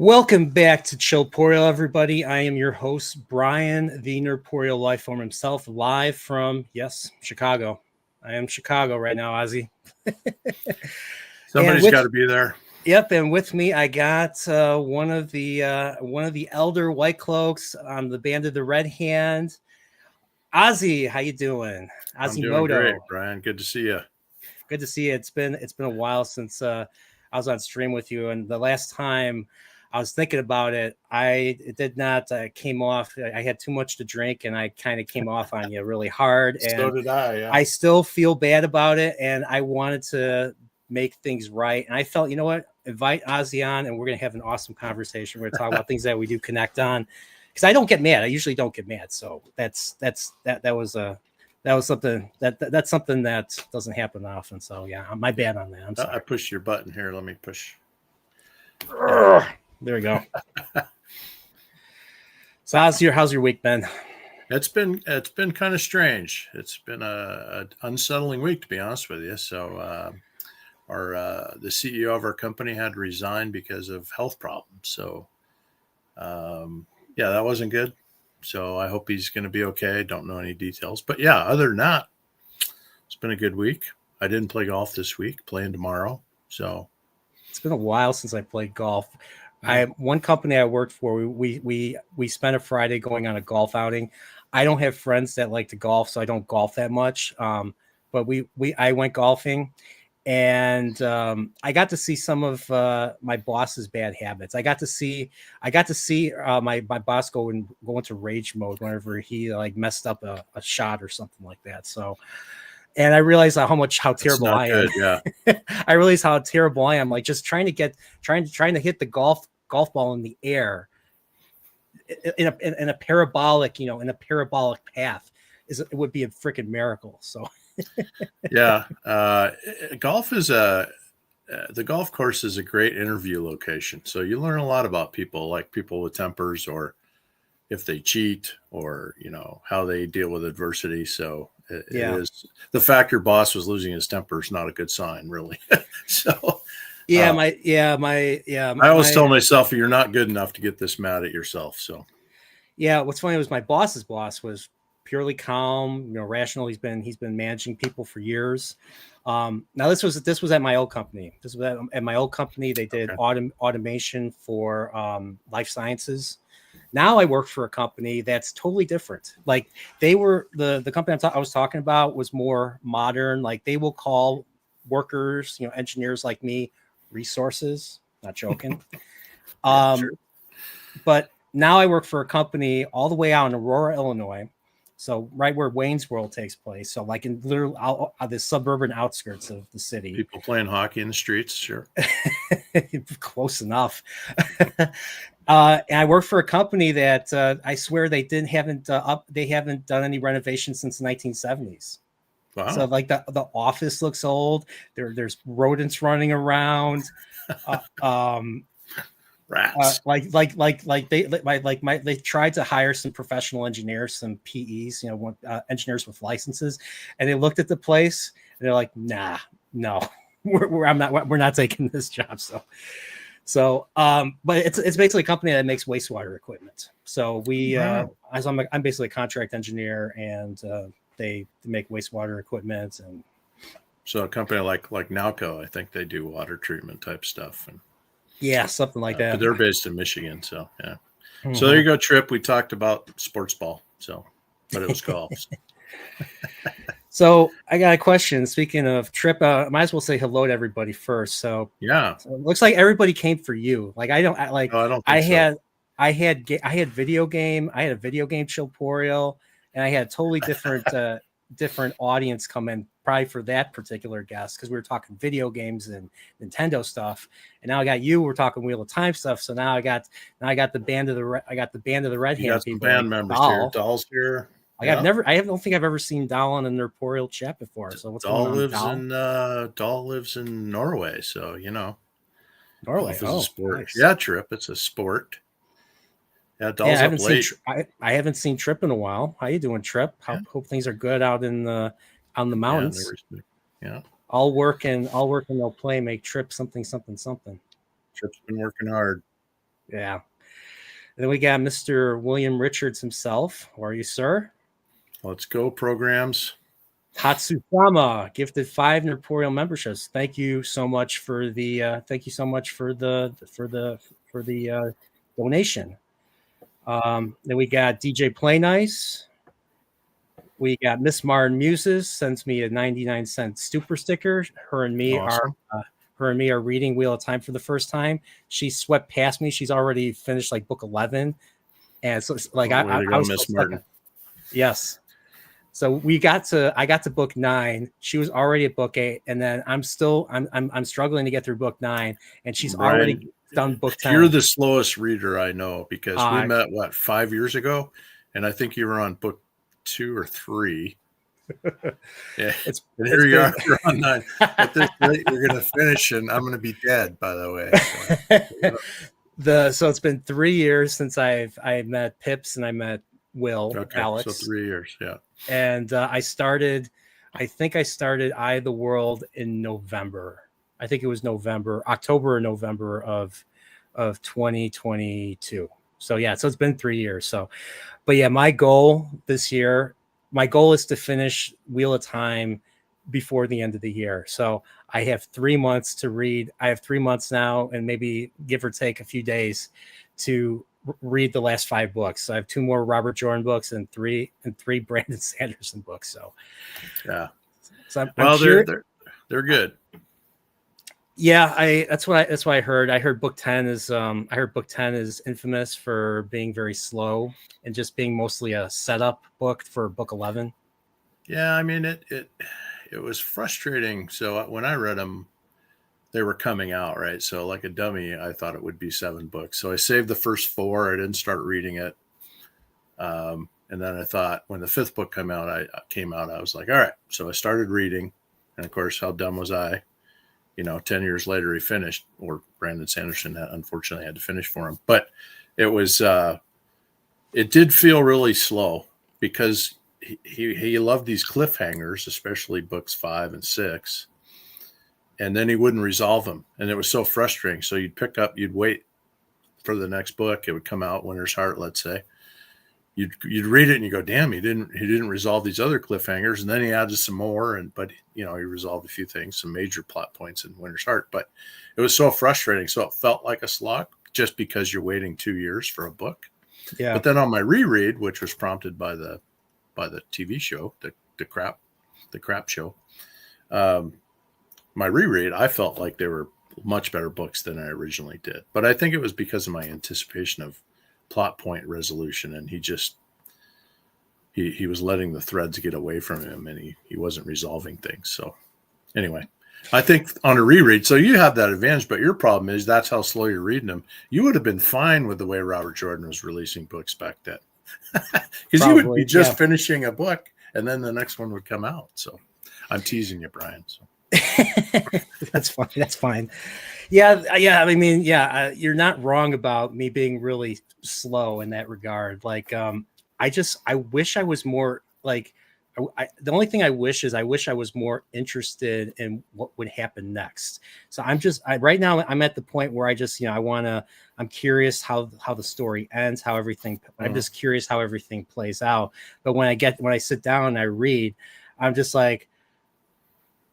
Welcome back to Chillporial, everybody. I am your host, Brian, the Nerdporial life form himself, live from, Chicago. I am Chicago right now, Ozzy. Somebody's got to be there. Yep, and with me, I got one of the elder Whitecloaks on the band of the Red Hand. Ozzy, how you doing? Ozzy I'm doing Moto. great, Brian. Good to see you. Good to see you. It's been a while since I was on stream with you, and the last time I was thinking about it, it did not came off. I had too much to drink, and I kind of came off on you really hard. And so did I. Yeah. I still feel bad about it, and I wanted to make things right. And I felt, you know what? Invite Ozzy on, and we're gonna have an awesome conversation. We're gonna talk about things that we do connect on, because I don't get mad. I usually don't get mad, so that was something that's something that doesn't happen often. So yeah, my bad on that. I'm sorry. I pushed your button here. Let me push. There we go. So how's your week been? It's been kind of strange. It's been a unsettling week, to be honest with you. So the CEO of our company had to resign because of health problems. So that wasn't good. So I hope he's going to be okay. I don't know any details, but yeah, other than that, it's been a good week. I didn't play golf this week, playing tomorrow. So it's been a while since I played golf. One company I worked for, we spent a Friday going on a golf outing. I don't have friends that like to golf, so I don't golf that much. But I went golfing, and I got to see some of my boss's bad habits. I got to see my boss go into rage mode whenever he like messed up a shot or something like that. So, and I realized how terrible I am. Yeah. I realized how terrible I am. Like just trying to hit the golf ball in the air in a parabolic path it would be a freaking miracle. So yeah, golf is the golf course is a great interview location. So you learn a lot about people, like people with tempers, or if they cheat, or how they deal with adversity. So it is the fact your boss was losing his temper is not a good sign, really. So I always tell myself, you're not good enough to get this mad at yourself. So what's funny was my boss's boss was purely calm, rational. He's been managing people for years. Now this was at my old company. This was at my old company. They did automation for life sciences. Now I work for a company that's totally different. Like they were the company I was talking about was more modern. Like they will call workers, engineers like me, resources. Not joking. Sure. But now I work for a company all the way out in Aurora, Illinois. So right where Wayne's World takes place. So like in literally the suburban outskirts of the city. People playing hockey in the streets. Sure. Close enough. And I work for a company that I swear they haven't done any renovations since the 1970s. Wow. So like the office looks old. There's rodents running around. Rats. They tried to hire some professional engineers, some PEs, engineers with licenses, and they looked at the place and they're like, nah, no, we're not taking this job. So, but it's basically a company that makes wastewater equipment. So I'm basically a contract engineer, and they make wastewater equipment. And so a company like Nowco, I think they do water treatment type stuff. And yeah, something like that. But they're based in Michigan, so yeah. Mm-hmm. So there you go, Trip. We talked about sports ball, but it was golf. So I got a question. Speaking of Trip, might as well say hello to everybody first. So yeah, so it looks like everybody came for you. Like I don't think I had a video game Chillporial, and I had a totally different different audience come in probably for that particular guest, because we were talking video games and Nintendo stuff, and now I got you. We're talking Wheel of Time stuff. So now I got the band of the Red Hand. Got some band members here. Doll's here. Like I don't think I've ever seen Doll on a Nerdporial chat before. So what's Doll going on? Doll lives in Norway, so Norway. Golf is a sport. Nice. Yeah, Trip. It's a sport. Yeah, Doll's up late. I haven't seen Trip in a while. How you doing, Trip? Hope things are good out on the mountains. Yeah. All work and no play make Trip something. Trip's been working hard. Yeah. And then we got Mr. William Richards himself. How are you, sir? Let's go programs. Hatsusama gifted 5 Nerporial memberships. Thank you so much for the donation. Then we got DJ Play Nice. We got Miss Martin Muses sends me a 99-cent super sticker. Awesome. Her and me are reading Wheel of Time for the first time. She swept past me. She's already finished like book 11, and so like Way to I go, was Miss so Martin. yes. So I got to book 9. She was already at book 8, and then I'm struggling to get through book 9, and she's Brian, already done book 10. You're the slowest reader I know because we Uh, met 5 years ago, and I think you were on book 2 or 3. Yeah, and here you are, you're on 9. At this rate, you're going to finish, and I'm going to be dead. By the way, so it's been 3 years since I met Pips and I met Will, okay, Alex. So 3 years, yeah. And I think I started Eye of the World in November. I think it was October or November of 2022. So yeah, so it's been 3 years. So, but yeah, my goal this year, is to finish Wheel of Time before the end of the year. So I have 3 months to read. I have 3 months now, and maybe give or take a few days to read the last 5 books. So I have 2 more Robert Jordan books and three Brandon Sanderson books. So yeah. So they're good. Yeah, that's what I heard. I heard book 10 is infamous for being very slow and just being mostly a setup book for book 11. Yeah, I mean it was frustrating. So when I read them, they were coming out, right? So like a dummy, I thought it would be 7 books. So I saved the first 4. I didn't start reading it. And then I thought when the 5th book came out, I was like, all right. So I started reading. And of course, how dumb was I? 10 years later, he finished, or Brandon Sanderson unfortunately had to finish for him. But it was, it did feel really slow because he loved these cliffhangers, especially books 5 and 6. And then he wouldn't resolve them. And it was so frustrating. So you'd wait for the next book. It would come out, Winter's Heart, let's say. You'd read it and you go, damn, he didn't resolve these other cliffhangers. And then he added some more, but he resolved a few things, some major plot points in Winter's Heart. But it was so frustrating. So it felt like a slog just because you're waiting 2 years for a book. Yeah. But then on my reread, which was prompted by the TV show, the crap show, my reread, I felt like they were much better books than I originally did. But I think it was because of my anticipation of plot point resolution, and he was letting the threads get away from him, and he wasn't resolving things. So anyway, I think on a reread, so you have that advantage, but your problem is that's how slow you're reading them. You would have been fine with the way Robert Jordan was releasing books back then, because you would be just finishing a book and then the next one would come out. So I'm teasing you, Brian. So. That's fine. That's fine. Yeah. I mean, you're not wrong about me being really slow in that regard. Like, I wish I was more like, the only thing I wish I was more interested in what would happen next. So right now I'm at the point where I'm curious how the story ends, how everything, I'm just curious how everything plays out. But when I sit down and I read, I'm just like,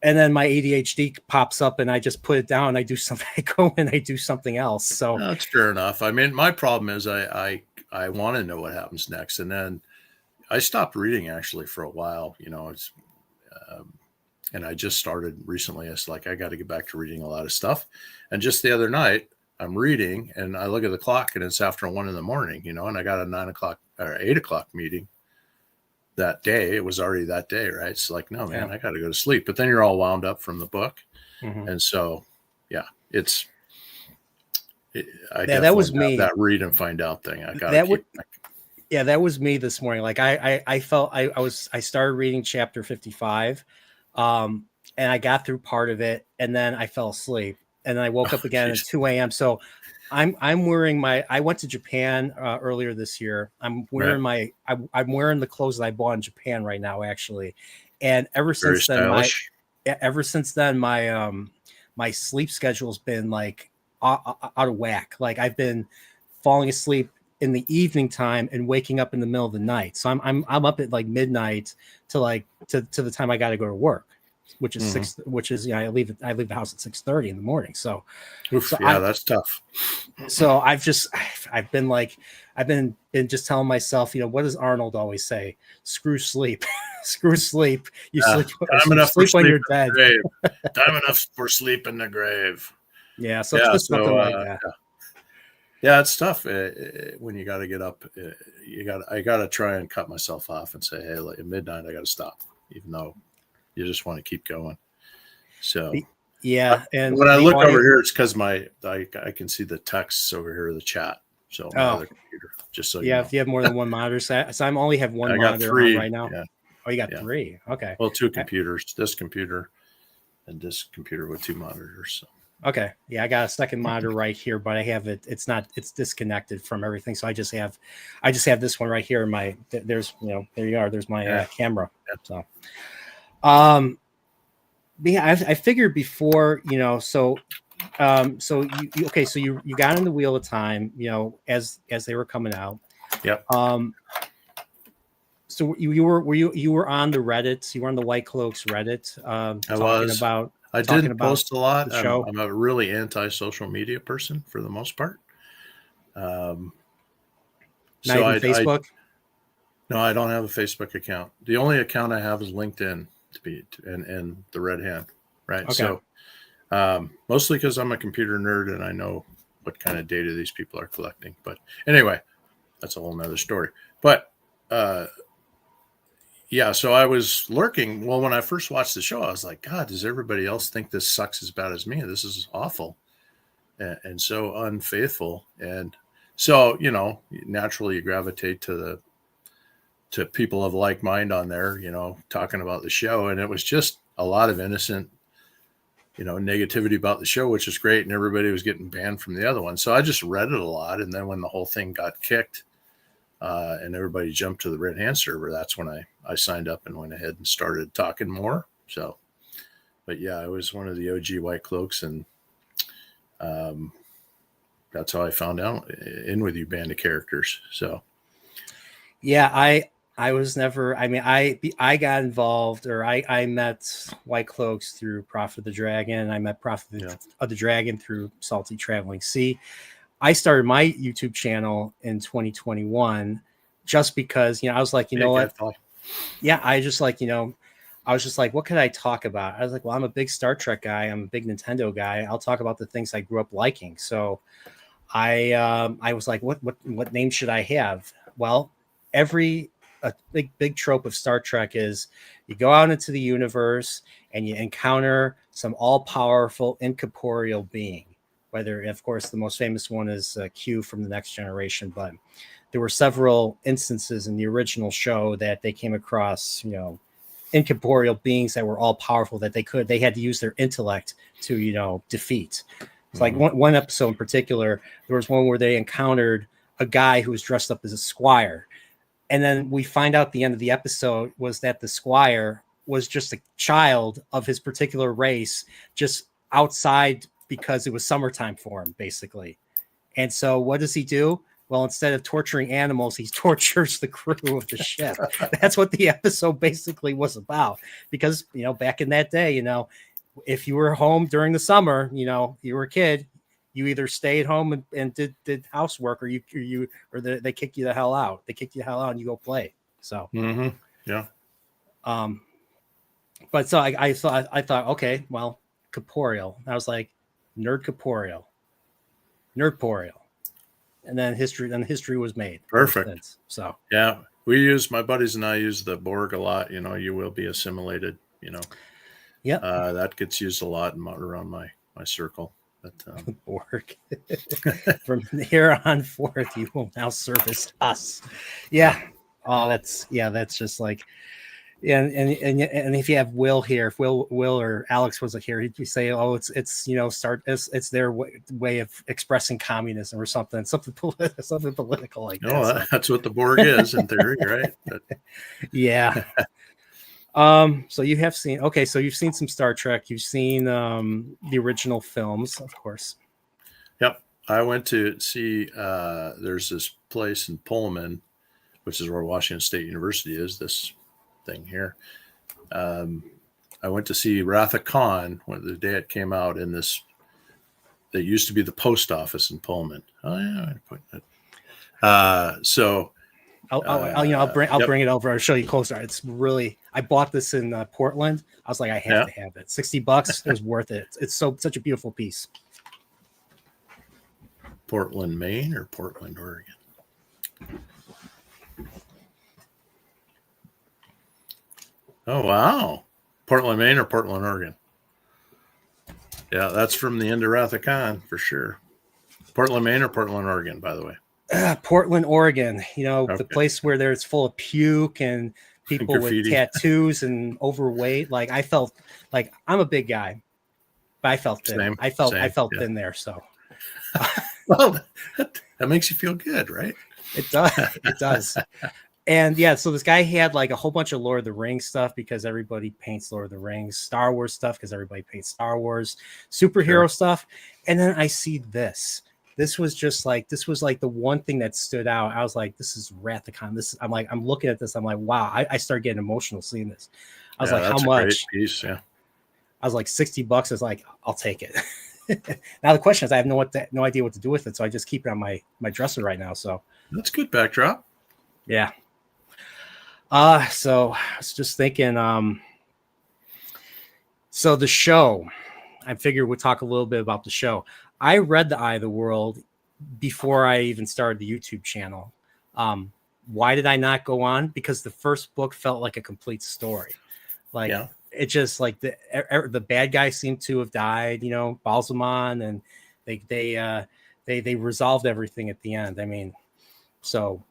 and then my ADHD pops up and I just put it down. I do something, I go and I do something else. So that's fair enough. I mean, my problem is I want to know what happens next. And then I stopped reading actually for a while, and I just started recently. It's like, I got to get back to reading a lot of stuff. And just the other night I'm reading and I look at the clock and it's after 1 a.m, and I got a 9 o'clock or 8 o'clock meeting that day. It was already that day, right? It's like, no, man, I got to go to sleep. But then you're all wound up from the book. Mm-hmm. And so, yeah, that was me. That read and find out thing. That was me this morning. Like I felt I started reading chapter 55, and I got through part of it, and then I fell asleep, and then I woke up again at 2 a.m. So I'm wearing I went to Japan earlier this year. I'm wearing I'm wearing the clothes that I bought in Japan right now, actually. And ever since then, my sleep schedule's been like out of whack. Like I've been falling asleep in the evening time and waking up in the middle of the night. So I'm up at like midnight to the time I got to go to work, which is I leave the house at 6:30 in the morning. So Oof, yeah, that's tough. So I've been just telling myself, what does Arnold always say? Screw sleep. Screw sleep. You sleep time enough sleep for when sleep you're in dead. the grave. Time enough for sleep in the grave. Yeah, so it's just something like that. Yeah, it's tough when you got to get up. I got to try and cut myself off and say, hey, like, at midnight, I got to stop, even though you just want to keep going. So, yeah. And when I look over here, it's because I can see the texts over here, the chat. So, my other computer, just so you know. If you have more than one monitor, so I only have one monitor on right now. Yeah. Oh, you got three. Okay. Well, two computers, this computer and this computer with two monitors. So. Okay. Yeah, I got a second monitor right here, but I have it. It's disconnected from everything. So I just have this one right here. There's there you are. There's my camera. So, yeah, I figured before, so you got in the Wheel of Time, as they were coming out. Yep. So you were on the Reddit, you were on the Whitecloaks Reddit, I didn't post a lot. Show. I'm a really anti-social media person for the most part. Not even Facebook? No, I don't have a Facebook account. The only account I have is LinkedIn and the Red Hand, right? Okay. So mostly because I'm a computer nerd and I know what kind of data these people are collecting. But anyway, that's a whole nother story. But yeah, so I was lurking. Well, when I first watched the show, I was like, God, does everybody else think this sucks as bad as me? This is awful and so unfaithful. And so, naturally you gravitate to people of like mind on there, talking about the show. And it was just a lot of innocent, negativity about the show, which is great. And everybody was getting banned from the other one. So I just read it a lot. And then when the whole thing got kicked, and everybody jumped to the Red Hand server, that's when I signed up and went ahead and started talking more. So, but yeah, I was one of the OG Whitecloaks, and that's how I found out In With You band of characters. So, yeah, I was never. I mean, I got involved, or I met Whitecloaks through Prophet of the Dragon. I met Prophet of the Dragon through Salty Traveling Sea. I started my YouTube channel in 2021 just because, I was like, what? Yeah, I just like, I was just like, what could I talk about? I was like, well, I'm a big Star Trek guy. I'm a big Nintendo guy. I'll talk about the things I grew up liking. So I was like, what name should I have? Well, a big trope of Star Trek is you go out into the universe and you encounter some all-powerful incorporeal being. Whether, of course, the most famous one is Q from The Next Generation, but there were several instances in the original show that they came across, incorporeal beings that were all powerful that they had to use their intellect to, defeat. It's like one episode in particular, there was one where they encountered a guy who was dressed up as a squire. And then we find out at the end of the episode was that the squire was just a child of his particular race, just outside because it was summertime for him, basically. And so what does he do? Well, instead of torturing animals, he tortures the crew of the ship. That's what the episode basically was about. Because, back in that day, if you were home during the summer, you were a kid, you either stayed home and did housework, or they kicked you the hell out. They kicked you the hell out and you go play. So, yeah. But so I thought, okay, well, corporeal. I was like, nerd corporeal, and then history was made. Perfect. So yeah, my buddies and I use the Borg a lot. You will be assimilated. Yeah, that gets used a lot around my circle. But Borg. From here on forth, you will now service us. Yeah. Oh, that's just like. And if you have Will here, if Will or Alex was here, he'd say, "Oh, it's it's their way of expressing communism or something political like that." No, that's what the Borg is in theory, right? But... yeah. So you have seen. Okay, so you've seen some Star Trek. You've seen the original films, of course. Yep, I went to see. There's this place in Pullman, which is where Washington State University is. This thing here. I went to see Wrath of Khan when the day it came out in this. That used to be the post office in Pullman. Oh yeah, I put it. So I'll bring it over. I'll show you closer. It's really. I bought this in Portland. I was like, I have to have it. $60. It was worth it. It's such a beautiful piece. Portland, Maine, or Portland, Oregon. Oh wow, Portland, Maine, or Portland, Oregon. Yeah, that's from the end of Wrath of Khan for sure. Portland, Maine, or Portland, Oregon, by the way. Portland, Oregon. The place where there's full of puke and people with tattoos and overweight. Like I felt like I'm a big guy, but I felt thin. I felt thin there. So, well, that makes you feel good, right? It does. It does. And yeah, so this guy had like a whole bunch of Lord of the Rings stuff because everybody paints Lord of the Rings, Star Wars stuff because everybody paints Star Wars, superhero stuff. And then I see this. This was like the one thing that stood out. I was like, this is Wrath of Khan. I'm looking at this. I'm like, wow. I started getting emotional seeing this. I was like, how much? Great piece, yeah. I was like, $60. I was like, I'll take it. Now the question is, I have no idea what to do with it, so I just keep it on my dresser right now. So that's good backdrop. Yeah. So I was just thinking, so the show, I figured we'd talk a little bit about the show. I read The Eye of the World before I even started the YouTube channel. Why did I not go on? Because the first book felt like a complete story. Like it just like the bad guy seemed to have died, Balsamon, and they resolved everything at the end. I mean, so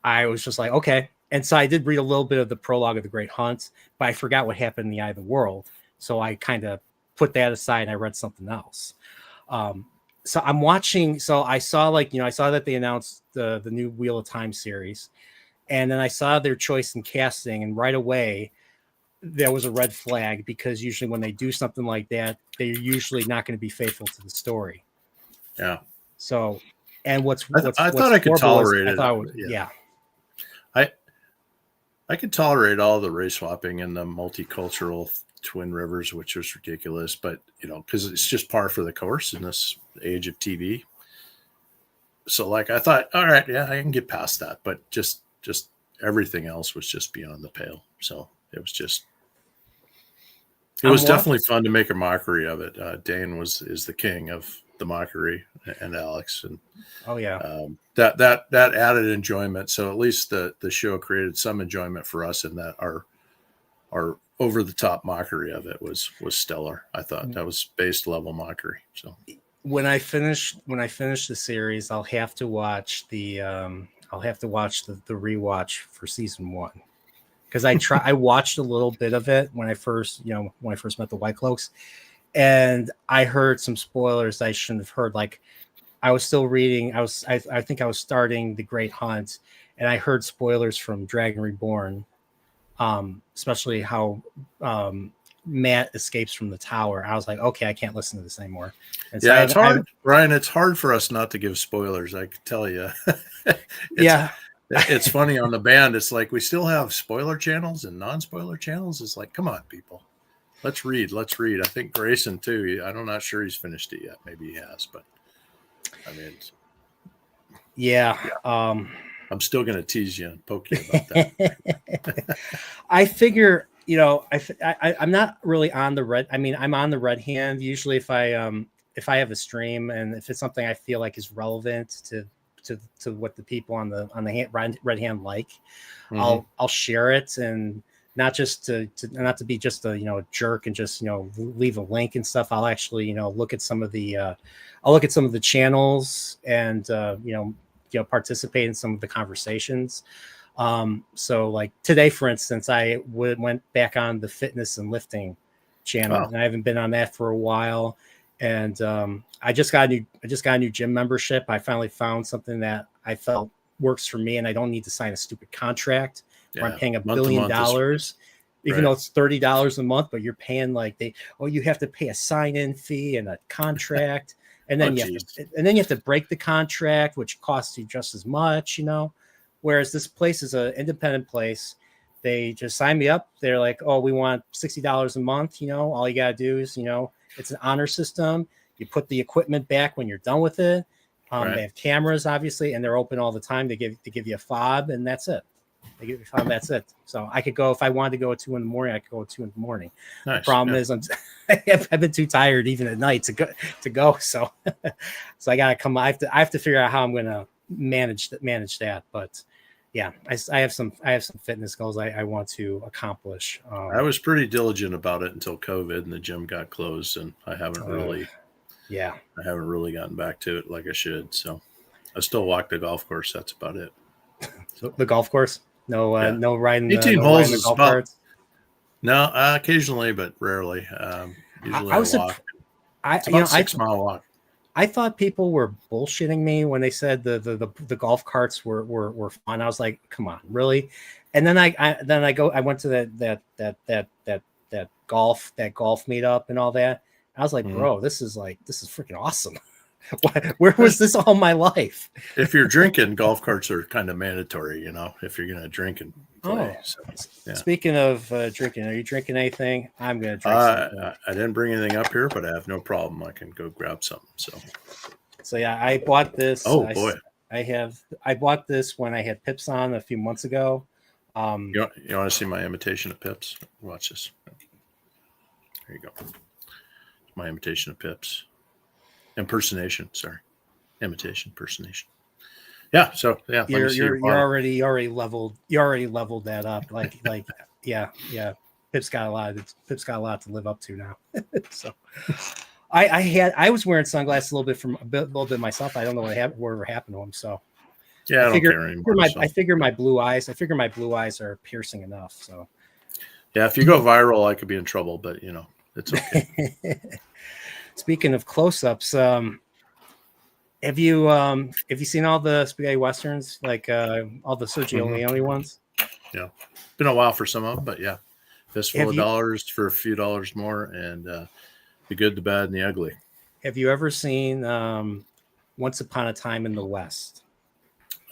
I was just like, okay. And so I did read a little bit of the prologue of The Great Hunt, but I forgot what happened in The Eye of the World. So I kind of put that aside and I read something else. So I'm watching. So I saw I saw that they announced the new Wheel of Time series, and then I saw their choice in casting, and right away there was a red flag because usually when they do something like that, they're usually not going to be faithful to the story. Yeah. So, and I thought I could tolerate it. Yeah. I could tolerate all the race swapping and the multicultural Twin Rivers, which was ridiculous, but because it's just par for the course in this age of TV. So I thought, all right, yeah, I can get past that, but just everything else was just beyond the pale. So it was definitely fun to make a mockery of it. Dane is the king of the mockery, and Alex, and that added enjoyment. So at least the show created some enjoyment for us, and that our over the top mockery of it was stellar. I thought that was base level mockery. So when I finish the series, I'll have to watch the rewatch for season 1. Because I watched a little bit of it when I first met the Whitecloaks, and I heard some spoilers I shouldn't have heard. Like I was still reading. I think I was starting The Great Hunt, and I heard spoilers from Dragon Reborn, especially how Matt escapes from the tower. I was like, okay, I can't listen to this anymore. And so it's hard, Ryan. It's hard for us not to give spoilers. I can tell you. It's funny on the band. It's like we still have spoiler channels and non-spoiler channels. It's like, come on, people. Let's read. I think Grayson too. I'm not sure he's finished it yet. Maybe he has, but I mean, I'm still going to tease you and poke you about that. I figure, I'm not really on the red. I mean, I'm on the Red Hand usually if I have a stream and if it's something I feel like is relevant to what the people on the Red Hand like, I'll share it, and not just to be just a jerk and just leave a link and stuff. I'll actually look at some of the channels and participate in some of the conversations. So like today, for instance, I went back on the fitness and lifting channel, and I haven't been on that for a while. And I just got a new gym membership. I finally found something that I felt works for me, and I don't need to sign a stupid contract where I'm paying $1 billion, even though it's $30 a month, but you're paying you have to pay a sign-in fee and a contract. and then you have to break the contract, which costs you just as much, Whereas this place is an independent place. They just sign me up. They're like, oh, we want $60 a month. All you got to do is, it's an honor system. You put the equipment back when you're done with it. Right. They have cameras, obviously, and they're open all the time. They give you a fob, and that's it. They give you a fob, that's it. So I could go, if I wanted to go at 2 a.m, I could go at 2 a.m. Nice. The problem is I've been too tired even at night to go. So so I gotta come. I have to figure out how I'm gonna manage that. But yeah, I have some fitness goals I want to accomplish. I was pretty diligent about it until COVID and the gym got closed, and I haven't really gotten back to it like I should. So I still walk the golf course. That's about it. So the golf course, no riding 18 no holes riding the is golf about, carts. No, occasionally, but rarely. Usually I walk. It's about 6 mile walk. I thought people were bullshitting me when they said the golf carts were fun. I was like, come on, really? And then I went to that golf meetup and all that. I was like, bro, this is freaking awesome. Where was this all my life? If you're drinking, golf carts are kind of mandatory, if you're going to drink and play. So, yeah. Speaking of drinking, are you drinking anything? I'm going to drink something. I didn't bring anything up here, but I have no problem. I can go grab something. So yeah, I bought this. Oh, boy. I bought this when I had Pips on a few months ago. You want to see my imitation of Pips? Watch this. There you go. My imitation of Pips. Impersonation. Yeah. So yeah, you're already leveled that up. Like yeah. Pip's got a lot to live up to now. So I was wearing sunglasses a little bit myself. I don't know whatever happened to him. So yeah, I don't care anymore. I figure my blue eyes are piercing enough. So yeah, if you go viral, I could be in trouble, but it's okay. Speaking of close-ups, have you seen all the spaghetti westerns, like all the Sergio Leone ones? Yeah, been a while for some of them, but yeah, fistful of dollars for a few dollars more, and the good, the bad, and the ugly. Have you ever seen Once Upon a Time in the West?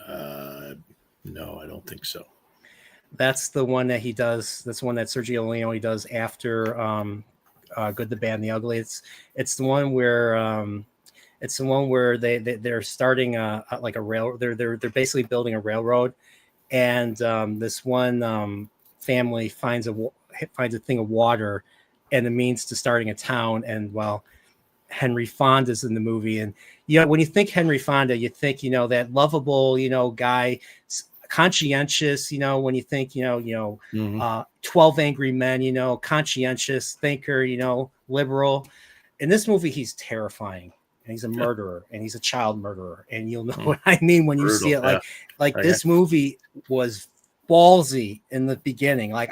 No, I don't think so. That's the one that he does. That's the one that Sergio Leone does after Good, the Bad, and the Ugly. It's the one where they're starting like a rail. They're basically building a railroad, and this one family finds a thing of water and the means to starting a town. And Henry Fonda's in the movie, and when you think Henry Fonda, you think that lovable guy, conscientious. When you think 12 Angry Men, conscientious thinker, liberal. In this movie, he's terrifying, and he's a murderer, and he's a child murderer, and you'll know what I mean when you see it. Like this movie was ballsy in the beginning. Like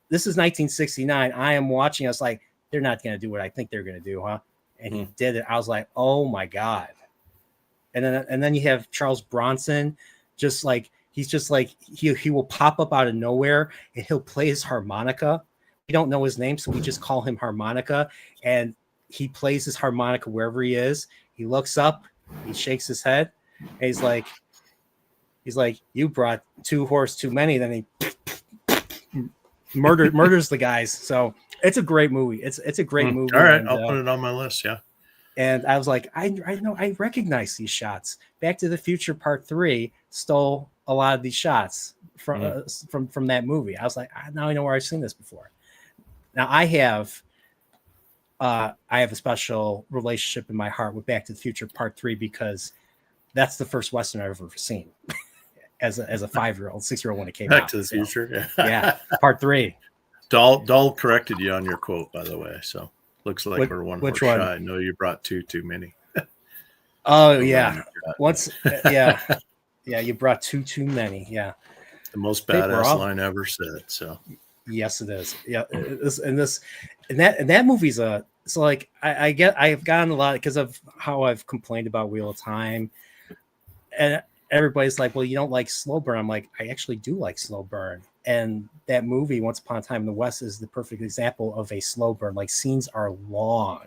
this is 1969. I am watching. I was like, they're not going to do what I think they're going to do, huh? And he did it. I was like, oh my God. And then you have Charles Bronson, just like he will pop up out of nowhere and he'll play his harmonica. We don't know his name, so we just call him Harmonica. And he plays his harmonica wherever he is. He looks up, he shakes his head, and he's like, you brought 2 horse too many. Then he murders the guys. So it's a great movie. It's a great movie. All right, I'll put it on my list. Yeah. And I was like, I know, I recognize these shots. Back to the Future Part 3 stole a lot of these shots from that movie. I was like, now I know where I've seen this before. Now I have a special relationship in my heart with Back to the Future Part 3 because that's the first Western I've ever seen as a 5-year-old, 6-year-old when it came out. Back to the Future. Yeah, Part 3. Dahl corrected you on your quote, by the way. So looks like we're one horse shy. I know you brought 2 too many. Oh yeah. Yeah, you brought 2 too many. Yeah. The most badass line ever said. So yes, it is. Yeah. That movie's so like I've gotten a lot because of how I've complained about Wheel of Time, and everybody's like, well, you don't like slow burn. I'm like, I actually do like slow burn. And that movie, Once Upon a Time in the West, is the perfect example of a slow burn. Like, scenes are long.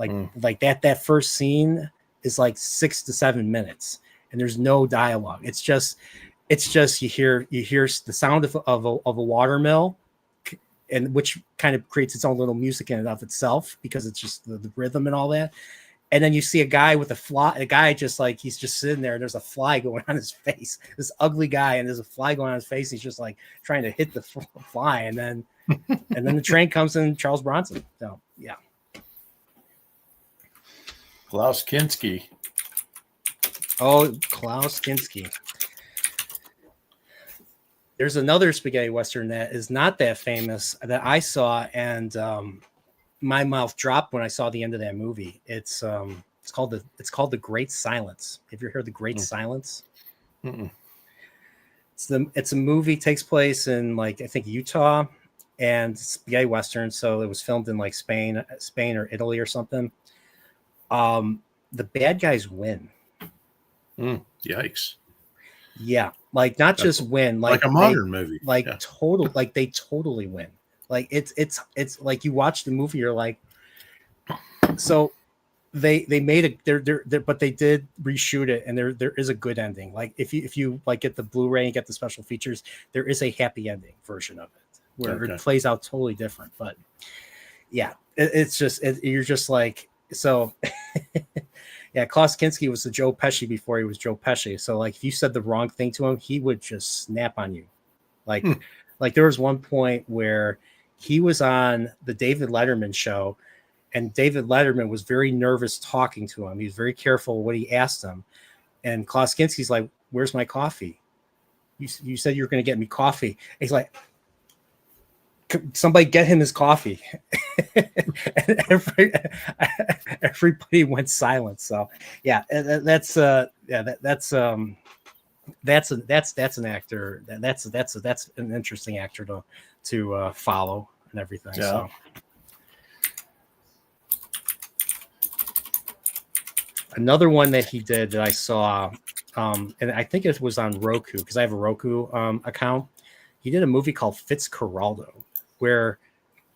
Like that first scene is like 6 to 7 minutes, and there's no dialogue. It's just you hear the sound of a watermill, and which kind of creates its own little music in and of itself because it's just the rhythm and all that. And then you see a guy with a guy just like he's just sitting there, and there's a fly going on his face. This ugly guy, and there's a fly going on his face. He's just like trying to hit the fly, and then the train comes in. Charles Bronson. So yeah. Klaus Kinski. Oh, Klaus Kinski. There's another spaghetti western that is not that famous that I saw, and my mouth dropped when I saw the end of that movie. It's called the Great Silence. Have you heard the Great Silence? Mm-mm. It's a movie, takes place in like I think Utah, and spaghetti western. So it was filmed in like Spain or Italy or something. The bad guys win. Yikes. Yeah, like not just win, like a modern movie, like they totally win. Like it's like you watch the movie, you're like, so they made it. They're but they did reshoot it, and there is a good ending. Like if you like get the Blu-ray and get the special features, there is a happy ending version of it where it plays out totally different. But yeah, it's just you're just like so. Yeah, Klaus Kinski was the Joe Pesci before he was Joe Pesci. So like if you said the wrong thing to him, he would just snap on you. Like like there was one point where he was on the David Letterman show, and David Letterman was very nervous talking to him. He was very careful what he asked him. And Klaus Kinski's like, "Where's my coffee? You said you were going to get me coffee." And he's like, "Somebody get him his coffee." And everybody went silent. So yeah, that's an actor. That's an interesting actor to follow and everything. Yeah. So another one that he did that I saw, and I think it was on Roku because I have a Roku account. He did a movie called Fitzcarraldo, where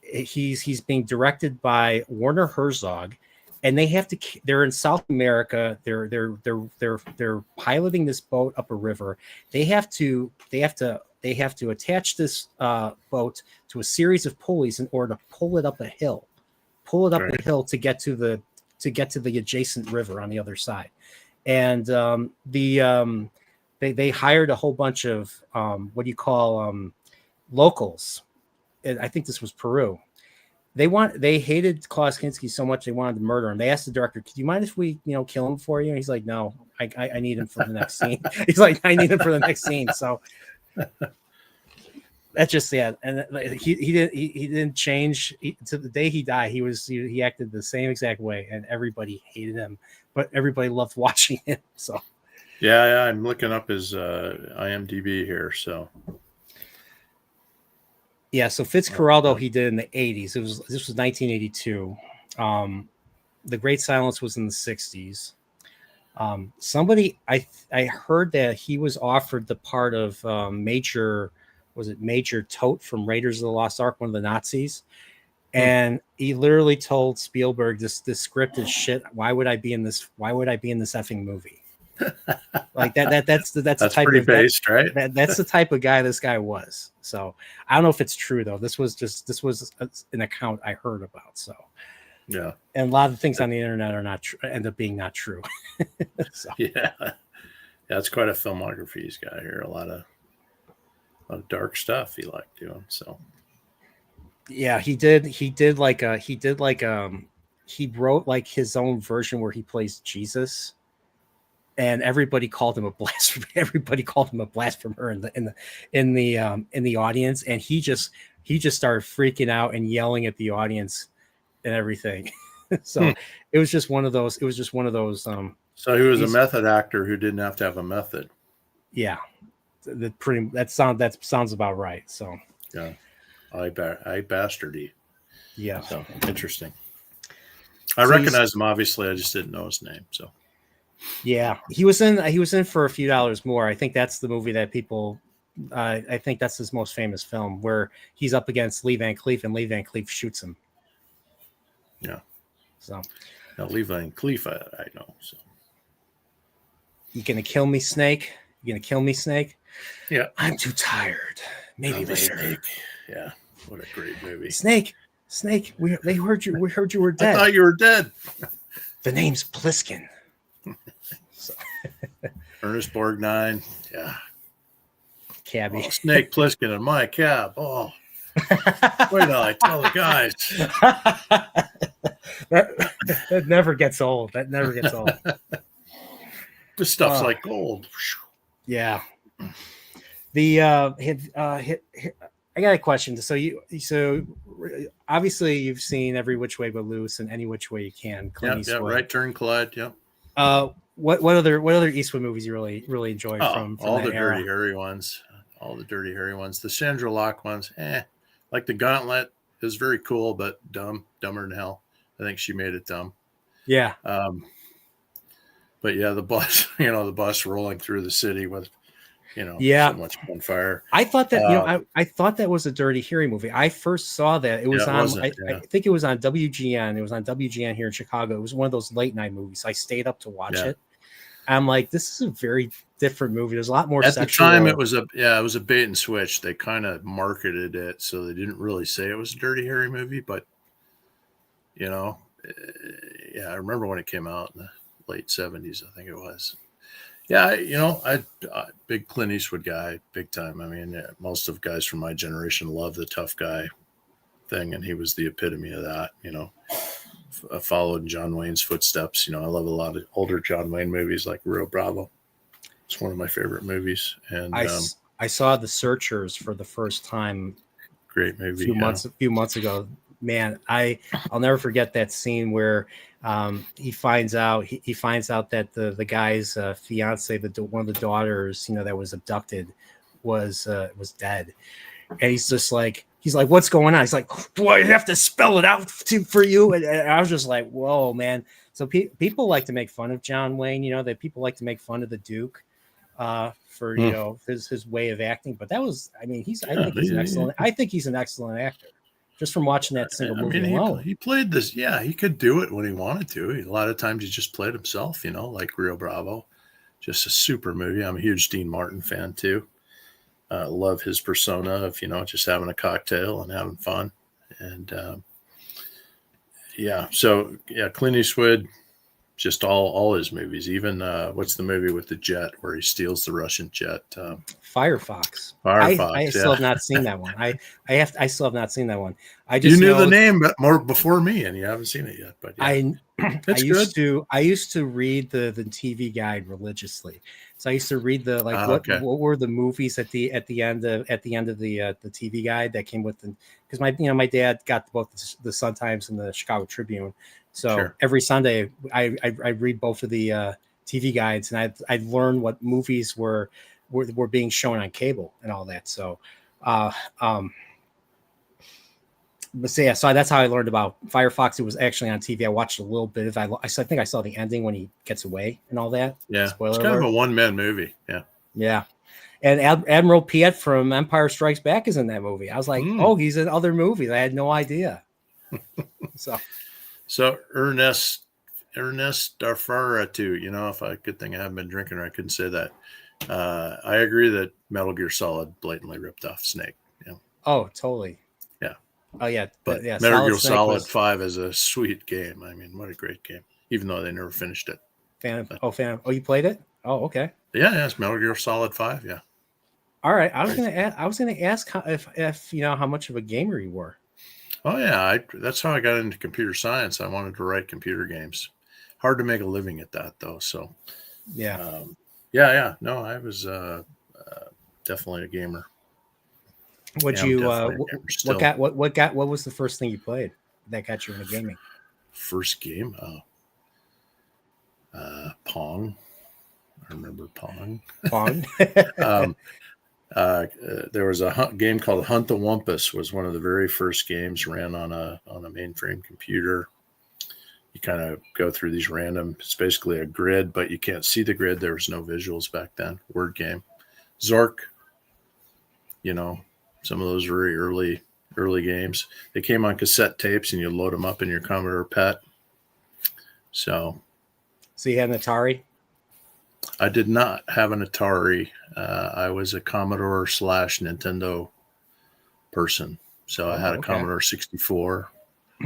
he's being directed by Werner Herzog, and they're in South America. They're piloting this boat up a river. They have to attach this boat to a series of pulleys in order to pull it up a hill to get to the adjacent river on the other side. And they hired a whole bunch of locals. I think this was Peru. They hated Klaus Kinski so much they wanted to murder him. They asked the director, "Could you mind if we, kill him for you?" And he's like, "No, I need him for the next scene." He's like, "I need him for the next scene." So that's just And he didn't change to the day he died. He acted the same exact way, and everybody hated him, but everybody loved watching him. So yeah, I'm looking up his IMDb here. So. Yeah, so Fitzcarraldo he did in the 80s. This was 1982. The Great Silence was in the 60s. Somebody I heard that he was offered the part of Major Todt from Raiders of the Lost Ark, one of the Nazis. And he literally told Spielberg, this script is shit. Why would I be in this effing movie? Like that's the type pretty of based, right? That's the type of guy this guy was. So I don't know if it's true though. This was an account I heard about. So yeah, and a lot of things on the internet are not end up being not true. So. Yeah, it's quite a filmography he's got here. A lot of dark stuff he liked doing. So yeah, he wrote like his own version where he plays Jesus. And everybody called him a blasphemer. Everybody called him a blasphemer in the audience, and he just started freaking out and yelling at the audience and everything. So it was just one of those. So he was a method actor who didn't have to have a method. Yeah, that sounds about right. So yeah, I bastardy. Yeah, so interesting. I recognize him obviously. I just didn't know his name. So. Yeah, he was in for a few dollars more. I think that's the movie that people. I think that's his most famous film, where he's up against Lee Van Cleef, and Lee Van Cleef shoots him. Yeah. So Now Levi and Cleef, I know. So you gonna kill me, Snake? You gonna kill me, Snake? yeah, I'm too tired. Maybe the later. Snake. Yeah, what a great movie. Snake, Snake. They heard you. We heard you were I dead. thought you were dead. The name's Pliskin. So, Ernest Borgnine. Yeah. Cabby. Oh, Snake Plissken in my cab. Oh, wait till I tell the guys. that never gets old. That never gets old. This stuff's like gold. Yeah. The I got a question. So obviously you've seen Every Which Way But Loose and Any Which Way You Can. Clint Yeah, Right Turn, Clyde. Yeah. What other Eastwood movies you really enjoy from all that the era? Dirty Harry ones. All the Dirty Harry ones. The Sandra Locke ones. Like the Gauntlet is very cool, but dumber than hell. I think she made it dumb. Yeah. But yeah, the bus, the bus rolling through the city with, yeah, so much on fire. I thought that, I thought that was a Dirty Harry movie. I first saw that. It was on, I think it was on WGN. It was on WGN here in Chicago. It was one of those late night movies. I stayed up to watch it. I'm like, this is a very different movie. There's a lot more at sexual. the time. It was a bait and switch. They kind of marketed it, so they didn't really say it was a Dirty Harry movie, but I remember when it came out in the late 70s, I think it was. Yeah, I big Clint Eastwood guy, big time. I mean, most of guys from my generation love the tough guy thing, and he was the epitome of that. I followed John Wayne's footsteps. I love a lot of older John Wayne movies like Rio Bravo. It's one of my favorite movies. And I saw The Searchers for the first time. Great movie. A few months ago. Man, I'll never forget that scene where he finds out that the guy's fiance, one of the daughters, that was abducted, was dead, and he's like, what's going on? He's like, do I have to spell it out for you? And I was just like, whoa, man. So people like to make fun of John Wayne, that people like to make fun of the Duke for his way of acting, but that was, I think he's an excellent actor. Just from watching that single movie alone. He played this. Yeah, he could do it when he wanted to. A lot of times he just played himself, like Rio Bravo. Just a super movie. I'm a huge Dean Martin fan too. Love his persona of, just having a cocktail and having fun. And Clint Eastwood, just all his movies. Even what's the movie with the jet where he steals the Russian jet? Firefox. Firefox. I still have not seen that one. I still have not seen that one. I just knew the name, but more before me, and you haven't seen it yet. But yeah. I used to read the TV guide religiously. So I used to read what were the movies at the end of the TV guide that came with the, because my dad got both the Sun Times and the Chicago Tribune. So every Sunday I read both of the TV guides, and I'd learn what movies were being shown on cable and all that. So so that's how I learned about Firefox. It was actually on TV. I watched a little bit of it. I think I saw the ending when he gets away and all that. Yeah. Spoiler it's kind alert. of a one-man movie. Yeah. Yeah. And Admiral Piet from Empire Strikes Back is in that movie. I was like, oh, he's in other movies. I had no idea. So Ernest Darfara too. Good thing I haven't been drinking or I couldn't say that. I agree that Metal Gear Solid blatantly ripped off Snake. Yeah. Oh, totally. Yeah. Oh yeah. But Metal Gear Solid 5 is a sweet game. I mean, what a great game. Even though they never finished it. Fan. Oh, you played it? Oh, okay. Yeah, it's Metal Gear Solid 5. Yeah. All right. I was gonna ask if how much of a gamer you were. Oh yeah, that's how I got into computer science. I wanted to write computer games. Hard to make a living at that though. So yeah. No, I was definitely a gamer. What was the first thing you played that got you into gaming? First game, Pong. I remember Pong. There was a game called Hunt the Wumpus. Was one of the very first games, ran on a mainframe computer. You kind of go through these random. It's basically a grid, but you can't see the grid. There was no visuals back then. Word game, Zork. Some of those very early games. They came on cassette tapes, and you load them up in your Commodore PET. So you had an Atari? I did not have an Atari. I was a Commodore / Nintendo person. So I Oh, had a okay. Commodore 64.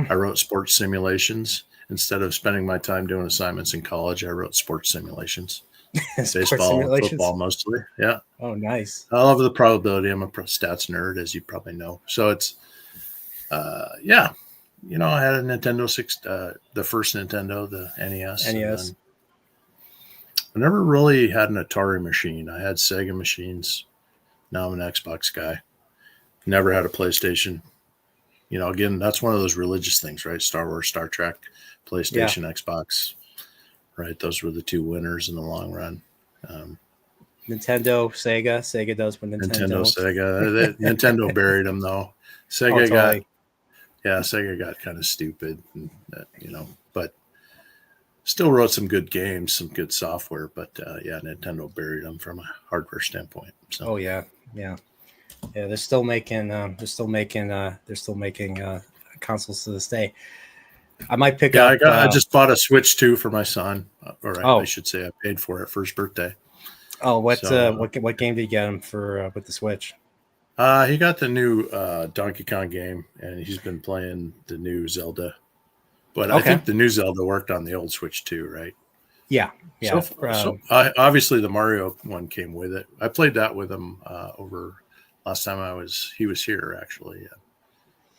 I wrote sports simulations. Instead of spending my time doing assignments in college, I wrote sports simulations. Sports Baseball and simulations. football mostly. Yeah. Oh, nice. I love the probability. I'm a stats nerd, as you probably know. So it's, yeah. I had a Nintendo the first Nintendo, the NES, and NES. then I never really had an Atari machine. I had Sega machines. Now I'm an Xbox guy. Never had a PlayStation. Again, that's one of those religious things, right? Star Wars, Star Trek, PlayStation, Yeah. Xbox, right? Those were the two winners in the long run. Nintendo, Sega. Sega does what Nintendo Nintendo, don't. Sega. Nintendo buried them though. Oh, Sega got, totally. yeah, Sega got kind of stupid, but still wrote some good games, some good software. But yeah, Nintendo buried them from a hardware standpoint. So. Oh yeah, yeah. They're still making. Consoles to this day. I might pick Yeah, up. I just bought a Switch 2 for my son, or I Oh, should say I paid for it for his birthday. what So what game did you get him for with the Switch? he got the new Donkey Kong game, and he's been playing the new Zelda. But I Okay. think the new Zelda worked on the old Switch too, right? Yeah, yeah. So obviously the Mario one came with it. I played that with him over last time he was here actually.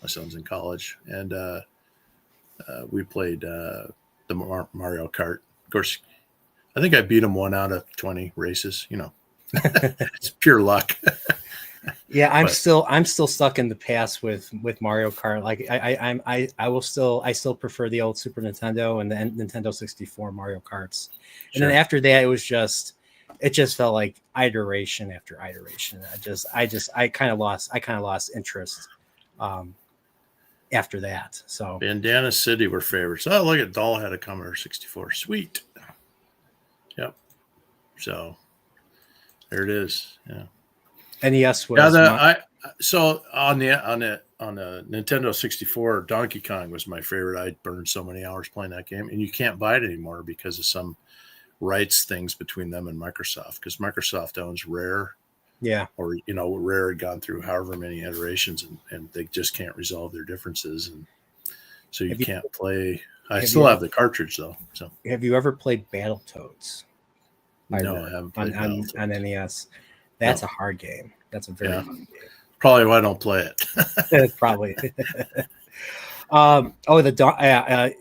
My son's in college, and we played the Mario Kart. Of course, I think I beat him 1 out of 20 races. It's pure luck. Yeah, But I'm still stuck in the past with Mario Kart. Like I still prefer the old Super Nintendo and the Nintendo 64 Mario Karts. And then sure. after that it just felt like iteration after iteration. I kind of lost interest after that. So Bandana City were favorites. Oh, look at Doll had a Commodore 64. Sweet. Yep. So there it is. Yeah. NES Yeah. was So on the Nintendo 64, Donkey Kong was my favorite. I burned so many hours playing that game, and you can't buy it anymore because of some rights things between them and Microsoft. Because Microsoft owns Rare, yeah. or Rare had gone through however many iterations, and they just can't resolve their differences, and so you Have you can't play. I have still you have the cartridge though. So have you ever played Battletoads? no, I haven't played On Battletoads. NES. No. That's a hard game. That's a very Yeah. fun Probably why I don't play it. game. Probably.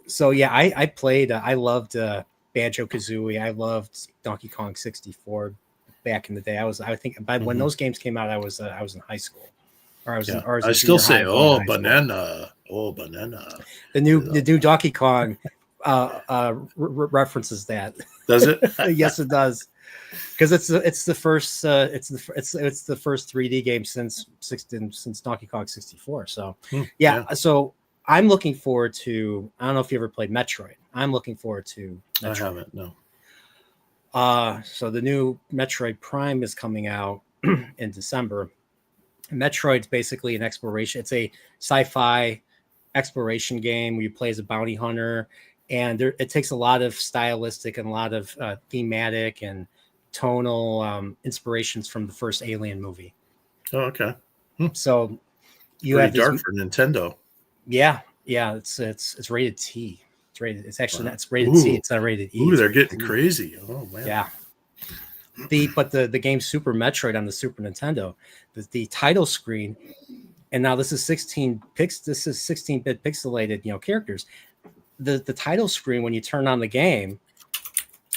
So yeah, I played. I loved Banjo Kazooie. I loved Donkey Kong 64 back in the day. I think by when Mhm. those games came out, I was in high school, or Yeah. I was I in still junior high say, going to oh, high school. banana. Oh, banana. The new Donkey Kong references that. Does it? Yes, it does. Because it's the first it's the first 3D game since Donkey Kong 64. So yeah, Yeah. so I'm looking forward to. I don't know if you ever played Metroid. I'm looking forward to I Metroid. haven't. No. So the new Metroid Prime is coming out in December. Metroid's basically an exploration. It's a sci-fi exploration game where you play as a bounty hunter, and it takes a lot of stylistic and a lot of thematic and tonal inspirations from the first Alien movie. Oh, okay. So you Pretty have this, dark for Nintendo. yeah, it's rated T. It's actually Wow. not. It's rated C. It's not rated E. Ooh, It's they're rated getting T. crazy. Oh man. Yeah. The game Super Metroid on the Super Nintendo, the title screen, and now this is 16-bit pixelated, characters. The title screen, when you turn on the game,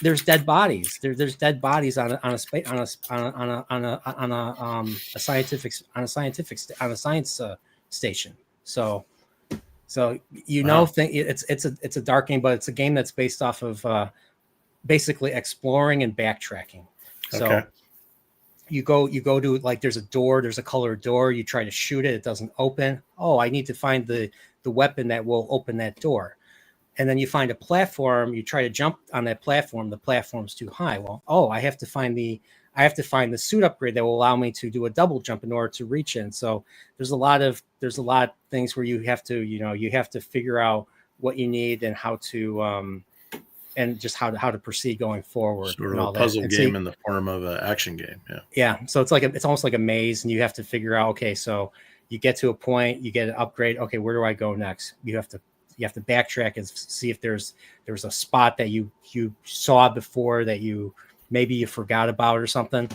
there's dead bodies. There's dead bodies on a science station. So Wow. it's a dark game, but it's a game that's based off of basically exploring and backtracking. So Okay. you go to, like, there's a colored door, you try to shoot it doesn't open. Oh, I need to find the weapon that will open that door. And then you find a platform, you try to jump on that platform, the platform's too high. Well, I have to find the suit upgrade that will allow me to do a double jump in order to reach it. And so there's a lot of things where you have to figure out what you need and how to and just how to proceed going forward Sort and of a all that. puzzle And game in the form of an action game. Yeah. yeah, so it's almost like a maze, and you have to figure out, okay, so you get to a point, you get an upgrade. Okay, where do I go next? You have to backtrack and see if there's a spot that you saw before that maybe you forgot about or something.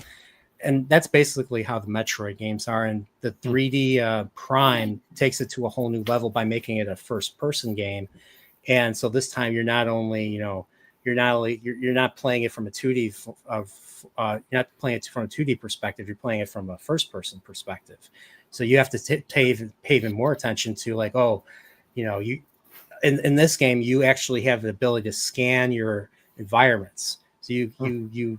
And that's basically how the Metroid games are. And the 3D Prime takes it to a whole new level by making it a first person game. And so this time you're not playing it from a 2D you're not playing it from a 2D perspective. You're playing it from a first person perspective. So you have to pay even more attention to, like, oh, you in this game you actually have the ability to scan your environments. So you go into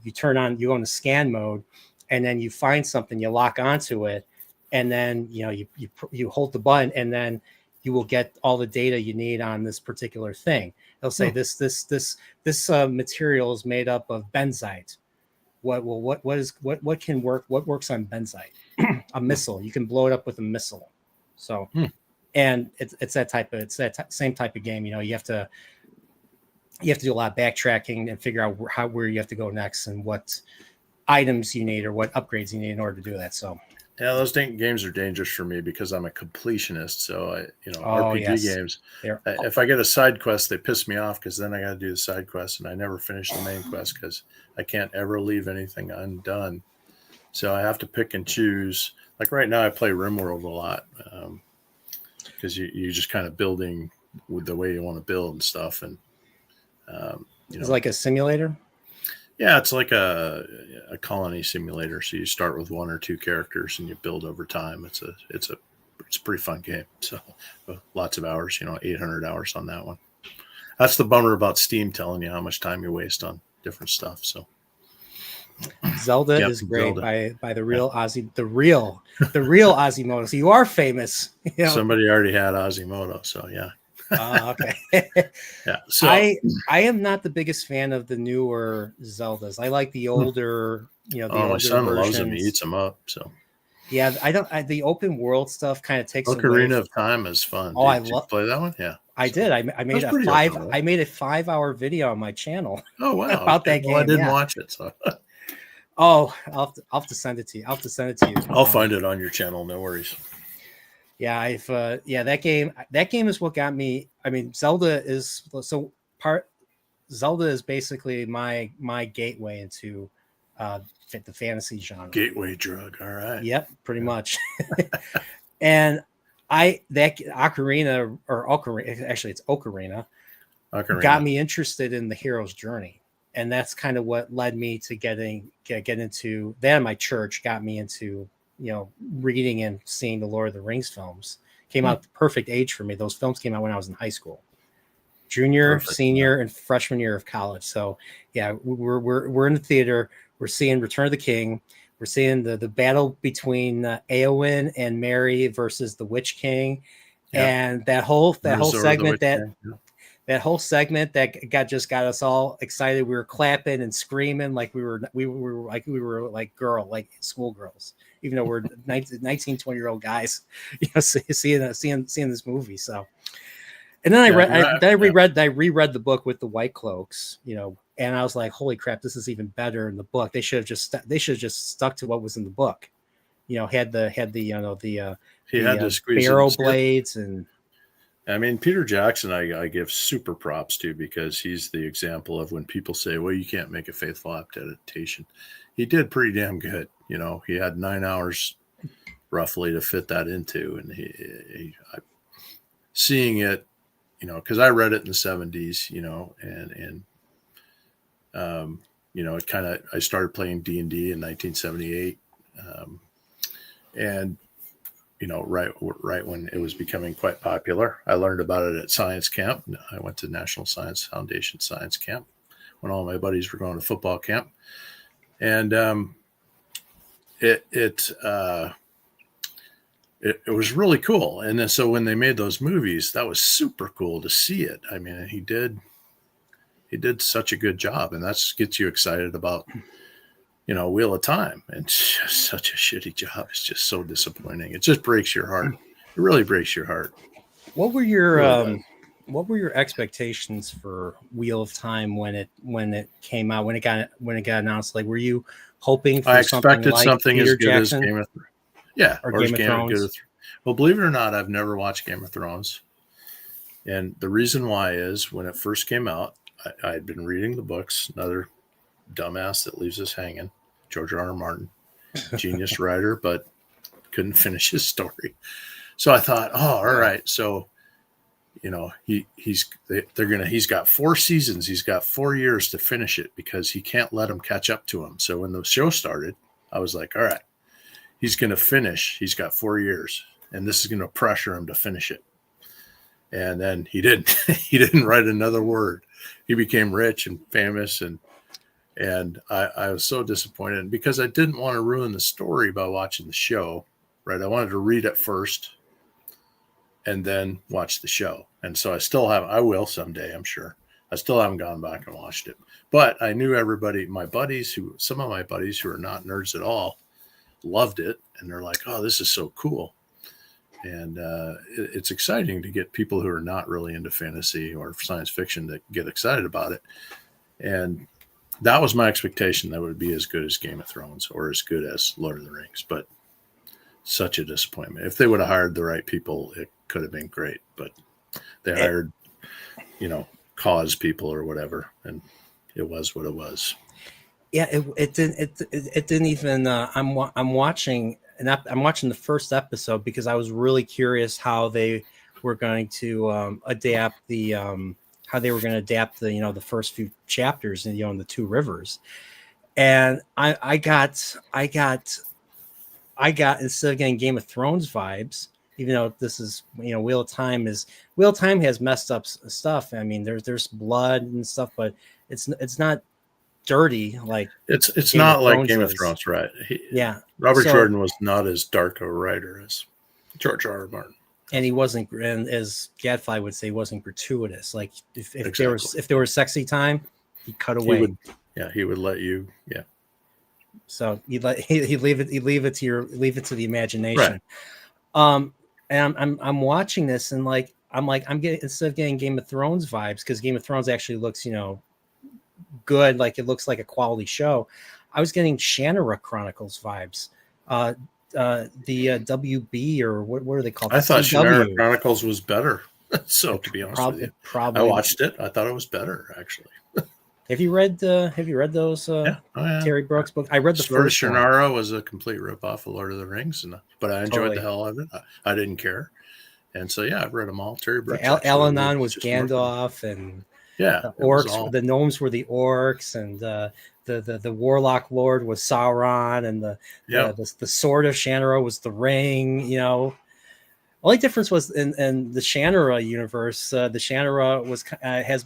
scan mode, and then you find something, you lock onto it, and then you hold the button, and then you will get all the data you need on this particular thing. They'll say this material is made up of benzite. What can work? What works on benzite? A missile. You can blow it up with a missile. So, and it's that same type of game. You have to do a lot of backtracking and figure out where you have to go next and what items you need or what upgrades you need in order to do that. So yeah, those games are dangerous for me because I'm a completionist. So oh, RPG yes. games, if I get a side quest, they piss me off because then I got to do the side quest, and I never finish the main quest because I can't ever leave anything undone. So I have to pick and choose. Like right now, I play RimWorld a lot because you're just kind of building with the way you want to build and stuff, and it's like a simulator. Yeah, it's like a colony simulator. So you start with one or two characters and you build over time. It's a pretty fun game. So lots of hours, 800 hours on that one. That's the bummer about Steam telling you how much time you waste on different stuff. So Zelda is great by the real Ozzy, the real Ozzymoto. So you are famous. Somebody already had Ozzymoto, so yeah. Okay. Yeah. So I am not the biggest fan of the newer Zeldas. I like the older, my son loves them. He eats them up. So yeah, the open world stuff kind of takes Ocarina of Time is fun. Oh, Did you play that one? Yeah. I did. I made a 5-hour video on my channel. Oh wow. About that game. I didn't watch it. So oh, I'll have to send it to you. I'll find it on your channel. No worries. Yeah, that game is what got me. I mean, Zelda is basically my gateway into the fantasy genre. Gateway drug. All right. Yep, pretty much. And Ocarina, actually it's Ocarina, got me interested in the hero's journey. And that's kind of what led me to get into that. My church got me into reading and seeing the Lord of the Rings films. Came out the perfect age for me. Those films came out when I was in high school, junior, senior, and freshman year of college. So yeah, we're in the theater. We're seeing Return of the King. We're seeing the battle between Eowyn and Merry versus the Witch King, and that whole segment that whole segment that got us all excited. We were clapping and screaming like we were schoolgirls, even though we're 19, 20-year-old guys, seeing this movie. So, and then I reread the book with the Whitecloaks, and I was like, holy crap, this is even better in the book. They should have just stuck to what was in the book. Had the barrel blades and. I mean, Peter Jackson, I give super props to because he's the example of when people say, well, you can't make a faithful adaptation. He did pretty damn good. He had 9 hours roughly to fit that into. And seeing it, because I read it in the 70s, it kind of, I started playing D&D in 1978. And right when it was becoming quite popular. I learned about it at science camp. I went to National Science Foundation science camp when all my buddies were going to football camp. And it was really cool. And then so when they made those movies, that was super cool to see it. I mean, he did such a good job, and that gets you excited about Wheel of Time. And it's just such a shitty job. It's just so disappointing. It just breaks your heart. It really breaks your heart. What were your what were your expectations for Wheel of Time when it came out, when it got announced? Like, were you hoping I for something expected like something as Peter good as Jackson Game of Thrones. Yeah, or or as Game of Game good Thrones? as. Well, believe it or not, I've never watched Game of Thrones, and the reason why is when it first came out, I had been reading the books. Another dumbass that leaves us hanging, George R. R. Martin, genius writer, but couldn't finish his story. So I thought, oh, all right. So, he's got 4 seasons. He's got 4 years to finish it because he can't let them catch up to him. So when the show started, I was like, all right, he's going to finish. He's got 4 years, and this is going to pressure him to finish it. And then he didn't. He didn't write another word. He became rich and famous, and I was so disappointed because I didn't want to ruin the story by watching the show. Right, I wanted to read it first and then watch the show. And so I will someday, I'm sure. I still haven't gone back and watched it. But I knew some of my buddies who are not nerds at all loved it. And they're like, oh, this is so cool. And it's exciting to get people who are not really into fantasy or science fiction to get excited about it. And that was my expectation that it would be as good as Game of Thrones or as good as Lord of the Rings. But such a disappointment. If they would have hired the right people, it could have been great. But they hired, cause people or whatever, and it was what it was. Yeah, it didn't even. I'm watching the first episode because I was really curious how they were going to adapt the the first few chapters in the Two Rivers, and I got, instead of getting Game of Thrones vibes, even though this is, Wheel of Time has messed up stuff. I mean, there's blood and stuff, but it's not dirty like It's Game of not like Thrones Game of is. Thrones, right? Yeah. Robert So, Jordan was not as dark a writer as George R. R. Martin. and he wasn't, and as Gadfly would say, he wasn't gratuitous. Like if Exactly. there was sexy time, he cut He away. would, yeah, he would let you, yeah. So he'd leave it to the imagination. Right. And I'm watching this, and I'm getting, instead of getting Game of Thrones vibes, because Game of Thrones actually looks good, like it looks like a quality show. I was getting Shannara Chronicles vibes. The WB, or what are they called? I thought Shannara CW. Chronicles was better. So to be honest with you, I Probably. watched it. I thought it was better, actually. Have you read those Yeah. Oh, yeah. Terry Brooks books? I read the Sword of first one. Shannara was a complete ripoff of Lord of the Rings, but I enjoyed the Totally. hell out of it. I didn't care. And so, yeah, I've read them all. Terry Brooks Yeah, actually Alanon was just worked on. Gandalf, and Yeah, the it was orcs, all. the gnomes were the orcs, and the warlock lord was Sauron, and Yeah. the sword of Shannara was the ring. Only difference was in the Shannara universe. The Shannara has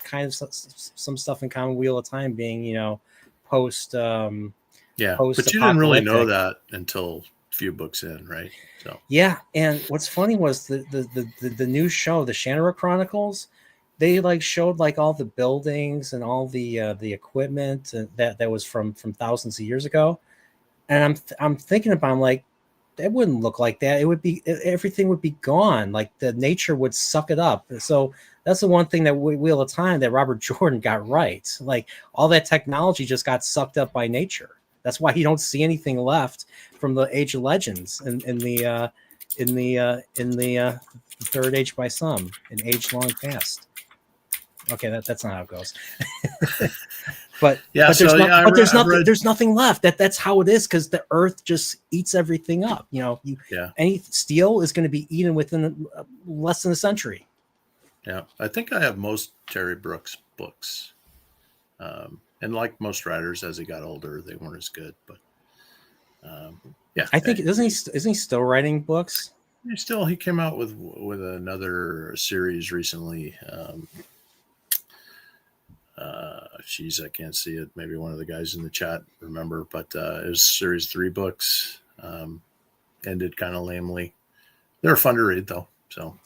kind of some stuff in common. Wheel of Time being post Yeah, post but you didn't really know apocalyptic. that until a few books in, right? So Yeah, and what's funny was the new show, the Shannara Chronicles. They showed all the buildings and all the equipment that was from thousands of years ago, and I'm thinking about, I'm like, it wouldn't look like that. It would be, everything would be gone. Like the nature would suck it up. So that's the one thing that Wheel of Time that Robert Jordan got right. Like all that technology just got sucked up by nature. That's why you don't see anything left from the Age of Legends in the Third Age by some, an age long past. Okay, that's not how it goes. But yeah, but there's so not yeah, but I've read. there's nothing left. That's how it is, because the earth just eats everything up. Yeah, Any steel is going to be eaten within less than a century. yeah. I think I have most Terry Brooks books, and like most writers, as he got older, they weren't as good. But yeah, I think, isn't he still writing books? he came out with another series recently. Geez, I can't see it. Maybe one of the guys in the chat remember, but it was series 3 books. Ended kind of lamely. They're fun to read though. So,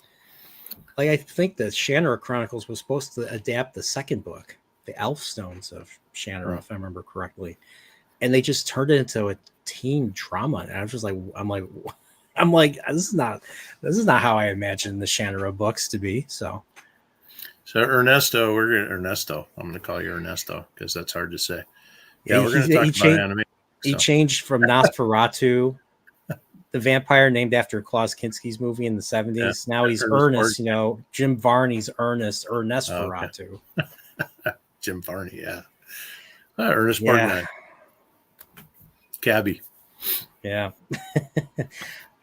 I think the Shannara Chronicles was supposed to adapt the second book, the Elfstones of Shannara, if I remember correctly, and they just turned it into a teen drama. And I'm like, I'm like, this is not how I imagine the Shanaro books to be. So Ernesto, I'm gonna call you Ernesto because that's hard to say. Yeah, he we're gonna he, talk he about changed anime. he So changed from Nosferatu, the vampire named after Klaus Kinski's movie in the 70s. Now he's Ernest Ernest, Borgnine. Jim Varney's Ernest or Oh, okay. Nesferatu. Jim Varney, yeah. Ernest Yeah, Borgnine. Cabby. yeah.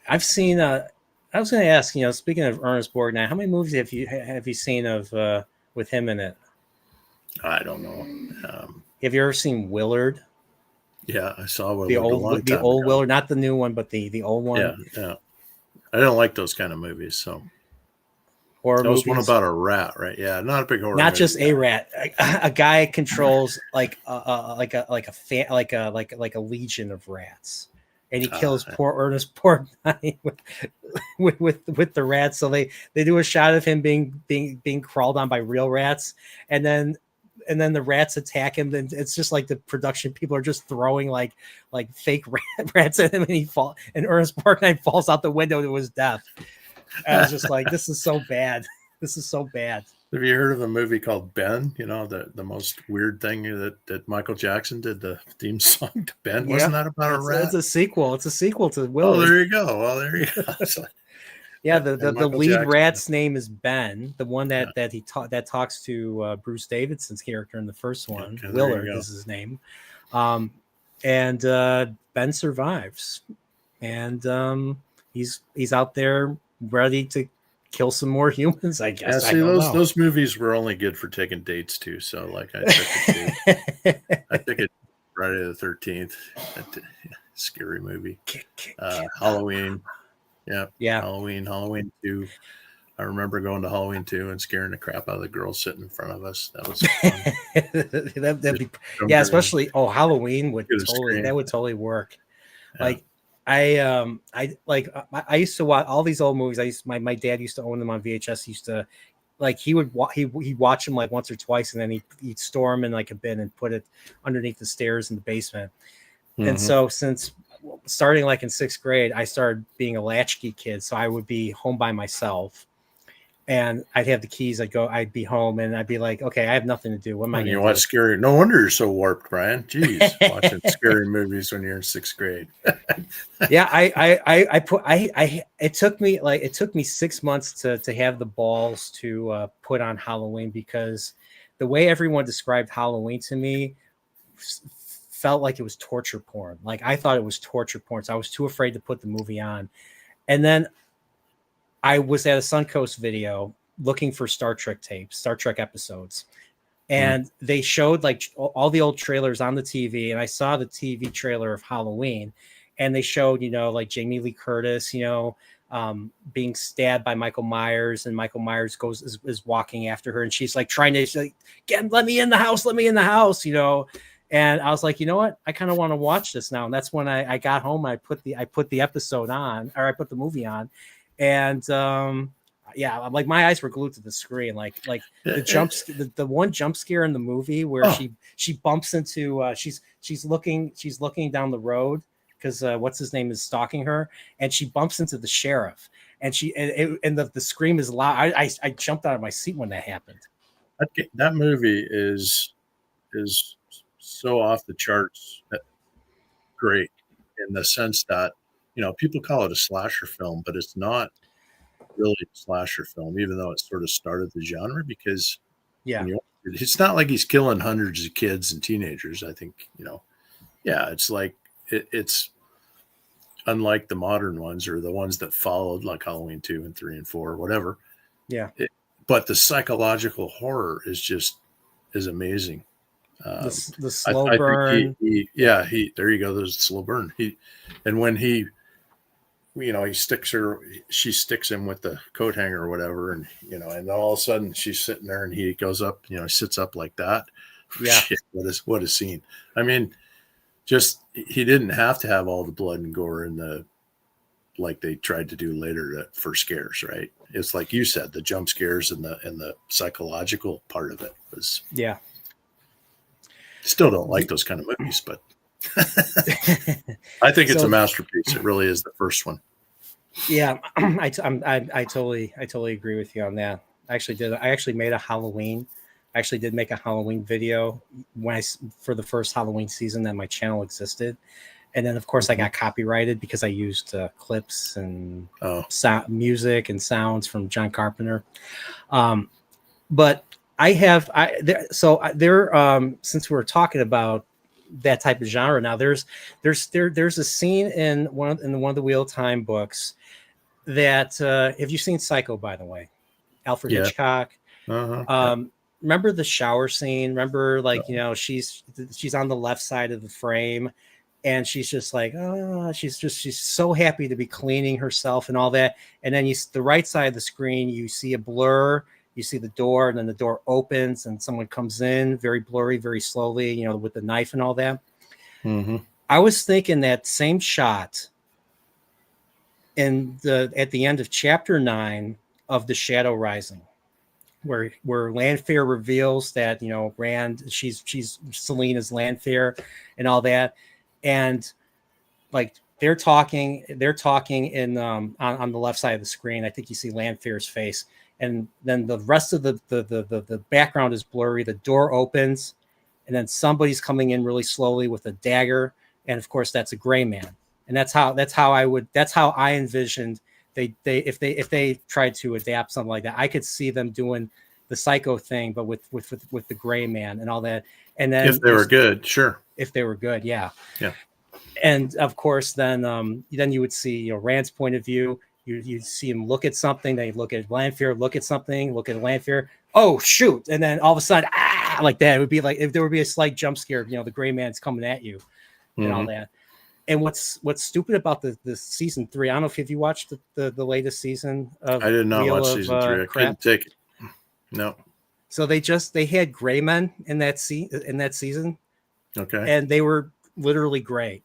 I've seen. I was going to ask. Speaking of Ernest Borgnine, how many movies have you seen of with him in it? I don't know. Have you ever seen Willard? Yeah, I saw The Willard a long old, the time old ago. Willard, not the new one, but the old one. Yeah, yeah. I don't like those kind of movies. So Horror that was one movies. about a rat, right? Yeah, not a big horror. Not movie. just a rat. A guy controls like a legion of rats, and he kills poor Ernest Borgnine with the rats. So they do a shot of him being crawled on by real rats, and then the rats attack him. Then it's just like the production people are just throwing like fake rats at him, and Ernest Borgnine falls out the window to his death. I was just like, this is so bad. This is so bad. Have you heard of a movie called Ben? The most weird thing that Michael Jackson did the theme song to Ben. Wasn't that about a rat? It's a sequel. It's a sequel to Oh, Willard. there you go. Well, there you go. Yeah, the lead Jackson. rat's name is Ben. The one that talks to Bruce Davidson's character in the first one. Okay, Willard is his name. And Ben survives, and he's out there ready to kill some more humans, I guess. Yeah, see, those movies were only good for taking dates too. So like I took it Friday the 13th. Scary movie. Halloween. Yeah. Halloween 2. I remember going to Halloween 2 and scaring the crap out of the girl sitting in front of us. That was fun. Especially Halloween would totally work. Yeah. Like I used to watch all these old movies. My dad used to own them on VHS. He used to he'd watch them like once or twice, and then he'd store them in like a bin and put it underneath the stairs in the basement. Mm-hmm. And so since starting like in 6th grade, I started being a latchkey kid. So I would be home by myself, and I'd have the keys. I'd be home, and I'd be like, okay, I have nothing to do. What am I going to do? You watch scary. No wonder you're so warped, Brian. Jeez, watching scary movies when you're in 6th grade. Yeah, it took me 6 months to have the balls to put on Halloween, because the way everyone described Halloween to me felt like it was torture porn. Like I thought it was torture porn, so I was too afraid to put the movie on. And then I was at a Suncoast video looking for Star Trek tapes, Star Trek episodes, and they showed like all the old trailers on the TV, and I saw the TV trailer of Halloween, and they showed like Jamie Lee Curtis, being stabbed by Michael Myers, and Michael Myers is walking after her, and she's like trying to let me in the house, And I was like, you know what? I kind of want to watch this now. And that's when I got home. I put the episode on, or I put the movie on, and yeah, like my eyes were glued to the screen. Like the one jump scare in the movie where she bumps into she's looking down the road because what's his name is stalking her, and she bumps into the sheriff, and the scream is loud. I jumped out of my seat when that happened. That movie is so off the charts great in the sense that people call it a slasher film, but it's not really a slasher film, even though it sort of started the genre, because it's not like he's killing hundreds of kids and teenagers. I think it's like it's unlike the modern ones or the ones that followed, like Halloween 2 and 3 and 4 or whatever. But the psychological horror is amazing. The slow burn. There you go. There's a slow burn. When he she sticks him with the coat hanger or whatever. And, and all of a sudden she's sitting there and he goes up, sits up like that. Yeah. Shit, what a scene. I mean, he didn't have to have all the blood and gore like they tried to do later for scares, right? It's like you said, the jump scares and the psychological part of it was, still don't like those kind of movies, but I think it's a masterpiece. It really is the first one. Yeah, I totally agree with you on that. I actually made a Halloween. I actually did make a Halloween video for the first Halloween season that my channel existed, and then of course I Mhm. got copyrighted because I used clips and Oh, music and sounds from John Carpenter. Um, but I have I there, so there since we're talking about that type of genre now, there's a scene in one of the Wheel of Time books that have you seen Psycho, by the way? Alfred yeah. Hitchcock. Yeah. Remember the shower scene? Remember, like, Oh, she's on the left side of the frame, and she's just like, oh, she's so happy to be cleaning herself and all that. And then the right side of the screen, you see a blur, you see the door, and then the door opens, and someone comes in, very blurry, very slowly, with the knife and all that. hmm. I was thinking that same shot at the end of chapter 9 of The Shadow Rising, where Landfair reveals that Rand, she's Selena's Landfair and all that, and like they're talking in on the left side of the screen. I think you see Landfair's face, and then the rest of the background is blurry. The door opens, and then somebody's coming in really slowly with a dagger, and of course that's a gray man. And that's how I envisioned if they tried to adapt something like that. I could see them doing the Psycho thing, but with the gray man and all that. And If then they were good, sure. if they were good, yeah. Yeah. And of course, then you would see Rand's point of view. You see him look at something, then you look at Lanfear, look at something, look at Lanfear. Oh shoot! And then all of a sudden, like that. It would be like if there would be a slight jump scare. The gray man's coming at you and all Hmm. that. And what's stupid about the season 3? I don't know if you watched the latest season of I did not Wheel watch of season 3. I Crap. couldn't take it. No. So they had gray men in in that season, Okay. and they were literally gray.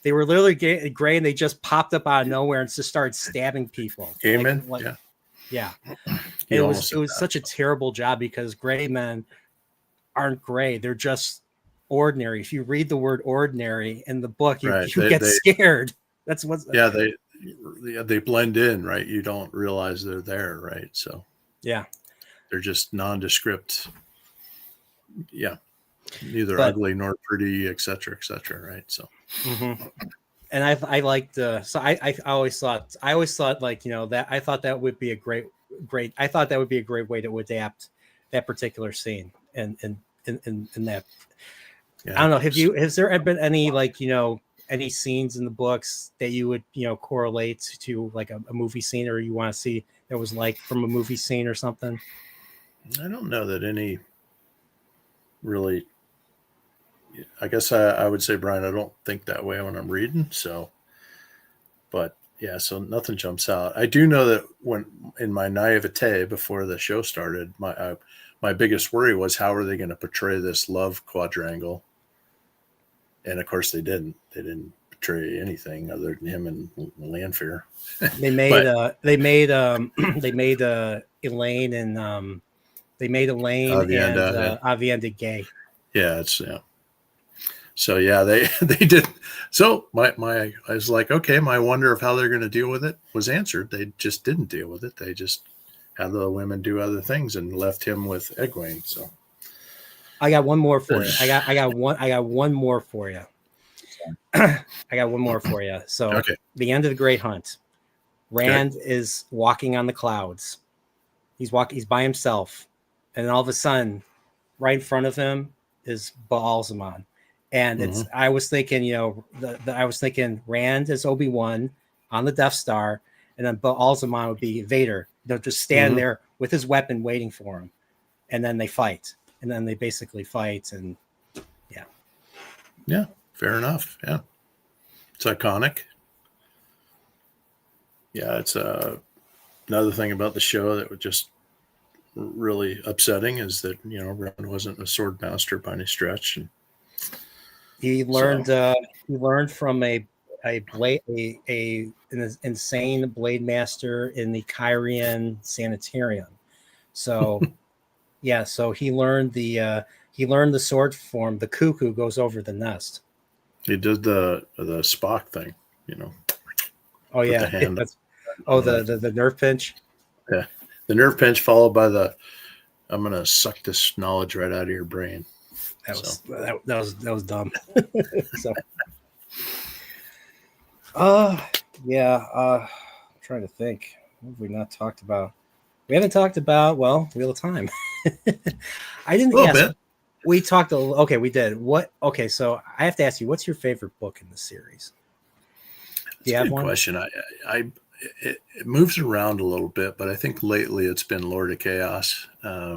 They were literally gray, and they just popped up out of nowhere and just started stabbing people. Amen. Yeah. Yeah. You It almost said was that. such a terrible job because gray men aren't gray. They're just ordinary. If you read the word ordinary in the book, Right. you get scared. That's what's Yeah, they blend in, right? You don't realize they're there, right? So yeah. they're just nondescript. Yeah. Neither But ugly nor pretty, et cetera, right? So, mhm. And I liked so I always thought like that I thought that would be a great I thought that would be a great way to adapt that particular scene and that. I yeah. don't know. Has there been any like any scenes in the books that you would correlate to like a movie scene, or you want to see that was like from a movie scene or something? I don't know that any really. I guess I would say, Brian, I don't think that way when I'm reading. So, but yeah, so nothing jumps out. I do know that when in my naivete before the show started, my biggest worry was how are they going to portray this love quadrangle, and of course they didn't. They didn't portray anything other than him and Lanfear. They made But they made Elaine and Avienda, yeah, Avienda gay. yeah, it's yeah. So yeah, they they did. So my I was like, okay, my wonder of how they're going to deal with it was answered. They just didn't deal with it. They just had the women do other things and left him with Egwene. So I got one more for you. I got one more for you. I got one more for you. So okay, the end of the Great Hunt. okay, Rand is walking on the clouds. He's by himself, and then all of a sudden, right in front of him is Baalzamon. And hmm, I was thinking, I was thinking Rand is Obi-Wan on the Death Star, and then Baalzamon would be Vader. They'll just stand hmm, there with his weapon waiting for him, and then they fight, and then they basically fight, and yeah. yeah, fair enough. Yeah, it's iconic. Yeah, it's another thing about the show that was just really upsetting is that Ren wasn't a sword master by any stretch, and He so learned from a blade an insane blade master in the Kyrian sanitarium. So yeah, so he learned the sword form. The cuckoo goes over the nest. he did the Spock thing, you know. Oh Put the yeah, hand that's on it. the nerve pinch. Yeah. The nerve pinch followed by the I'm gonna suck this knowledge right out of your brain. That was dumb. So yeah, I'm trying to think. What have we not talked about? We haven't talked about, well, Wheel of Time. I A didn't little ask. bit. We talked okay, we did. What okay, so I have to ask you, what's your favorite book in the series? Do It's you a have good one? question. It moves around a little bit, but I think lately it's been Lord of Chaos. I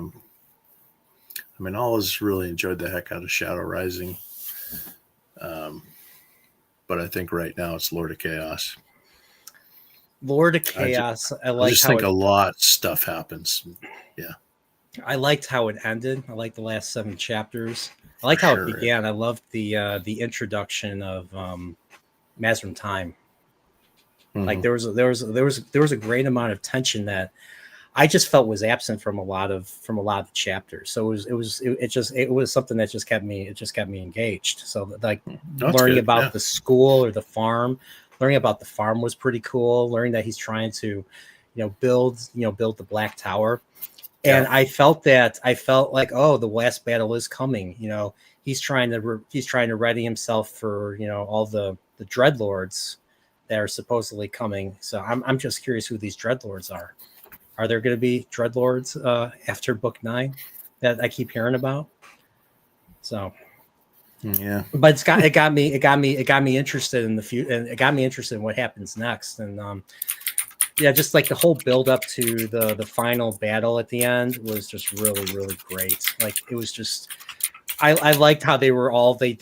mean, I always really enjoyed the heck out of Shadow Rising. But I think right now it's Lord of Chaos. Lord of I just, Chaos. I I liked just how think it a lot of stuff happens. Yeah, I liked how it ended. I liked the last 7 chapters. I for liked how it sure. began. I loved the introduction of Mazrim Time. Like Mm-hmm. there was a great amount of tension that I just felt was absent from a lot of the chapters. So it was something that just kept me engaged. So like That's learning good. about Yeah, the school or the farm, learning about the farm was pretty cool. Learning that he's trying to, build the Black Tower. yeah, And I felt like, oh, the last battle is coming. He's trying to ready himself for, all the dreadlords that are supposedly coming. So I'm just curious who these dreadlords are. Are there going to be dreadlords after book 9 that I keep hearing about? So, yeah. but it got me interested in the future, and it got me interested in what happens next. And yeah, just like the whole build up to the final battle at the end was just really really great. Like it was just I liked how they were all they're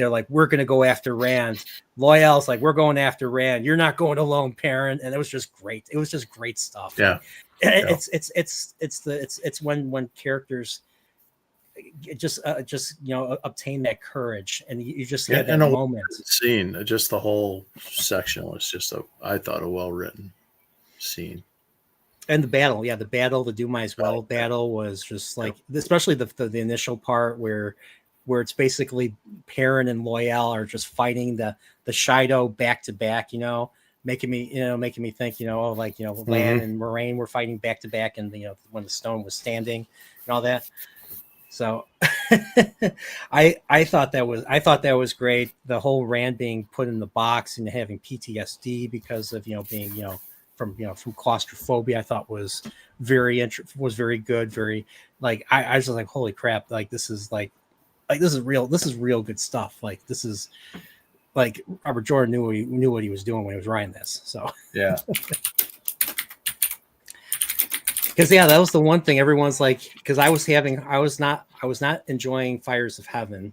like, we're gonna go after Rand. Loyal's like, we're going after Rand. You're not going alone, parent. And it was just great. It was just great stuff. Yeah. Like Yeah. it's when characters just obtain that courage, and you just Yeah. had And that a moment. well-written scene, just the whole section was I thought, a well-written scene. And the battle, yeah, the Do My As Well battle was just Yep. like, especially the initial part where it's basically Perrin and Loyal are just fighting the Shido back to back, making me think, oh, like, Lan Mm-hmm. and Moraine were fighting back to back, and when the stone was standing and all that. So I thought that was great. The whole Rand being put in the box and having PTSD because of being from claustrophobia, I thought was was very good. Very like I was just like, holy crap! Like this is this is real. This is real good stuff. Like this is like Robert Jordan knew what he was doing when he was writing this. So Yeah. because yeah, that was the one thing everyone's like, because I was not enjoying Fires of Heaven.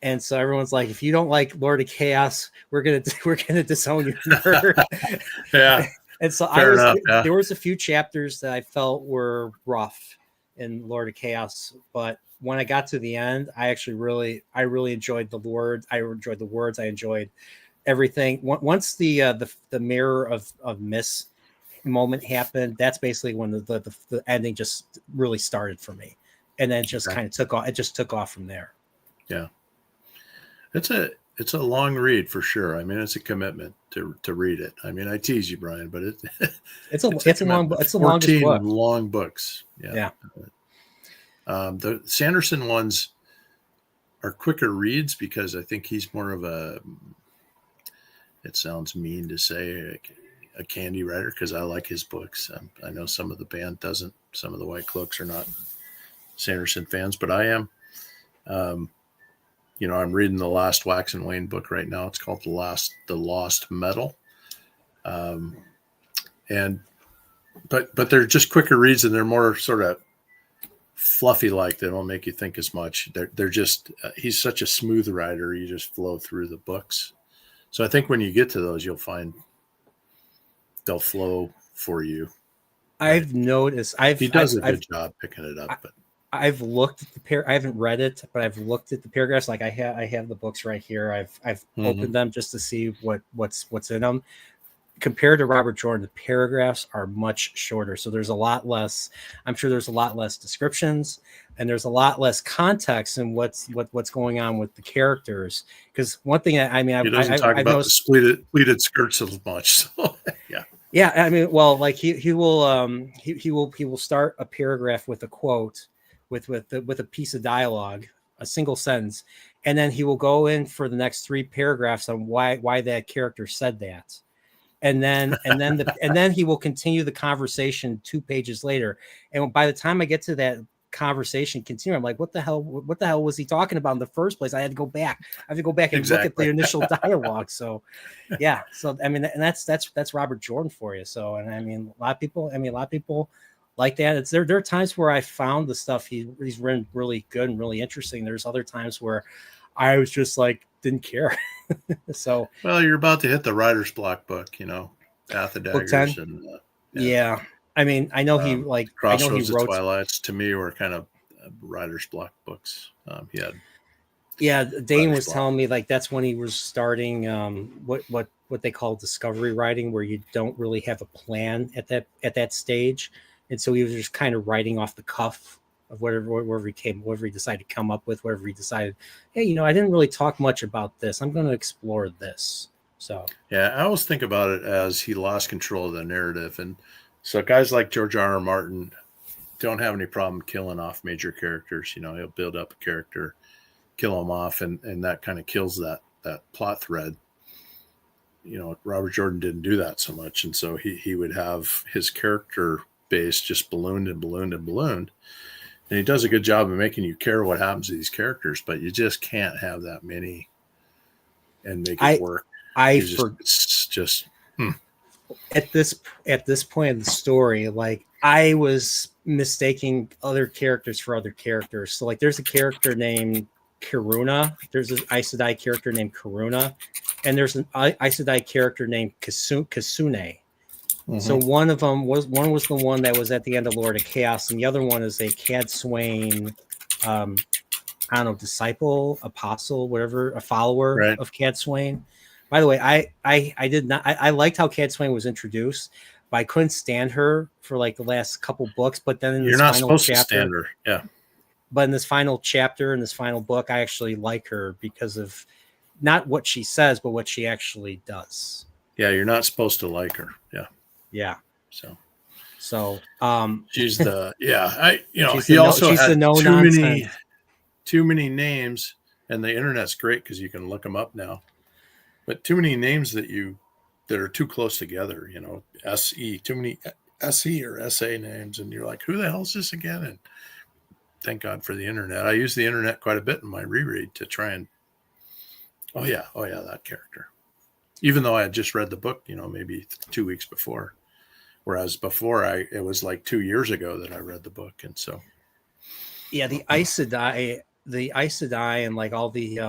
And so everyone's like, if you don't like Lord of Chaos, we're gonna disown you, nerd. Yeah. And so Fair enough. Yeah. there was a few chapters that I felt were rough in Lord of Chaos, but when I got to the end, I really enjoyed the words. I enjoyed the words. I enjoyed everything. Once the mirror of Miss moment happened, that's basically when the ending just really started for me, and then it just Okay. kind of took off. It just took off from there. Yeah. It's a long read for sure. I mean, it's a commitment to read it. I mean, I tease you, Brian, but it's a commitment. It's the longest 14 book. long books. Yeah. Yeah. The Sanderson ones are quicker reads because I think he's more of a, it sounds mean to say, a candy writer, because I like his books. I know some of the band doesn't. Some of the Whitecloaks are not Sanderson fans, but I am. I'm reading the last Wax and Wayne book right now. It's called The Lost Metal. And but they're just quicker reads, and they're more sort of fluffy, like they don't make you think as much. They're just he's such a smooth writer, you just flow through the books. So I think when you get to those, you'll find they'll flow for you. I've noticed. He does a good job picking it up, but I've looked at I haven't read it, but I've looked at the paragraphs. Like I have the books right here. I've opened them just to see what's in them. compared to Robert Jordan, the paragraphs are much shorter. So there's a lot less, I'm sure there's a lot less descriptions, and there's a lot less context in what's going on with the characters. Because one thing He doesn't talk I've about the noticed, pleated skirts as much. So yeah. yeah, I mean, well, like he will he will start a paragraph with a quote, with a piece of dialogue, a single sentence, and then he will go in for the next three paragraphs on why that character said that, and then he will continue the conversation 2 pages later. And by the time I get to that conversation continue, I'm like, what the hell was he talking about in the first place? I had to go back. I have to go back and look at the Exactly. initial dialogue. So yeah. So I mean, and that's Robert Jordan for you. So, and I mean, a lot of people like that. It's there are times where I found the stuff he's written really good and really interesting. There's other times where I was just like didn't care. So Well, you're about to hit the writer's block book, Path of book Daggers 10. and yeah. Yeah. I mean, I know he Crossroads of wrote. Twilights to me were kind of writer's block books. He had Yeah, Dane writer's was block. telling me like that's when he was starting what they call discovery writing, where you don't really have a plan at that stage, and so he was just kind of writing off the cuff of whatever he decided to come up with, whatever he decided. Hey, I didn't really talk much about this. I'm going to explore this. So Yeah, I always think about it as he lost control of the narrative. And so guys like George R. R. Martin don't have any problem killing off major characters. He'll build up a character, kill them off, and that kind of kills that plot thread. Robert Jordan didn't do that so much. And so he would have his character base just ballooned and ballooned and ballooned. And he does a good job of making you care what happens to these characters, but you just can't have that many and make it work. It's just at this point in the story, like I was mistaking other characters for other characters. So like there's a character named Karuna, there's an Aes character named Karuna, and there's an Aes character named Kasune. Mm-hmm. So one was the one that was at the end of Lord of Chaos, and the other one is a Cadsuane, I don't know, disciple, apostle, whatever, a follower of Cadsuane. By the way, I did not. I liked how Cadsuane was introduced, but I couldn't stand her for like the last couple books. But then in this final chapter, to stand her. Yeah. But in this final chapter, in this final book, I actually like her because of not what she says, but what she actually does. Yeah, you're not supposed to like her. Yeah. Yeah. So she's the he also had too many names, and the internet's great because you can look them up now. But too many names that are too close together, SE, too many SE or SA names, and you're like, who the hell is this again? And thank God for the internet. I use the internet quite a bit in my reread to try and oh yeah, that character. Even though I had just read the book, maybe 2 weeks before. Whereas before it was like 2 years ago that I read the book. And so yeah, the Aes Sedai and like all the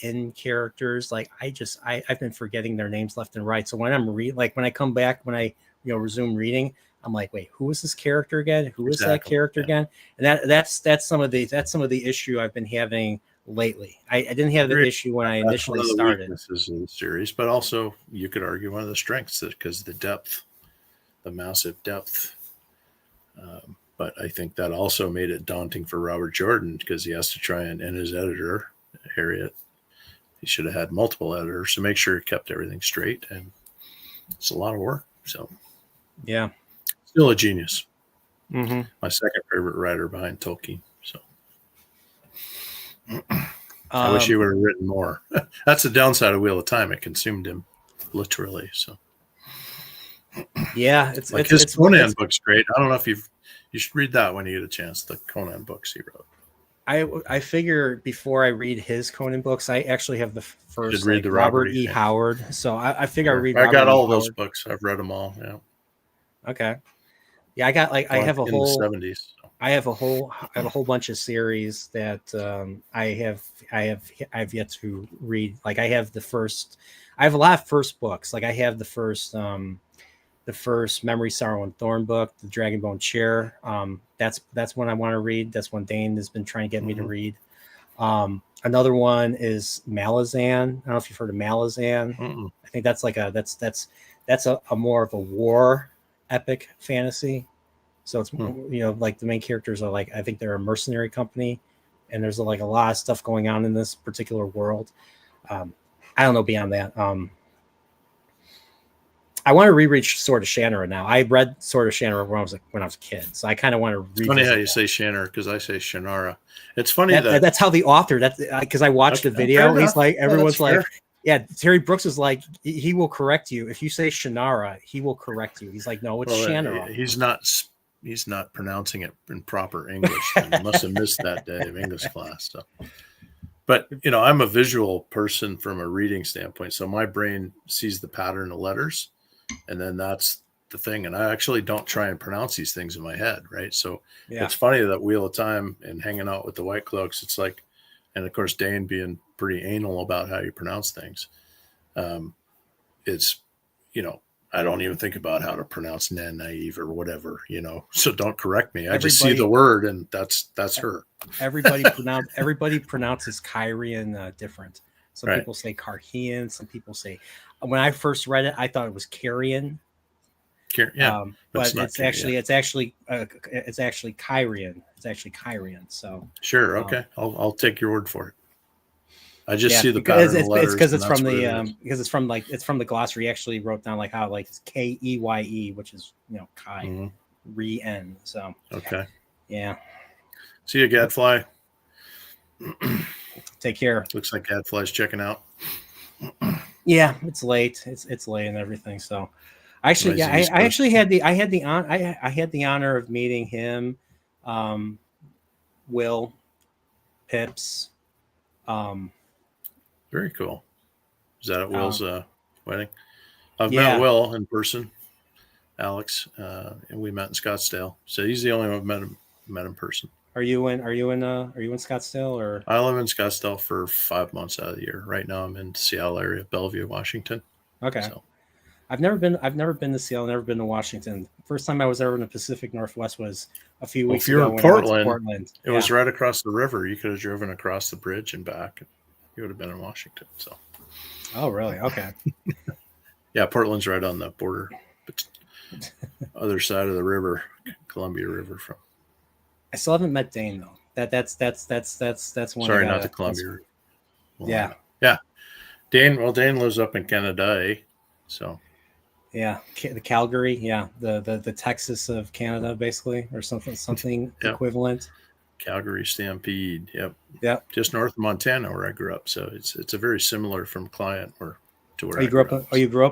in characters, like I've been forgetting their names left and right. So when I'm when I come back, when I resume reading, I'm like, wait, who is this character again? Who is that character again? And that's some of the issue I've been having lately. I didn't have the issue when I initially started. Weaknesses in the series, but also you could argue one of the strengths because the depth, the massive depth. But I think that also made it daunting for Robert Jordan because he has to try and his editor, Harriet, he should have had multiple editors to make sure he kept everything straight. And it's a lot of work. So yeah, still a genius. Mm-hmm. My second favorite writer behind Tolkien. So I wish he would have written more. That's the downside of Wheel of Time. It consumed him literally. So yeah, his Conan book's great. I don't know if you should read that when you get a chance. The Conan books he wrote. I figure before I read his Conan books, I actually have the first read the Robert E. Howard. So I figure I read. I got all those books. I've read them all. Yeah. Okay. Yeah, I got I have a whole in the 70s. I have a whole bunch of series that I've yet to read. Like I have a lot of first books. Like I have the first Memory, Sorrow, and Thorn book, the Dragonbone Chair. That's one I want to read. That's one Dane has been trying to get me to read. Another one is Malazan. I don't know if you've heard of Malazan. Mm-mm. I think that's like that's a more of a war epic fantasy. So it's Hmm. like the main characters are like, I think they're a mercenary company, and there's like a lot of stuff going on in this particular world. I don't know beyond that. I want to reread Sword of Shannara now. I read Sword of Shannara when I was a kid, so I kind of want to It's funny how revisit you that. say Shannar because I say Shannara. It's funny that That's how the author, that's because I watched okay, the fair video. He's enough. like, Yeah, that's everyone's like, fair. yeah, Terry Brooks is like, he will correct you if you say Shannara. He will correct you. He's like, no, it's Well, Shannara. he's not pronouncing it in proper English, and he must have missed that day of English class. So. But I'm a visual person from a reading standpoint, so my brain sees the pattern of letters, and then that's the thing. And I actually don't try and pronounce these things in my head, right? So Yeah, it's funny that Wheel of Time and hanging out with the Whitecloaks, it's like, and of course Dane being pretty anal about how you pronounce things. It's I don't even think about how to pronounce naive or whatever, so don't correct me. I just see the everybody, word and that's her. everybody pronounces Kyrian different. Some Right. people say Carhian. Some people say. When I first read it, I thought it was Carrion. Yeah, but it's But not. it's actually Kyrian. It's actually Kyrian. So Sure. um, Okay. I'll take your word for it. I just yeah, see the because pattern of letters and it's that's from what the it is. because it's from the glossary. He actually wrote down like how like it's Keye, which is Kai, Mm-hmm. re n. So Okay. yeah, See you, Gadfly. take care. Looks like Gadfly's checking out. Yeah, it's late. It's late and everything. So actually, He's yeah, the East I Coast. actually I had the honor of meeting him, um, Will, Pips. Um, Very cool. Is that at uh, Will's wedding? I've met yeah. Will in person, Alex, and we met in Scottsdale. So he's the only one I've met in person. Are you in Scottsdale or? I live in Scottsdale for 5 months out of the year. Right now I'm in Seattle area, Bellevue, Washington. Okay. So I've never been to Seattle, never been to Washington. First time I was ever in the Pacific Northwest was a few well, if weeks you were ago in when I went to Portland, Portland. it Yeah. was right across the river. You could have driven across the bridge and back. You would have been in Washington. So Oh, really? Okay. yeah, Portland's right on the border, but other side of the river, Columbia River. From I still haven't met Dane though. That's one I sorry, not the gotta. Columbia That's River, yeah, Willamette. Yeah, Dane. Well, Dane lives up in Canada, eh? So yeah. The Calgary, yeah, the Texas of Canada, basically, or something yep, equivalent. Calgary Stampede. Yep, Yeah. just north of Montana where I grew up. So it's a very similar from client or to where Oh, I grew up. So you grew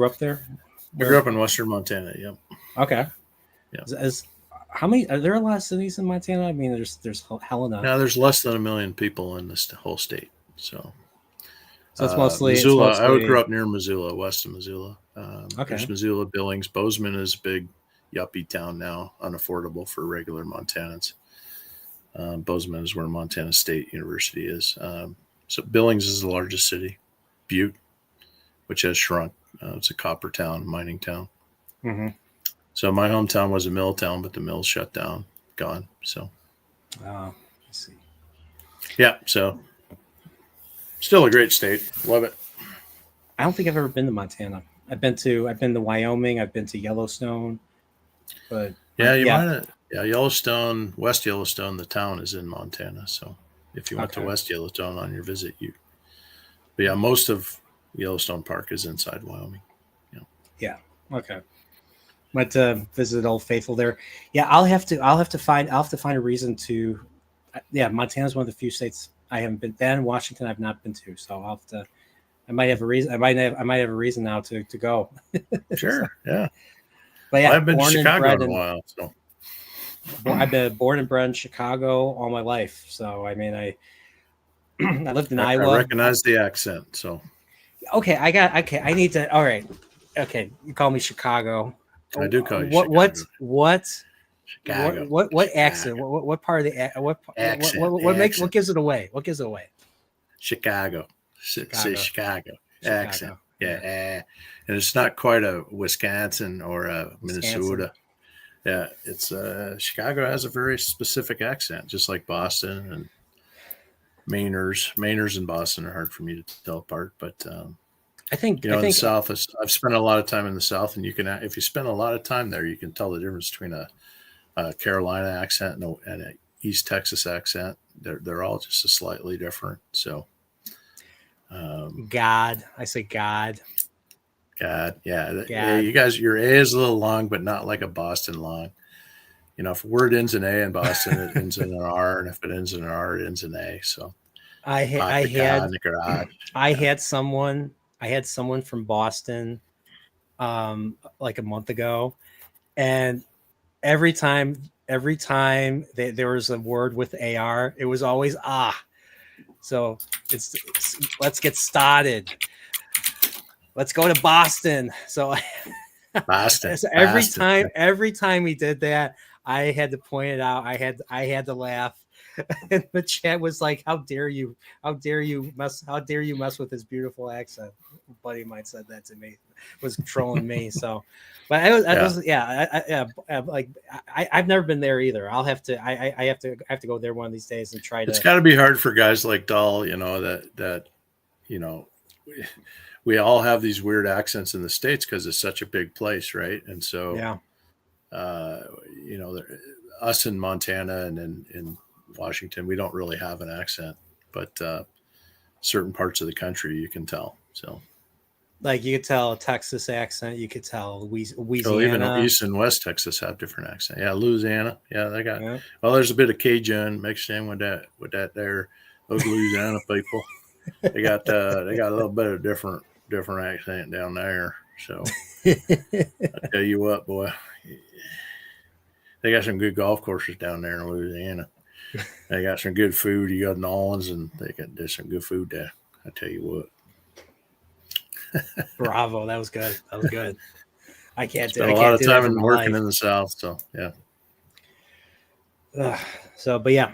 up there? I grew Where? up in western Montana. Yep. Okay. Yeah. How many are there a lot of cities in Montana? I mean, there's Helena. Now there's less than 1 million people in this whole state. So So it's Missoula, I grew mostly up near Missoula, west of Missoula. There's okay. Missoula, Billings. Bozeman is a big yuppie town now, unaffordable for regular Montanans. Bozeman is where Montana State University is. So Billings is the largest city. Butte, which has shrunk. It's a copper town, mining town. Mm-hmm. So my hometown was a mill town, but the mill's shut down, gone. So I see. yeah, so still a great state. Love it. I don't think I've ever been to Montana. I've been to Wyoming. I've been to Yellowstone, but Yeah, you yeah. might have. Yeah, Yellowstone, West Yellowstone, the town is in Montana. So if you went to Okay. West Yellowstone on your visit, you. But yeah, most of Yellowstone Park is inside Wyoming. Yeah. Yeah. Okay. Went to visit Old Faithful there. Yeah, I'll have to find a reason to. Yeah, Montana's one of the few states I haven't been. Then Washington, I've not been to. So I'll have to. I might have a reason. I might have a reason now to go. So, Sure. Yeah. but Well, yeah, I've been to born and Chicago bred in a in. while. So I've been born and bred in Chicago all my life. So I mean, I I lived in I Iowa. recognize the accent. So Okay, I got. Okay, I need to. All right. Okay, you call me Chicago. I do call you What? Chicago. Chicago. What accent? Chicago. What part of the Accent. what Accent. gives it away? What gives it away? Chicago. Say Chicago, Chicago. Accent. Chicago. Yeah. Yeah, And it's not quite a Wisconsin or a Wisconsin. Minnesota. Yeah, it's Chicago has a very specific accent, just like Boston and Mainers and Boston are hard for me to tell apart, but I think in the South, I've spent a lot of time in the South, and you can, if you spend a lot of time there, you can tell the difference between a Carolina accent and a East Texas accent. They're all just a slightly different. So, I say God. God, yeah, God. you guys, your A is a little long, but not like a Boston long. If a word ends in A in Boston, it ends in an R, and if it ends in an R, it ends in A. So, I pot the God in the garage. Yeah. I had someone from Boston like a month ago, and every time there was a word with AR, it was always so it's let's get started, let's go to Boston. So Boston. so every time he did that, I had to point it out. I had to laugh. And the chat was like, "How dare you? How dare you mess with his beautiful accent?" A buddy of mine said that to me, was trolling me. So, but I've never been there either. I'll have to. I have to go there one of these days and try to. It's got to be hard for guys like Dahl, that you know, we all have these weird accents in the States because it's such a big place, right? And so, Yeah. Us in Montana and in Washington, we don't really have an accent, but certain parts of the country you can tell. So, like you could tell a Texas accent, you could tell Louisiana. so even East and West Texas have different accents. Yeah, Louisiana. Yeah, they got. Yeah. Well, there's a bit of Cajun mixed in with that there. Those Louisiana people, they got a little bit of different accent down there. So I tell you what, boy, they got some good golf courses down there in Louisiana. They got some good food. You got New Orleans, and there's some good food there. I tell you what. Bravo, that was good. That was good. I can't do. Spent a lot of time working in the South, so yeah. But yeah,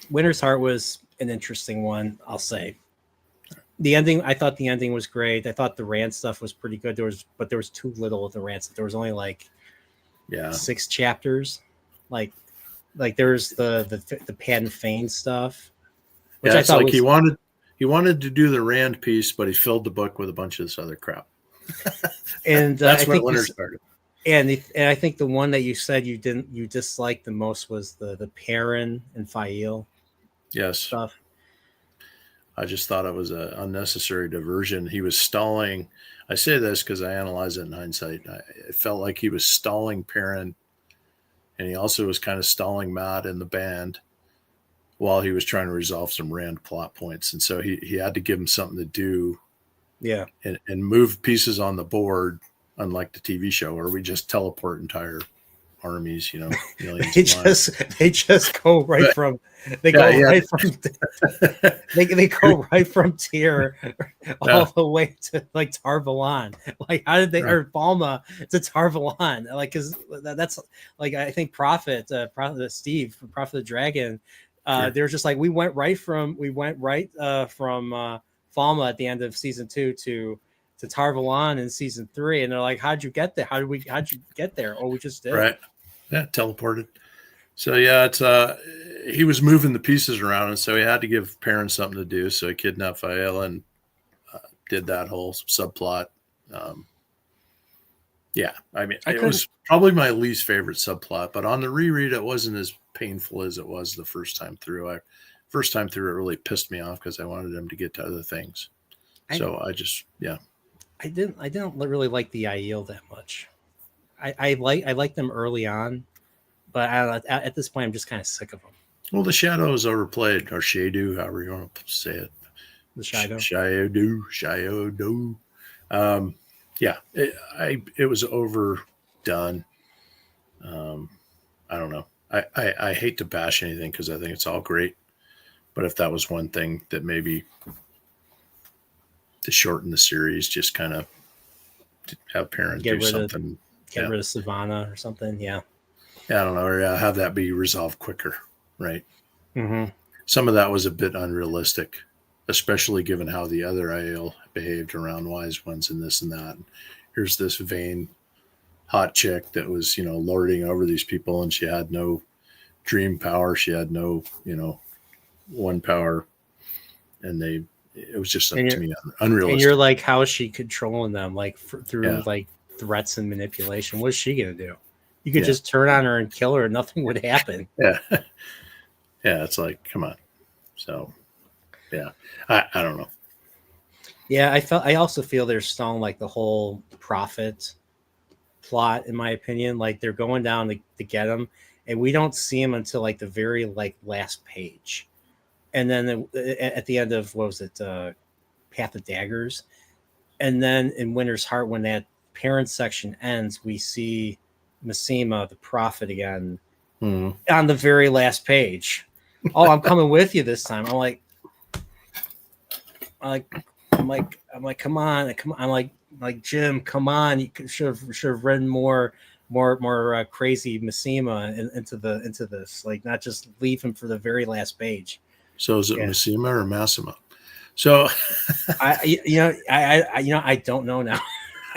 Winter's Heart was an interesting one. I'll say the ending. I thought the ending was great. I thought the Rand stuff was pretty good. There was too little of the Rand stuff. There was only like 6 chapters. Like there's the Pat and Fane stuff, which I thought he wanted to do the Rand piece, but he filled the book with a bunch of this other crap. And that's when Winter started. And I think the one that you said you disliked the most was the Perrin and Fail. Yes. Stuff. I just thought it was an unnecessary diversion. He was stalling. I say this because I analyze it in hindsight. It felt like he was stalling Perrin, and he also was kind of stalling Matt and the band while he was trying to resolve some Rand plot points. And so he had to give him something to do. Yeah. And move pieces on the board, unlike the TV show where we just teleport entire armies, millions. They just go right from they go right from Tyr all the way to like Tar-Valon. Like how did they or Balma to Tar-Valon? Like because that's like I think Prophet Steve from Prophet the Dragon. They're just like we went right from Falma at the end of season 2 to Tar-Valon in season 3, and they're like, how'd you get there? How'd you get there? Oh, we just did. Right. Yeah, teleported. So yeah, it's he was moving the pieces around, and so he had to give Perrin something to do. So he kidnapped Fael and did that whole subplot. Yeah, I mean, it was probably my least favorite subplot, but on the reread, it wasn't as painful as it was the first time through. First time through, it really pissed me off because I wanted them to get to other things. I didn't really like the Aiel that much. I like them early on, but at this point, I'm just kind of sick of them. Well, the Shadow is overplayed, or Shadu, however you want to say it. The Shadow. Shadow. Yeah, it was overdone. I don't know. I hate to bash anything because I think it's all great, but if that was one thing that maybe to shorten the series, just kind of have Perrin do something. Get rid of Savannah or something. Yeah. I don't know. Or have that be resolved quicker. Right. Mm-hmm. Some of that was a bit unrealistic, especially given how the other Aiel behaved around Wise Ones and this and that. And here's this vain hot chick that was, lording over these people, and she had no dream power. She had no, one power, and it was just to me unrealistic. And you're like, how is she controlling them? Like through Yeah. like threats and manipulation. What is she gonna do? You could just turn on her and kill her, and nothing would happen. Yeah, yeah. It's like, come on. So, yeah, I don't know. Yeah, I also feel they're stalling like the whole prophet plot, in my opinion. Like they're going down to get him, and we don't see him until like the very like last page, and then at the end of what was it, Path of Daggers, and then in Winter's Heart, when that parent section ends, we see Missima, the prophet, again on the very last page. Oh, I'm coming with you this time. I'm like, come on. I'm like Jim, come on. You should have written more crazy Missima into this. Like, not just leave him for the very last page. So is it Missima or Massima? So I don't know now.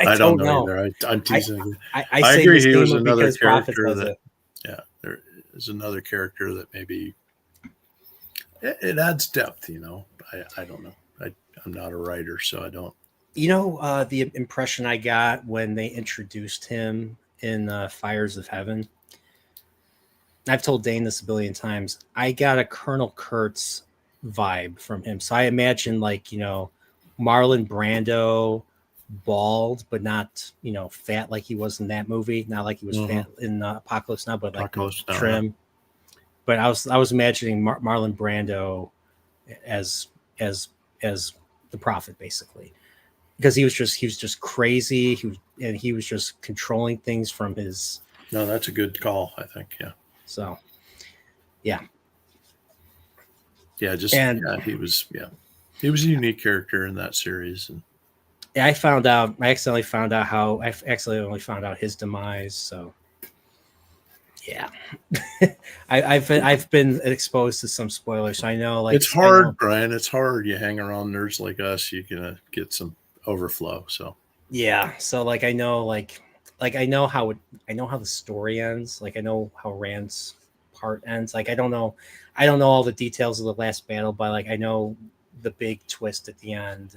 I don't know either. I'm teasing. I say agree. He was another character that. Yeah, there is another character that maybe it adds depth. I don't know. I'm not a writer, so I don't. The impression I got when they introduced him in Fires of Heaven. I've told Dane this a billion times. I got a Colonel Kurtz vibe from him. So I imagine Marlon Brando, bald, but not, fat like he was in that movie. Not like he was fat in Apocalypse Now, but like trim. But I was imagining Marlon Brando as the prophet, basically, because he was just crazy. He was just controlling things from his. No, that's a good call, I think. Yeah. So, yeah. Yeah, he was a unique character in that series. And I accidentally found out his demise. So, yeah, I've been exposed to some spoilers. So I know, it's hard, Brian. It's hard. You hang around nerds like us, you're gonna get some overflow. So yeah, so I know I know how the story ends. Like I know how Rand's part ends. Like I don't know all the details of the last battle, but I know the big twist at the end,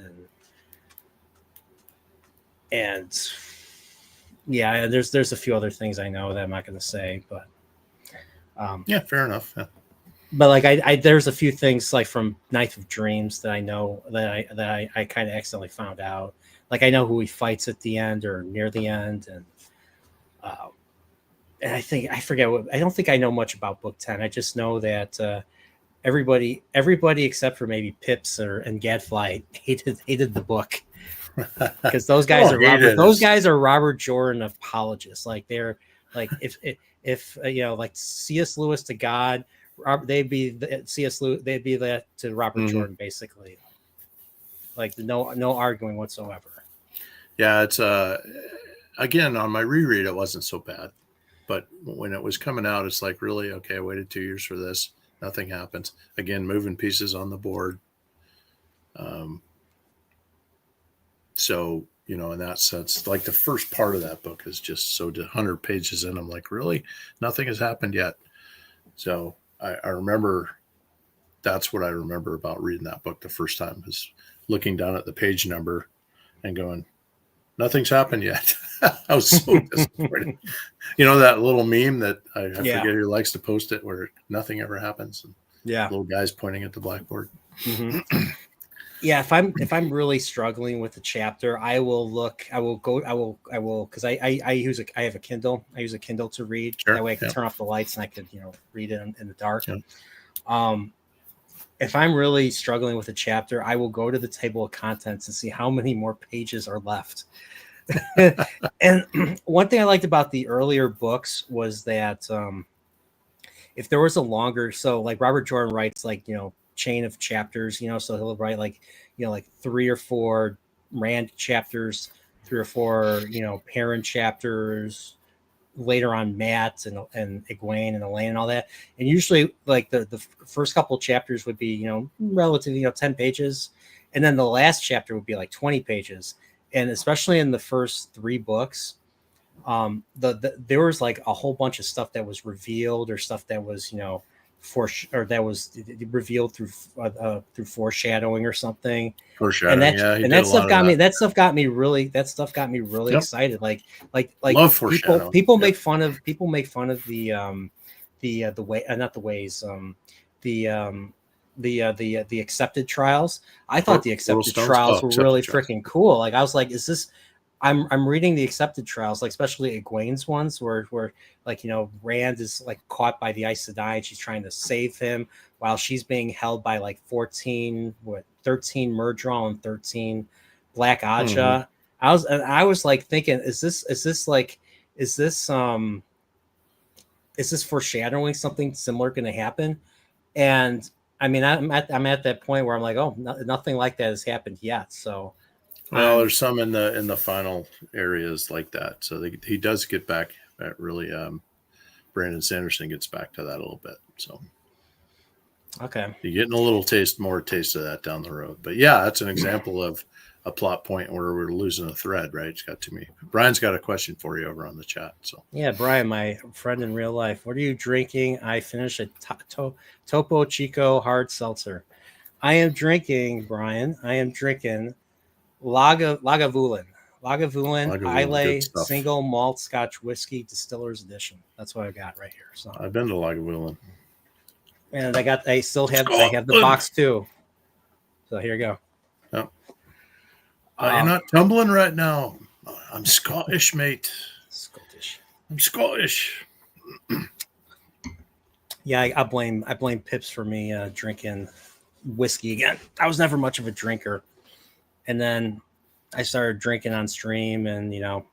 and yeah, there's a few other things I know that I'm not going to say, but yeah, fair enough. Yeah. But I there's a few things from Night of Dreams that I know that I kind of accidentally found out. Like I know who he fights at the end or near the end, and I don't think I know much about Book 10. I just know that everybody except for maybe Pips and Gadfly hated the book because those guys guys are Robert Jordan apologists. Like they're if C.S. Lewis to God, they'd be C.S. Lewis. They'd be that to Robert Jordan, basically. Like no arguing whatsoever. Yeah, it's again on my reread, it wasn't so bad, but when it was coming out, it's like, really, okay, I waited 2 years for this. Nothing happens. Again, moving pieces on the board. So, in that sense, like the first part of that book is just so 100 pages in. I'm like, really? Nothing has happened yet. So I remember, that's what I remember about reading that book the first time, is looking down at the page number and going, nothing's happened yet. I was so disappointed. That little meme that I forget who likes to post it, where nothing ever happens. And little guys pointing at the blackboard. Mm-hmm. Yeah, if I'm really struggling with the chapter, I will because I have a Kindle. I use a Kindle to read. Sure. That way I can turn off the lights and I could read it in the dark. Yeah. If I'm really struggling with a chapter, I will go to the table of contents and see how many more pages are left. And one thing I liked about the earlier books was that if there was a longer, so like Robert Jordan writes chain of chapters, so he'll write like 3 or 4 Rand chapters, 3 or 4 Perrin chapters, later on Matt and Egwene and Elaine and all that. And usually the first couple of chapters would be relatively 10 pages, and then the last chapter would be 20 pages. And especially in the first 3 books, there was like a whole bunch of stuff that was revealed or stuff that was or that was revealed through foreshadowing or something, and Foreshadowing. Yeah, he did a lot of that. that stuff got me really Yep. excited. Like Love foreshadowing. people Yep. make fun of the way not the ways the the accepted trials. I thought the Portal accepted Stones. Oh, trials were accepted really trials. freaking cool. Like I was like, is this? I'm reading the accepted trials, like especially Egwene's ones, where like Rand is like caught by the Aes Sedai and she's trying to save him while she's being held by like 13 Murdral and 13 Black Mm-hmm. Aja. I was like thinking, is this foreshadowing something similar going to happen? And I mean, I'm at that point where I'm like, oh, nothing like that has happened yet. So Well, I'm there's some in the final areas like that. So he does get back at really. Brandon Sanderson gets back to that a little bit. So okay. you're getting a little more taste of that down the road. But yeah, that's an example of a plot point where we're losing a thread, right? It's got to me. Brian's got a question for you over on the chat. So Yeah, Brian, my friend in real life. What are you drinking? I finished a Topo Chico hard seltzer. I am drinking, Brian. I am drinking Lagavulin. Lagavulin Lagavulin, good Islay stuff. single malt Scotch whiskey distiller's edition. That's what I got right here. So, I've been to Lagavulin. and I have the Scotland. box too. So here you go. Yeah. You're Um, not tumbling right now. I'm Scottish, mate. Scottish. I'm Scottish. Yeah, I blame Pips for me drinking whiskey again. I was never much of a drinker, and then I started drinking on stream, and I know.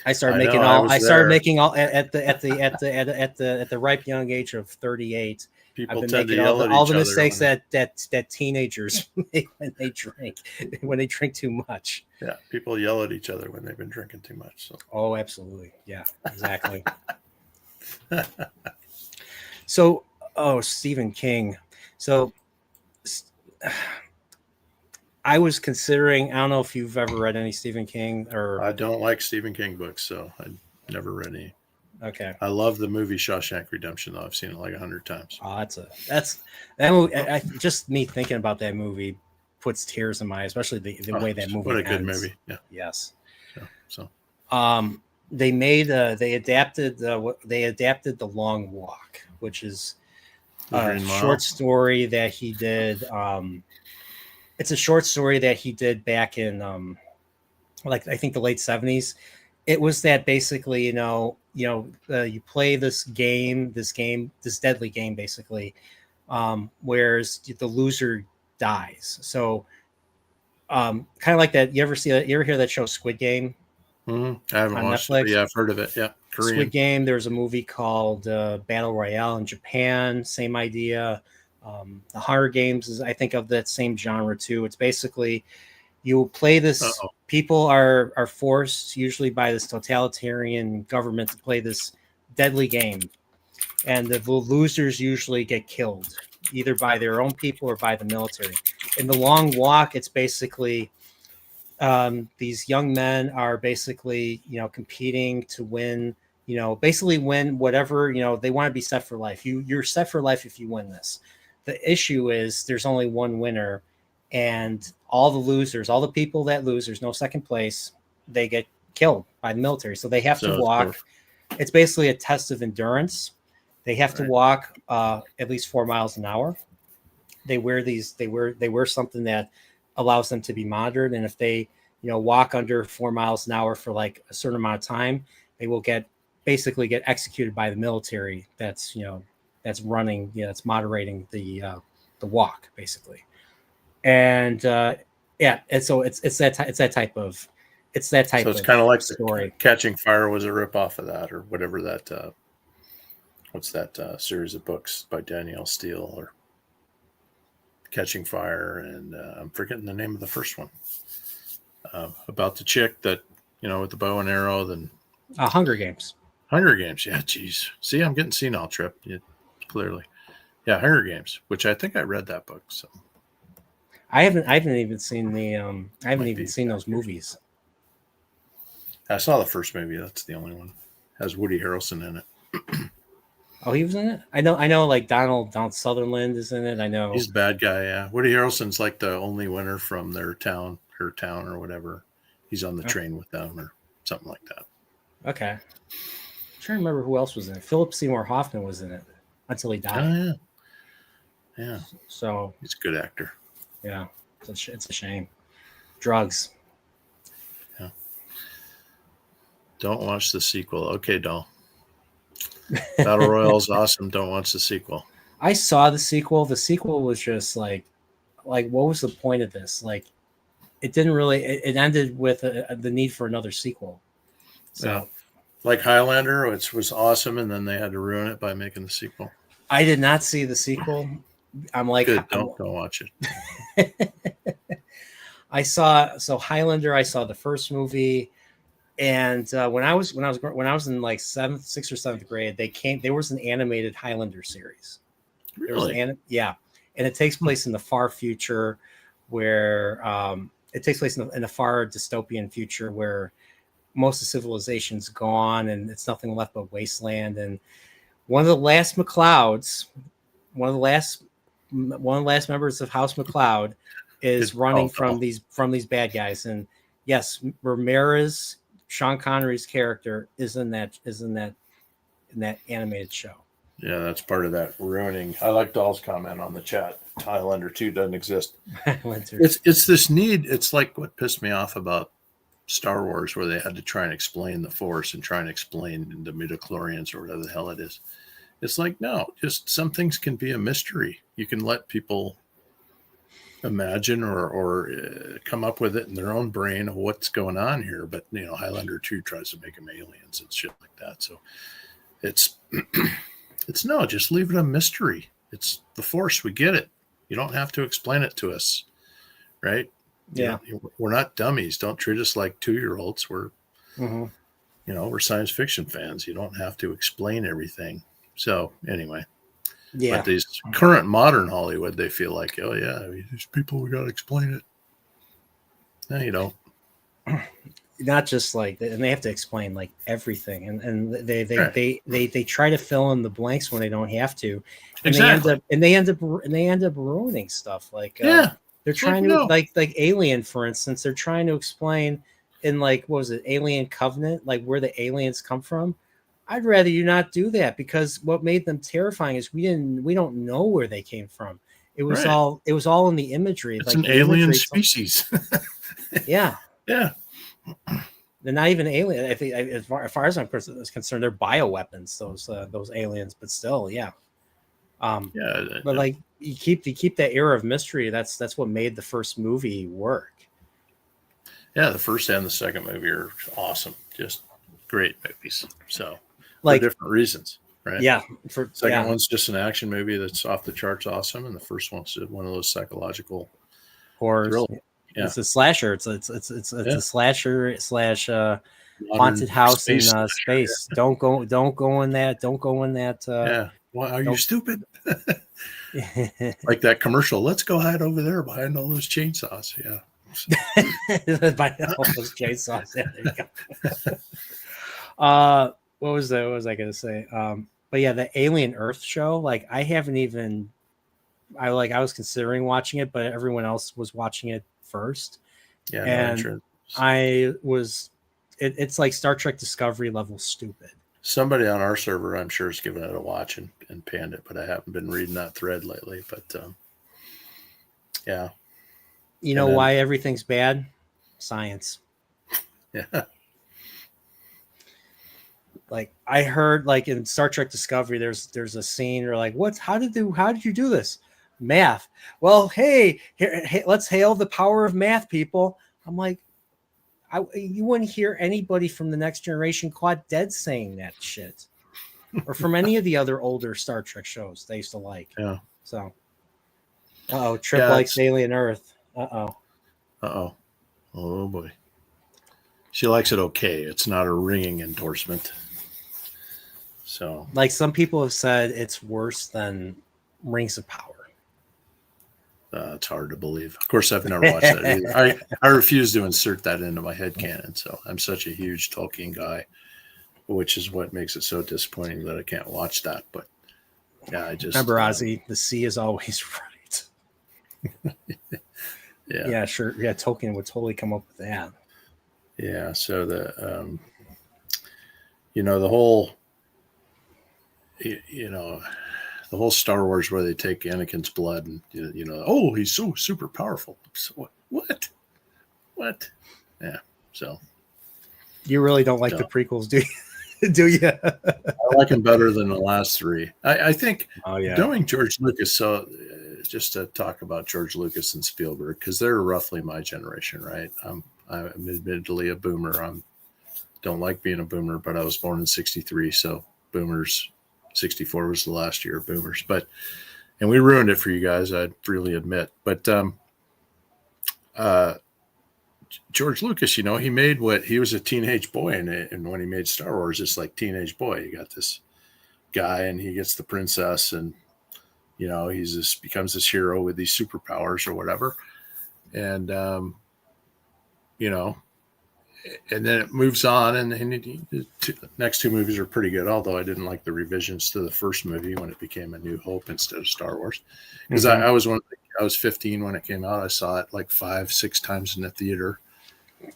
I was I started there. making all at the ripe young age of 38. I've People been tend to making yell at all each the other mistakes when that teenagers make when they drink too much. yeah, people yell at each other when they've been drinking too much. So Oh, absolutely. Yeah, exactly. So, oh, Stephen King. So, I was considering. I don't know if you've ever read any Stephen King or I don't like Stephen King books, so I never read any. okay. I love the movie Shawshank Redemption, though. I've seen it like 100 times. Oh, that movie. Just me thinking about that movie puts tears in my, especially the Oh, way that what movie a good ends. movie! Yeah, Yes. yeah. So They made they adapted The Long Walk, which is the a Green short Mile. story that he did. It's a short story that he did back in like I think the late 70s. It was that basically, you play this deadly game, basically, whereas the loser dies. So, kind of like that. You ever hear that show Squid Game I haven't on watched it, but Netflix? yeah, I've heard of it. Yeah, Squid Korean. Game. There's a movie called Battle Royale in Japan. Same idea. The Hunger Games is, I think, of that same genre too. It's basically you play this. Oh, People are forced, usually by this totalitarian government, to play this deadly game, and the losers usually get killed, either by their own people or by the military. In the Long Walk, it's basically these young men are basically competing to win, basically win whatever, they want to be set for life. You're set for life if you win this. The issue is there's only one winner, and all the losers, all the people that lose, there's no second place, they get killed by the military, so they have to so it's more walk. It's basically a test of endurance. They have to right. walk at least 4 miles an hour. They wear something that allows them to be monitored, and if they walk under 4 miles an hour for like a certain amount of time, they will basically get executed by the military. That's running, that's moderating the walk, basically. And yeah, and so it's that type of So it's kind of like the story. Catching Fire was a rip off of that, or whatever that. What's that series of books by Danielle Steele, or Catching Fire, and I'm forgetting the name of the first one. About the chick that, with the bow and arrow, then Hunger Games. Hunger Games. Yeah, geez. See, I'm getting senile, Trip. Yeah, clearly. Yeah, Hunger Games, which I think I read that book. So I haven't even seen I haven't might even be seen back those here. movies. I saw the first movie. That's the only one. Has Woody Harrelson in it. Oh, he was in it. I know. Like Donald Sutherland is in it. I know. He's the bad guy. Yeah, Woody Harrelson's like the only winner from their town, her town, or whatever. He's on the train with them, or something like that. Okay. I'm trying to remember who else was in it. Philip Seymour Hoffman was in it until he died. Oh yeah, yeah. So He's a good actor. yeah, it's a shame. Drugs. Yeah. Don't watch the sequel. Okay, doll. Battle Royale's awesome. Don't watch the sequel. I saw the sequel. The sequel was just like what was the point of this? Like, it didn't really. It ended with the need for another sequel. So, yeah. Like Highlander, which was awesome, and then they had to ruin it by making the sequel. I did not see the sequel. I'm like, good. Don't watch it. I saw Highlander. I saw the first movie, and when I was in like sixth or seventh grade, there was an animated Highlander series. Really? Yeah, and it takes place in the far future, where it takes place in a far dystopian future where most of civilization's gone and it's nothing left but wasteland. And one of the last McLeods, one of the last members of House McLeod is running from these bad guys. And yes, Ramirez, Sean Connery's character, is in that animated show. Yeah, that's part of that ruining. I like Doll's comment on the chat. Highlander 2 doesn't exist. It's this need. It's like what pissed me off about Star Wars, where they had to try and explain the Force and try and explain the midichlorians or whatever the hell it is. It's like, no, just some things can be a mystery. You can let people imagine or come up with it in their own brain of what's going on here. But, Highlander 2 tries to make them aliens and shit like that. So it's no, just leave it a mystery. It's the Force. We get it. You don't have to explain it to us. Right? Yeah. We're not dummies. Don't treat us like 2-year-olds. We're, we're science fiction fans. You don't have to explain everything. So anyway, yeah. But these current modern Hollywood, they feel like, oh yeah, these people, we got to explain it. No, you don't. Not just like, and they have to explain like everything, and they try to fill in the blanks when they don't have to, and exactly. they end up ruining stuff. Like they're trying to like Alien, for instance. They're trying to explain in what was it, Alien Covenant, like where the aliens come from. I'd rather you not do that, because what made them terrifying is we don't know where they came from. It was all in the imagery. It's an alien species. Yeah. Yeah. They're not even alien. As far as I'm concerned, they're bioweapons. Those aliens, but still, yeah. But like you keep that air of mystery. That's what made the first movie work. Yeah, the first and the second movie are awesome. Just great movies. So for different reasons, right? Yeah. Second one's just an action movie that's off the charts awesome, and the first one's one of those psychological horror. Yeah. It's a slasher. It's a slasher / haunted house in space. Yeah. Don't go in that. Don't go in that. Yeah. Well, are you stupid? Like that commercial. Let's go hide over there behind all those chainsaws. Yeah. Behind all those chainsaws. Yeah, there you go. What was I going to say? But yeah, the Alien Earth show. Like I was considering watching it, but everyone else was watching it first. Yeah, and it's like Star Trek Discovery level stupid. Somebody on our server, I'm sure, has given it a watch and panned it, but I haven't been reading that thread lately. But yeah, you know why everything's bad? Science. Yeah. Like I heard, like in Star Trek Discovery, there's a scene where like, how did you do this? Math. Well, hey, let's hail the power of math, people. I'm like, you wouldn't hear anybody from the Next Generation caught dead saying that shit, or from any of the other older Star Trek shows they used to like. Yeah. So, Trip likes Alien Earth. Oh boy. She likes it okay. It's not a ringing endorsement. So, like some people have said, it's worse than Rings of Power. It's hard to believe. Of course, I've never watched that either. I refuse to insert that into my headcanon. So I'm such a huge Tolkien guy, which is what makes it so disappointing that I can't watch that. But yeah, I just remember Ozzy. The sea is always right. Yeah, sure. Yeah, Tolkien would totally come up with that. Yeah. So the the whole the whole Star Wars where they take Anakin's blood and oh, he's so super powerful. So what? Yeah. So you really don't like the prequels, do you? Do you? I like him better than the last three. I think knowing George Lucas. So just to talk about George Lucas and Spielberg, because they're roughly my generation, right? I'm admittedly a boomer. Don't like being a boomer, but I was born in '63, so boomers. 64 was the last year of boomers, and we ruined it for you guys, I'd freely admit. But George Lucas, he made he was a teenage boy, and when he made Star Wars, it's like teenage boy. You got this guy, and he gets the princess, and becomes this hero with these superpowers or whatever, and and then it moves on, and the next two movies are pretty good, although I didn't like the revisions to the first movie when it became A New Hope instead of Star Wars. Because I was 15 when it came out. I saw it like 5-6 times in the theater.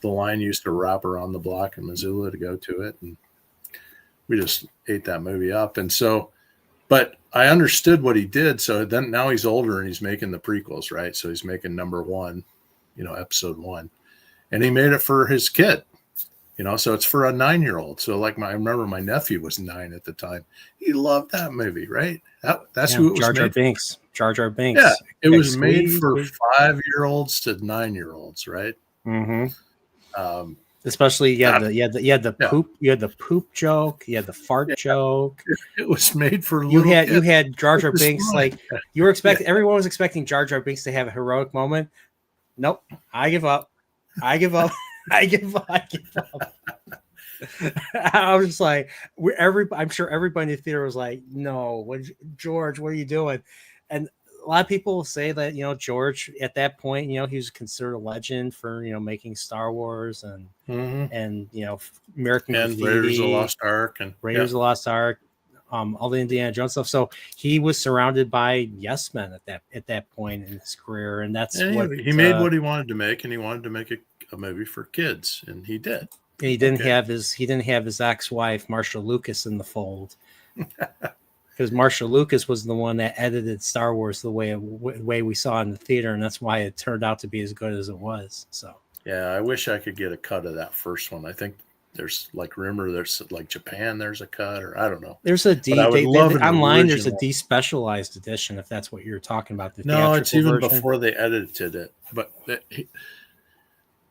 The line used to wrap around the block in Missoula to go to it, and we just ate that movie up. And so, but I understood what he did. So then now he's older and he's making the prequels, right? So he's making number 1, episode 1. And he made it for his kid, so it's for a 9-year-old. So I remember my nephew was 9 at the time. He loved that movie, right? That's who it was. Jar Jar Binks. Yeah, it was made for 5-year-olds to 9-year-olds, right? Mm-hmm. Especially you had the poop joke, you had the fart joke. It was made for you had Jar Jar Binks. Like you were expecting, everyone was expecting Jar Jar Binks to have a heroic moment. Nope, I give up. I give up. I was just like, I'm sure everybody in the theater was like, "No, George, what are you doing?" And a lot of people say that George at that point, he was considered a legend for making Star Wars and American Graffiti, Raiders of the Lost Ark, of the Lost Ark, all the Indiana Jones stuff. So he was surrounded by yes men at that point in his career, and that's what he made what he wanted to make, and he wanted to make a movie for kids, and he did. And he didn't have his ex-wife Marsha Lucas in the fold, because Marsha Lucas was the one that edited Star Wars the way we saw in the theater, and that's why it turned out to be as good as it was. So yeah, I wish I could get a cut of that first one. I think there's there's Japan, there's a cut, or I don't know. There's a online. There's a despecialized edition, if that's what you're talking about. No, it's even version. Before they edited it, but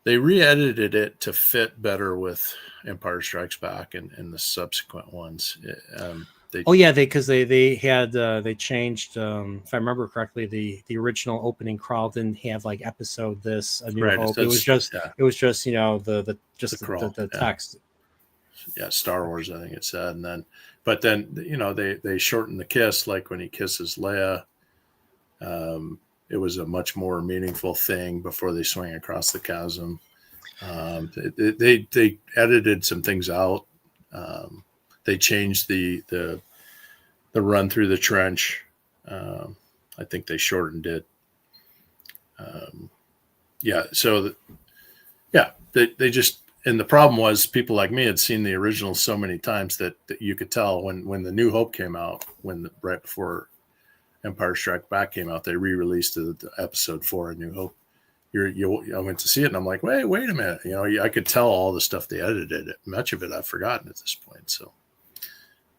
they re-edited it to fit better with Empire Strikes Back and the subsequent ones. They changed. If I remember correctly, the original opening crawl didn't have like episode this A New Hope. It was just the text. Yeah, Star Wars, I think it said, but then they shortened the kiss, like when he kisses Leia. It was a much more meaningful thing before they swing across the chasm. They edited some things out. They changed the run through the trench. I think they shortened it. They just, and the problem was people like me had seen the original so many times that you could tell when the New Hope came out, right before Empire Strikes Back came out, they re-released the episode 4 A New Hope. I went to see it, and I'm like, wait a minute. I could tell all the stuff they edited. Much of it I've forgotten at this point. So,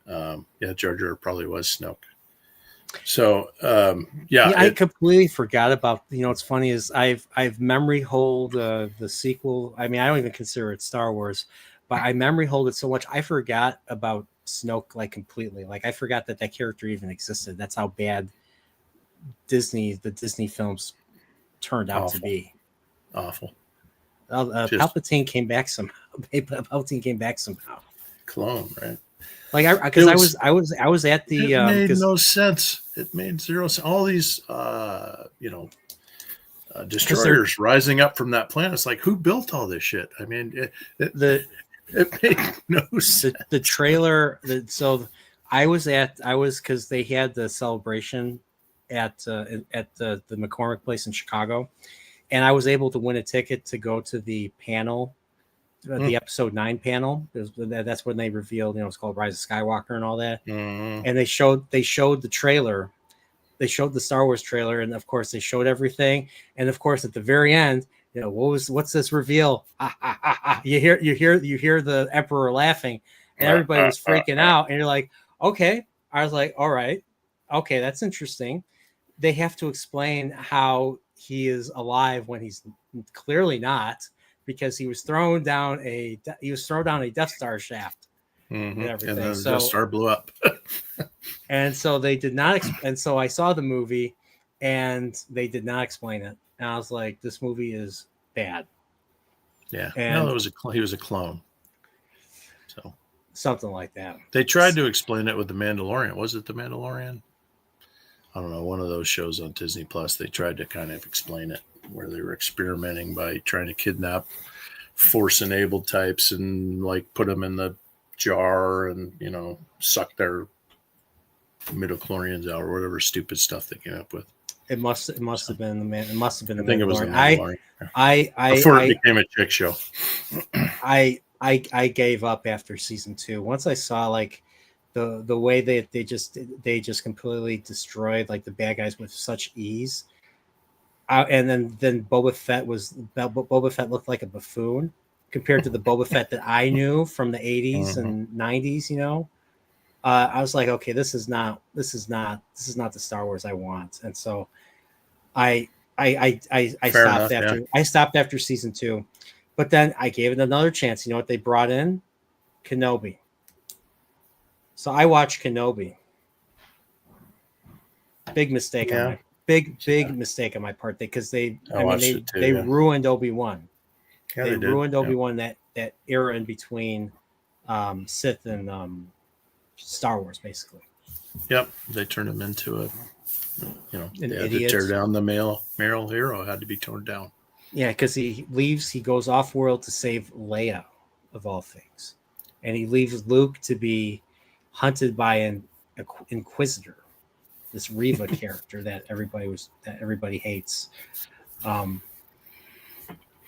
Jar Jar probably was Snoke. So, I completely forgot about. What's funny is I've memory hold the sequel. I mean, I don't even consider it Star Wars, but I memory hold it so much I forgot about Snoke completely. I forgot that character even existed. That's how bad the Disney films turned out to be. Awful. Palpatine came back somehow. Palpatine came back somehow. Clone, right? Because I was at the. It made no sense. It made zero sense. All these, destroyers rising up from that planet. It's like, who built all this shit? I mean, it made no sense. The trailer. I was because they had the celebration at the McCormick Place in Chicago, and I was able to win a ticket to go to the panel, the episode 9 panel. That's when they revealed, it's called Rise of Skywalker and all that. And they showed the trailer. They showed the Star Wars trailer, and of course they showed everything. And of course, at the very end, what's this reveal? You hear the Emperor laughing, and everybody was freaking out. And you're like, okay. I was like, all right, okay, that's interesting. They have to explain how he is alive when he's clearly not, because he was thrown down a Death Star shaft. And everything. And then the Death Star blew up. And so they did not. And so I saw the movie, and they did not explain it. And I was like, "This movie is bad." Yeah, and he was a clone. So something like that. They tried to explain it with The Mandalorian. Was it The Mandalorian? I don't know. One of those shows on Disney Plus. They tried to kind of explain it, where they were experimenting by trying to kidnap Force-enabled types and like put them in the jar and suck their midichlorians out or whatever stupid stuff they came up with. It must have been the man. It must have been. I think it was the Mandalorian. Before it became a chick show. I gave up after season 2. Once I saw like the way they just completely destroyed like the bad guys with such ease. And then Boba Fett looked like a buffoon compared to the Boba Fett that I knew from the 80s and 90s, I was like, okay, this is not the Star Wars I want. And so I stopped after season 2, but then I gave it another chance. You know what they brought in? Kenobi. So I watched Kenobi. Big mistake on my big mistake on my part, because they ruined Obi-Wan. Yeah, they ruined Obi-Wan, that era in between Sith and Star Wars, basically. Yep, they turned him into an they had idiot. To tear down the male hero. Had to be torn down. Yeah, because he goes off world to save Leia, of all things, and he leaves Luke to be hunted by an Inquisitor, this Reva character that everybody hates.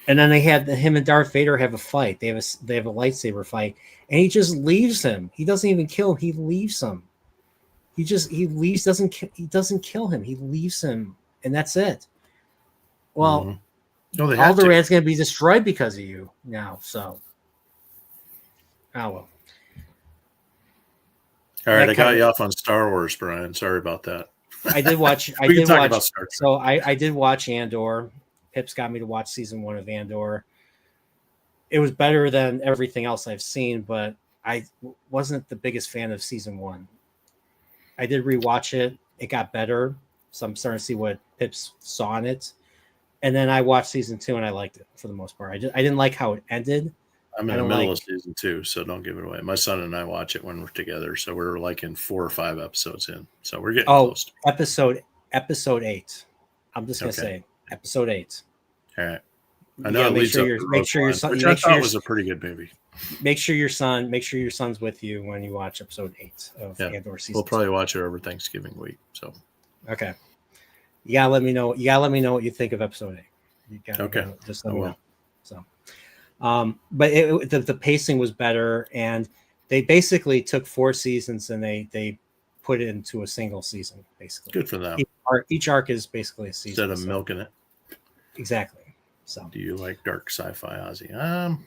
And then they had him and Darth Vader have a fight. They have a lightsaber fight, and he just leaves him. He doesn't even kill him. He leaves him. He leaves. He doesn't kill him. He leaves him, and that's it. Well, Alderaan's going to be destroyed because of you now. So, well. All right, I got you off on Star Wars, Brian. Sorry about that. I did watch. I did watch. So I did watch Andor. Pips got me to watch season 1 of Andor. It was better than everything else I've seen, but I wasn't the biggest fan of season 1. I did rewatch it. It got better, so I'm starting to see what Pips saw in it. And then I watched season 2, and I liked it for the most part. I didn't like how it ended. I'm in the middle of season 2, so don't give it away. My son and I watch it when we're together, so we're like in 4 or 5 episodes in. So we're getting close. Episode 8. I'm just gonna say episode 8. All right. I know it leads up to make sure your son. Which I thought was a pretty good movie. Make sure your son's with you when you watch episode 8 of Andor season. We'll probably watch it over Thanksgiving week. So okay. You gotta let me know. You gotta let me know what you think of episode 8. You gotta just let me know. So, but the pacing was better, and they basically took 4 seasons and they put it into a single season. Basically, good for them. Each arc is basically a season instead of milking it. Exactly. So, do you like dark sci-fi, Ozzy? I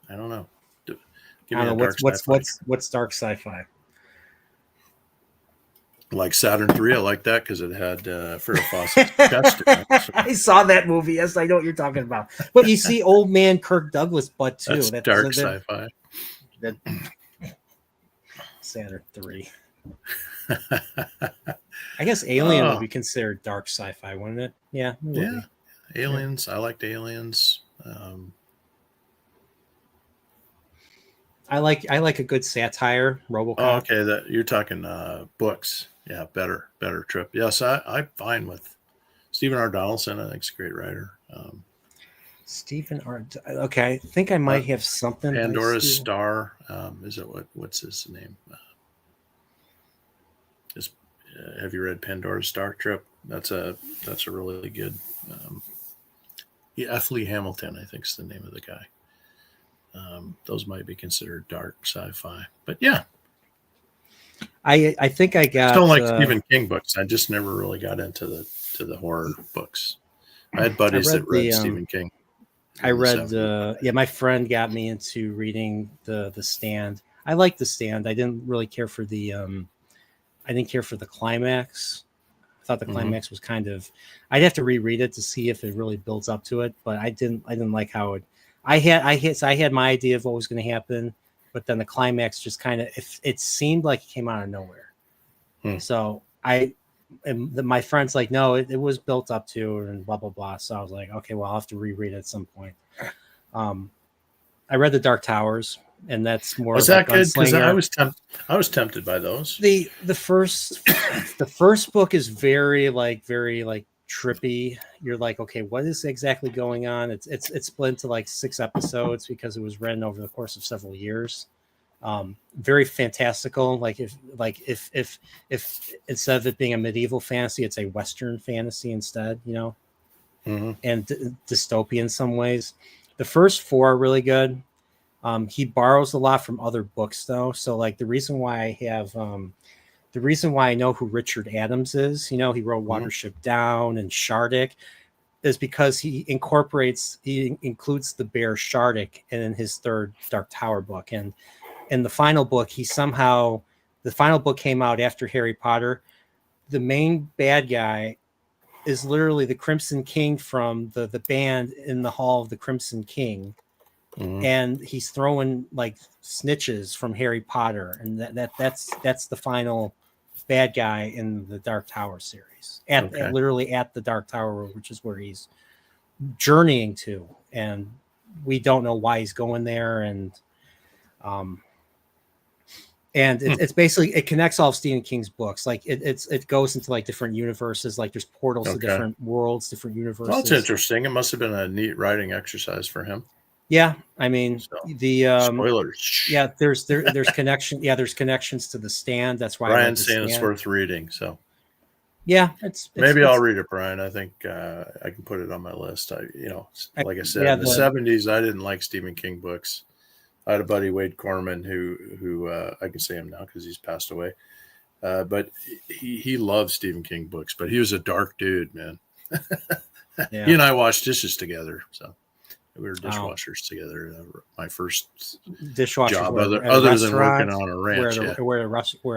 don't know. I don't know what's dark sci-fi. Like Saturn 3, I like that because it had Farrah Fawcett's chest in it, so. I saw that movie. Yes, I know what you're talking about. But you see old man Kirk Douglas butt too. That's dark sci-fi. That Saturn 3. I guess Alien would be considered dark sci-fi, wouldn't it? Yeah. Yeah. Aliens. Yeah. I liked Aliens. I like a good satire. RoboCop. Oh, okay. That you're talking books. Yeah, better trip. Yes, I'm fine with Stephen R. Donaldson, I think, is a great writer. Stephen R. Okay, I think I might have something by Pandora's Stephen. Star. Is it what's his name? Is, have you read Pandora's Star Trip? That's a really good. F. Lee Hamilton, I think, is the name of the guy. Those might be considered dark sci-fi, but yeah, I think I got. Don't like Stephen King books. I just never really got into the horror books. I had buddies that read Stephen King. I read my friend got me into reading the Stand. I liked the Stand. I didn't really care for the climax. I thought the climax was kind of. I'd have to reread it to see if it really builds up to it, but I didn't like how it. I had my idea of what was going to happen, but then the climax just kind of it seemed like it came out of nowhere. So my friend's like, no, it was built up to and blah blah blah. So I was like, okay, well, I'll have to reread it at some point. I read The Dark Towers, and that's more. Was that good? Because I was tempted by those. The first book is very trippy. You're like, okay, what is exactly going on? It's split into like 6 episodes because it was written over the course of several years. Very fantastical. Like if instead of it being a medieval fantasy, it's a Western fantasy instead, and dystopian in some ways. The first 4 are really good. He borrows a lot from other books though. So like the reason why I know who Richard Adams is, he wrote Watership Down and Shardik, is because he includes the bear Shardik in his 3rd Dark Tower book. And in the final book, the final book came out after Harry Potter. The main bad guy is literally the Crimson King from the band in the Hall of the Crimson King. And he's throwing like snitches from Harry Potter. And that's the final bad guy in the Dark Tower series literally at the Dark Tower, which is where he's journeying to. And we don't know why he's going there. And it's basically, it connects all of Stephen King's books. Like it goes into like different universes. Like there's portals to different worlds, different universes. Well, that's interesting. It must have been a neat writing exercise for him. Yeah, I mean spoilers. Yeah, there's connection. Yeah, there's connections to the Stand. That's why Brian's saying it's worth reading. So yeah, maybe I'll read it, Brian. I think I can put it on my list. Like I said, in the 70s, I didn't like Stephen King books. I had a buddy, Wade Corman, who I can say him now because he's passed away. But he loved Stephen King books. But he was a dark dude, man. Yeah. He and I washed dishes together, so. We were dishwashers together. My first dishwasher job, other than working on a ranch. We're at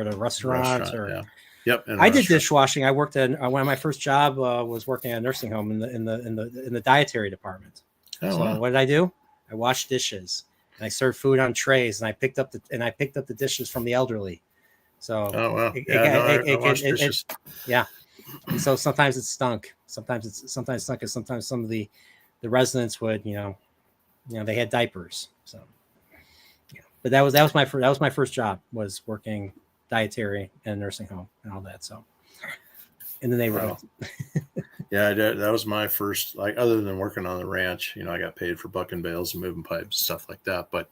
a restaurant. Yep. I did dishwashing. I worked at one of my first job was working at a nursing home in the dietary department. What did I do? I washed dishes and I served food on trays and I picked up the dishes from the elderly. So I washed dishes. Yeah. And so sometimes it stunk. Sometimes stunk, and sometimes some of the residents would, they had diapers. So, yeah. But that was my first job, was working dietary in a nursing home and all that. So, in the neighborhood. Wow. Yeah, that was my first. Like, other than working on the ranch, I got paid for bucking bales and moving pipes, stuff like that. But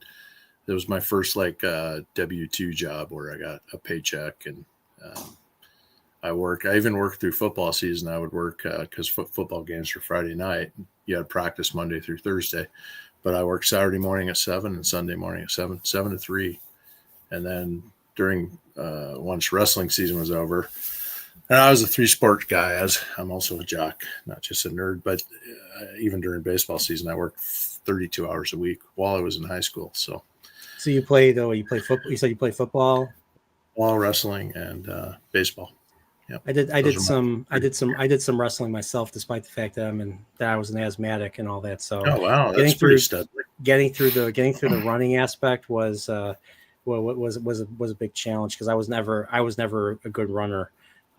it was my first W-2 job where I got a paycheck, and I even worked through football season. I would work because football games were Friday night. You had practice Monday through Thursday, but I worked Saturday morning at 7 and Sunday morning at 7 to 3. And then during once wrestling season was over, and I was a 3-sport guy, as I'm also a jock, not just a nerd, but even during baseball season, I worked 32 hours a week while I was in high school. So you played football. You said you played football, while wrestling and baseball. Yep. I did some wrestling myself, despite the fact that I was an asthmatic and all that. So that's pretty steady. Getting through the running aspect was a big challenge, because I was never a good runner.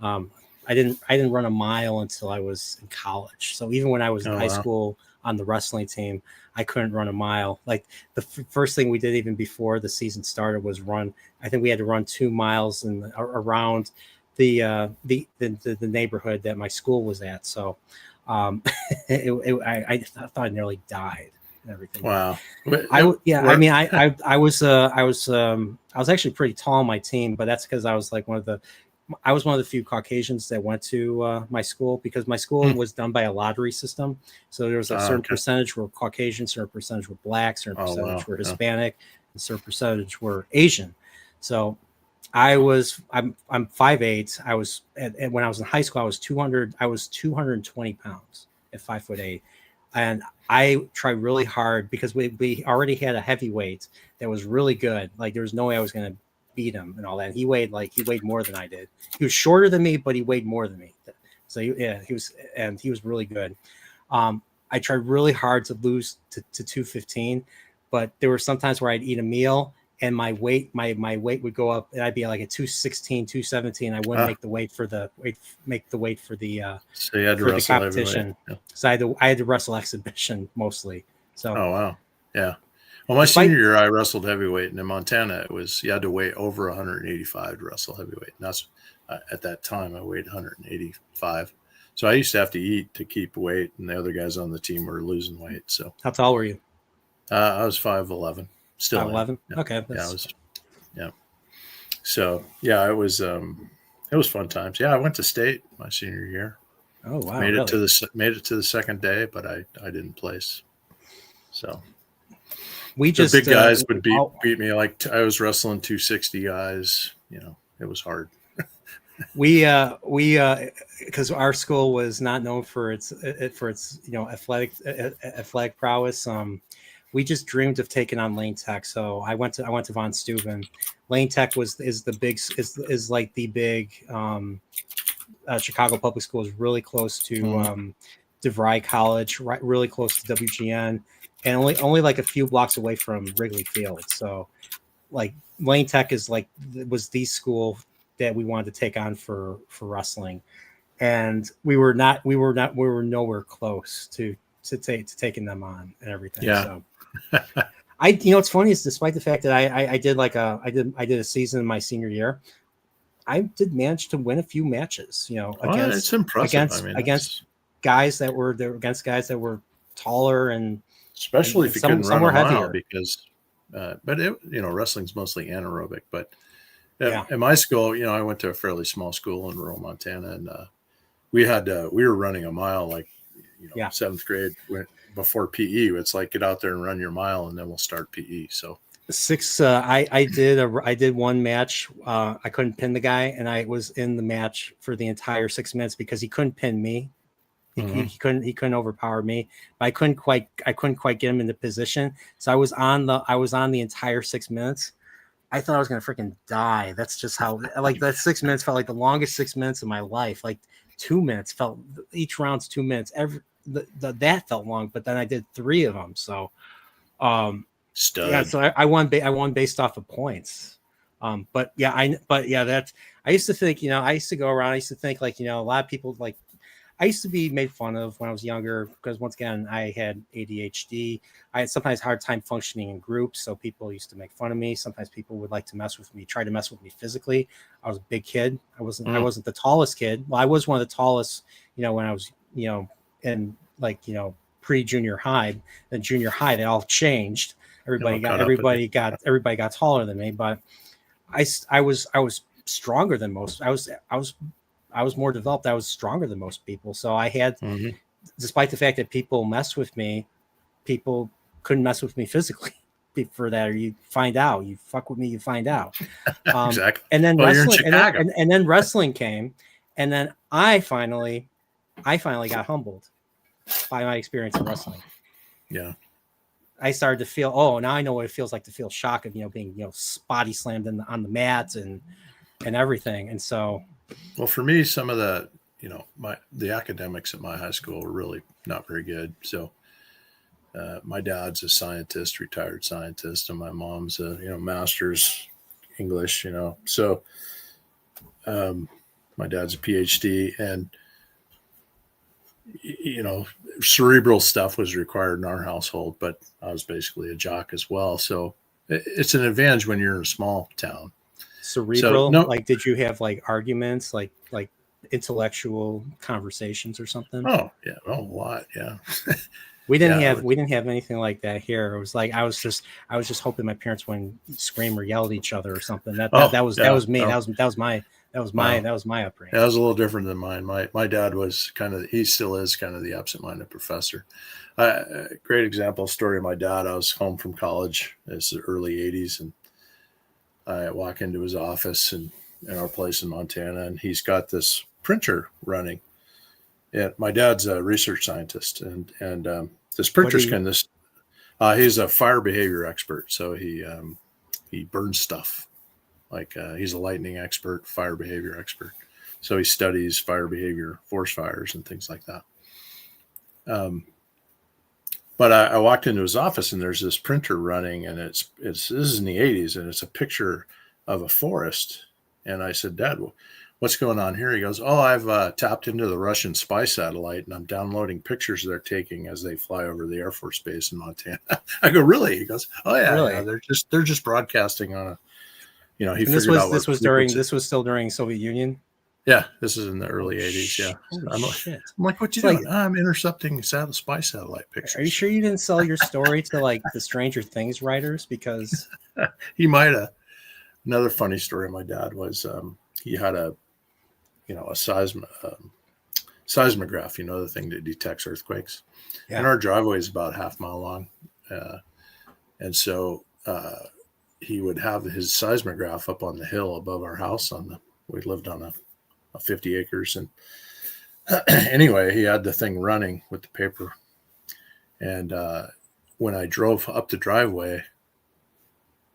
I didn't run a mile until I was in college. So even when I was in high school on the wrestling team, I couldn't run a mile. Like the first thing we did, even before the season started, was run. I think we had to run 2 miles around the neighborhood that my school was at. So I thought I nearly died and everything. Wow. Yeah, I mean, I was actually pretty tall on my team, but that's because I was like I was one of the few Caucasians that went to my school, because my school was done by a lottery system. So there was a certain Okay. percentage were Caucasian, certain percentage were Black, certain Oh, percentage wow. were Yeah. Hispanic, and certain percentage were Asian. So I'm 5'8". I was when I was in high school, I was 220 pounds at 5'8", and I tried really hard because we already had a heavyweight that was really good. Like there was no way I was going to beat him and all that. He weighed more than I did. He was shorter than me, but he weighed more than me. So he was really good. I tried really hard to lose to 215, but there were some times where I'd eat a meal and my weight would go up, and I'd be like at 216, 217. I wouldn't make the weight for the So you had to for the wrestle heavyweight. competition. Yeah. So I had to wrestle exhibition mostly. So Oh, wow. Yeah. Well, my senior year, I wrestled heavyweight, and in Montana, you had to weigh over 185 to wrestle heavyweight. And that's at that time I weighed 185. So I used to have to eat to keep weight, and the other guys on the team were losing weight. So how tall were you? I was 5'11". Still 5'11". Yeah. Okay. Yeah, I was. Yeah. So yeah, it was fun times. Yeah, I went to state my senior year. Oh wow! Made really? it to the second day, but I didn't place. So we the just big guys would beat me. Like I was wrestling 260 guys. It was hard. we because our school was not known for its athletic prowess. We just dreamed of taking on Lane Tech. So I went to Von Steuben. Lane Tech is like the big Chicago public school, is really close to DeVry College, right, really close to WGN, and only like a few blocks away from Wrigley Field. So like Lane Tech was the school that we wanted to take on for wrestling, and we were nowhere close to taking them on and everything. Yeah. So it's funny is, despite the fact that I did a season in my senior year, I did manage to win a few matches, It's impressive. against guys that were taller, and especially if you couldn't run a mile, heavier. because but wrestling's mostly anaerobic. But Yeah. at my school, I went to a fairly small school in rural Montana, and we were running a mile, like seventh grade before PE. It's like, get out there and run your mile, and then we'll start PE. So I did one match. I couldn't pin the guy, and I was in the match for the entire 6 minutes because he couldn't pin me. He couldn't overpower me, but I couldn't quite get him into position. So I was on the entire 6 minutes. I thought I was gonna freaking die. That's just how, like, that 6 minutes felt like the longest 6 minutes of my life. Like 2 minutes felt, each round's 2 minutes. That felt long, but then I did 3 of them. So stud. Yeah, so I won based off of points. But yeah, I used to think, I used to go around, I used to think, like, a lot of people, like, I used to be made fun of when I was younger because, once again, I had ADHD. I had sometimes hard time functioning in groups, so people used to make fun of me. Sometimes people would like to try to mess with me physically. I was a big kid. I wasn't the tallest kid. Well, I was one of the tallest, when I was, in, like, pre-junior high. Then junior high, they all changed. Everybody got taller than me, but I was stronger than most. I was more developed. I was stronger than most people. So I had, despite the fact that people messed with me, people couldn't mess with me physically. For that, or you find out. You fuck with me, you find out. Exactly. And then wrestling, you're in Chicago. and then wrestling came, and then I finally got humbled by my experience in wrestling. Yeah. I started to feel, oh, now I know what it feels like to feel shock of, being, body slammed on the mats and everything. And so, well, for me, some of the, the academics at my high school were really not very good. So my dad's a scientist, retired scientist, and my mom's a, master's English, So my dad's a PhD, and, cerebral stuff was required in our household, but I was basically a jock as well. So it's an advantage when you're in a small town. cerebral? no, Like, did you have like arguments, like intellectual conversations or something? oh yeah, oh a lot, yeah. We didn't Yeah, have we didn't have anything like that here. It was like I was just hoping my parents wouldn't scream or yell at each other or something. oh That yeah, was me. no, wow. That was my Yeah, upbringing. that was a little different than mine. My dad was kind of, he still is kind of the absent-minded professor. Great example story of my dad. I was home from college. It's the early '80s, and I walk into his office and in our place in Montana, and he's got this printer running. And my dad's a research scientist, and this What do printer's you kind of this. He's a fire behavior expert, so he burns stuff. Like he's a lightning expert, fire behavior expert. So he studies fire behavior, forest fires, and things like that. Um, but I walked into his office, and there's this printer running, and it's this is in the '80s, and it's a picture of a forest. And I said, Dad, what's going on here? He goes, oh, I've tapped into the Russian spy satellite, and I'm downloading pictures they're taking as they fly over the Air Force Base in Montana. I go, really? He goes, oh yeah, really? yeah. They're just broadcasting on a, he And figured out what frequency. this was still during Soviet Union. Yeah, this is in the Oh, early '80s. Yeah, holy shit! I'm like, what you It's like, doing? I'm intercepting spy satellite are you pictures. sure you didn't sell your story to like the Stranger Things writers? Because He might have. Another funny story of my dad was he had a seismograph, the thing that detects earthquakes. yeah, And our driveway is about half mile long. And so he would have his seismograph up on the hill above our house. We lived on a 50 acres. And anyway, he had the thing running with the paper. And when I drove up the driveway,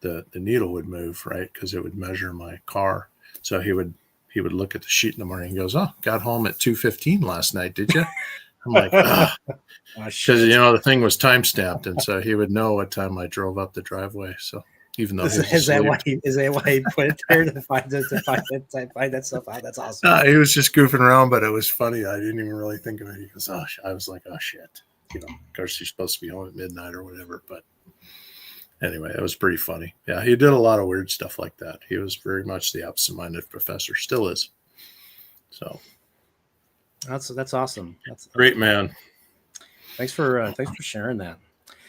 the needle would move, right? Because it would measure my car. So he would look at the sheet in the morning. He goes, oh, got home at 2:15 last night, did you? I'm like, because the thing was time stamped, and so he would know what time I drove up the driveway. So even though he was is that asleep, why he put it there to find that stuff out? That's awesome. he was just goofing around, but it was funny. I didn't even really think of it. He goes, I was like, oh shit, of course you're supposed to be home at midnight or whatever. But anyway, it was pretty funny. Yeah, he did a lot of weird stuff like that. He was very much the absent-minded professor, still is. So That's awesome. That's great man. Thanks for sharing that.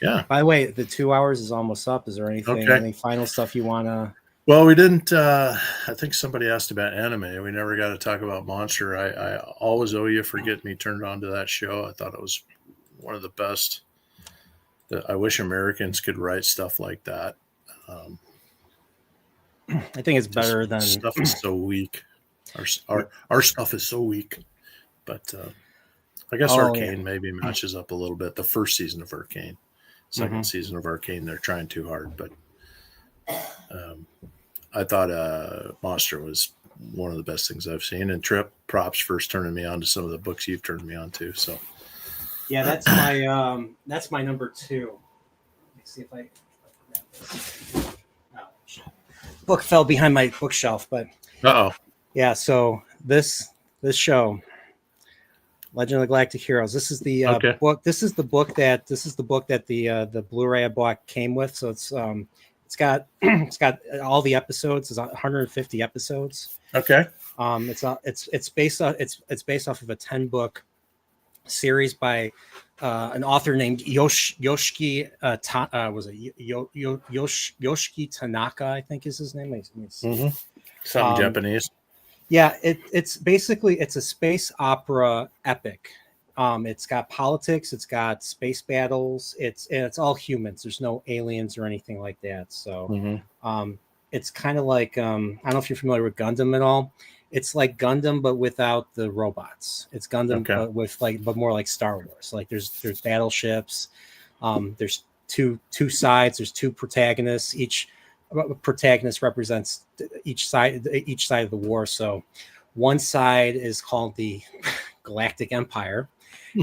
Yeah. By the way, the 2 hours is almost up. Is there any final stuff you want to? Well, we didn't. I think somebody asked about anime. We never got to talk about Monster. I always owe you for getting me turned on to that show. I thought it was one of the best. I wish Americans could write stuff like that. I think it's better than stuff is so weak. Our stuff is so weak, but I guess Arcane maybe matches up a little bit. The first season of Arcane, second season of Arcane, they're trying too hard. But I thought Monster was one of the best things I've seen. And Trip, props for turning me on to some of the books you've turned me on to. So yeah, that's my number 2. Let me see if I. Oh, shit. Book fell behind my bookshelf, but yeah. So this show, Legend of the Galactic Heroes. This is the book. This is the book that the Blu-ray I bought came with. So it's got all the episodes. It's 150 episodes. Okay. It's based off of a 10-book series by an author named Yoshiki Tanaka, I think is his name. Something Japanese. Yeah, it's basically a space opera epic. It's got politics, it's got space battles, it's all humans. There's no aliens or anything like that. So it's kind of like I don't know if you're familiar with Gundam at all. It's like Gundam but without the robots. It's Gundam but more like Star Wars. Like there's battleships. There's two sides. There's 2 protagonists. Each protagonist represents each side of the war. So one side is called the Galactic Empire,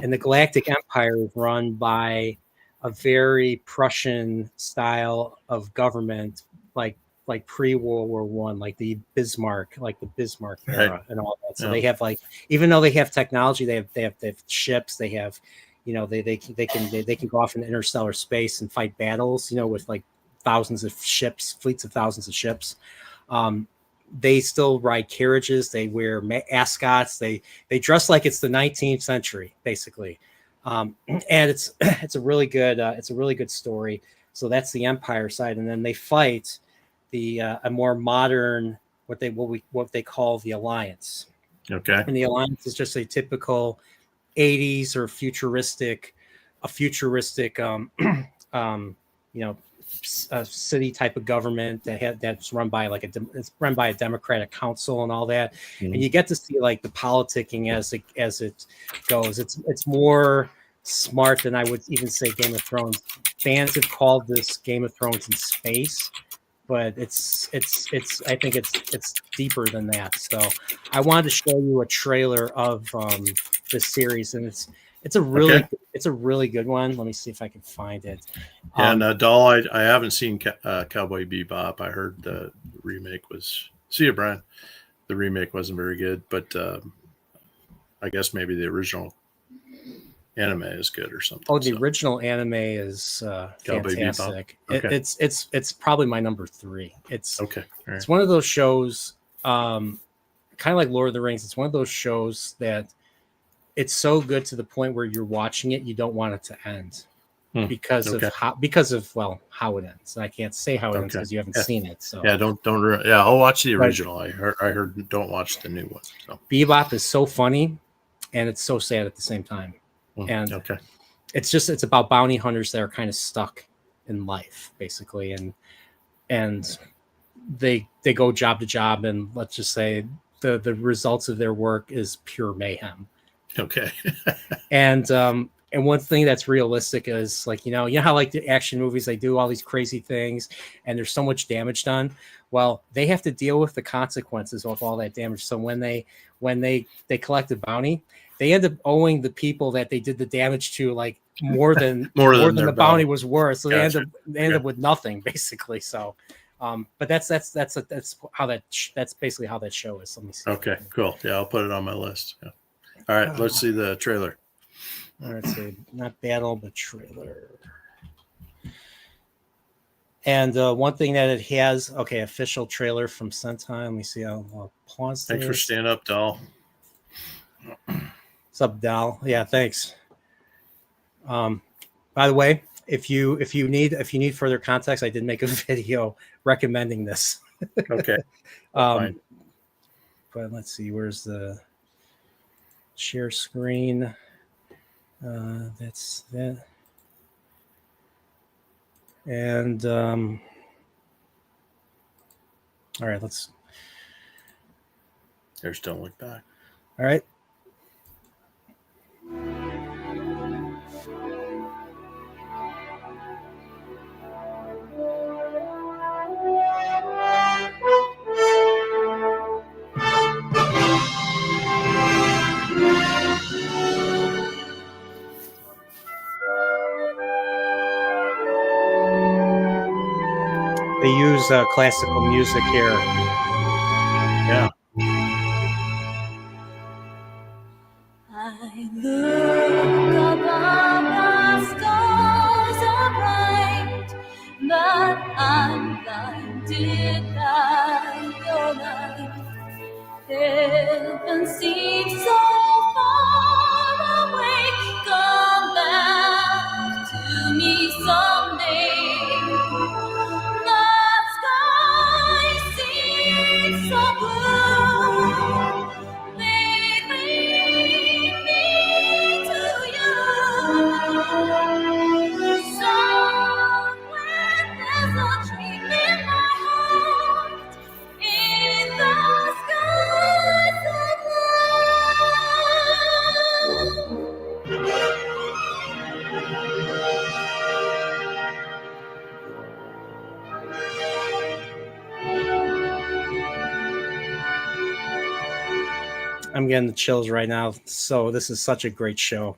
and the Galactic Empire is run by a very Prussian style of government, like pre-World War One, like the Bismarck era and all that. So they have even though they have technology, they have ships, they have, they can go off in interstellar space and fight battles, with like thousands of ships, fleets of thousands of ships. they still ride carriages. They wear ascots. They dress like it's the 19th century, basically. And it's a really good story. So that's the Empire side, and then they fight a more modern what they call the Alliance. Okay. And the Alliance is just a typical 80s or futuristic you know, a city type of government that's run by it's run by a democratic council and all that. Mhm. And you get to see like the politicking as it goes. It's more smart than I would even say Game of Thrones. Fans have called this Game of Thrones in space, but it's I think it's deeper than that. So I wanted to show you a trailer of this series, and it's a really good one. Let me see if I can find it. And Doll, I haven't seen Cowboy Bebop. I heard the remake was. See you, Brian. The remake wasn't very good, but I guess maybe the original anime is good or something. Oh, the original anime is fantastic. Okay. It's probably my number 3. It's okay. Right. It's one of those shows, kind of like Lord of the Rings. It's one of those shows that it's so good to the point where you're watching it, you don't want it to end because of how it ends. And I can't say how it ends because you haven't seen it. So don't I'll watch the original. I heard don't watch the new one. So Bebop is so funny, and it's so sad at the same time. And it's about bounty hunters that are kind of stuck in life, basically, and they go job to job, and let's just say the results of their work is pure mayhem. Okay. And one thing that's realistic is like, you know how like the action movies, they do all these crazy things and there's so much damage done. Well, they have to deal with the consequences of all that damage. So when they collect a bounty, they end up owing the people that they did the damage to like more than the bounty was worth. So they end up with nothing, basically. So but that's basically how that show is. Let me see. Okay, cool. Yeah, I'll put it on my list. Yeah. All right, let's see the trailer. All right, so not battle, but trailer. And one thing that it has, official trailer from Sentai. Let me see. I'll pause. Thanks for staying up, Doll. What's up, Doll? Yeah, thanks. By the way, if you need further context, I did make a video recommending this. Okay. But let's see, where's the share screen? That's that. And all right, there's Don't Look Back. All right. They use classical music here. Yeah. I look above, the stars are bright, but I'm blinded by your light. Heaven seems so far away. Come back to me someday. The sky seems so blue. They bring me to you. Somewhere there's a dream in my heart. In the skies I'm getting the chills right now. So this is such a great show.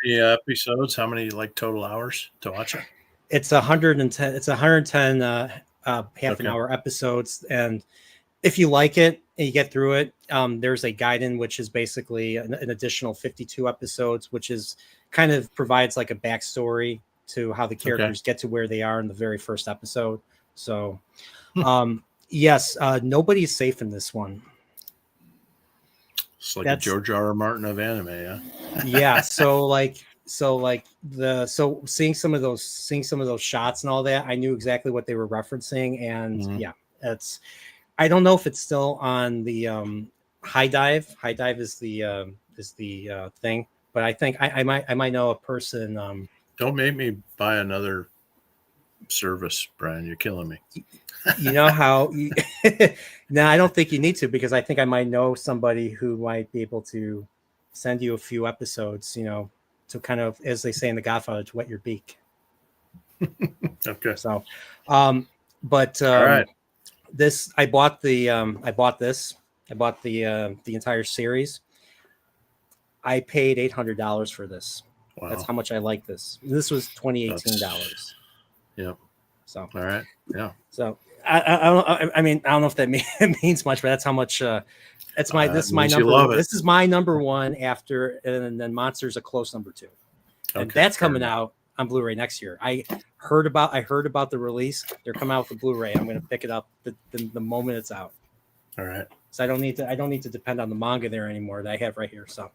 Yeah, episodes. How many total hours to watch it? It's 110. It's 110 half an hour episodes, and if you like it and you get through it, there's a guide-in which is basically an additional 52 episodes, which is kind of provides like a backstory to how the characters get to where they are in the very first episode. So Yes, nobody's safe in this one. It's like That's- a George R. R. Martin of anime, yeah. Yeah, so seeing some of those shots and all that, I knew exactly what they were referencing, and Mhm. yeah, I don't know if it's still on the High Dive. High Dive is the thing, but I think I might know a person. Don't make me buy another service, Brian. You're killing me. You know how no, I don't think you need to, because I think I might know somebody who might be able to send you a few episodes, to kind of, as they say in The Godfather, to wet your beak. Okay. So but All right. this I bought the entire series. I paid $800 for this. Wow. That's how much I like this. This was $2018. Yep. So All right. Yeah. So I mean, I don't know if that means much, but that's how much. This is my means you number. love it. This is my number one after, and then Monster's a close number two, and Okay, that's fair coming enough. out on Blu-ray next year. I heard about the release. They're coming out with the Blu-ray. I'm going to pick it up the moment it's out. All right. So I don't need to depend on the manga there anymore that I have right here. So,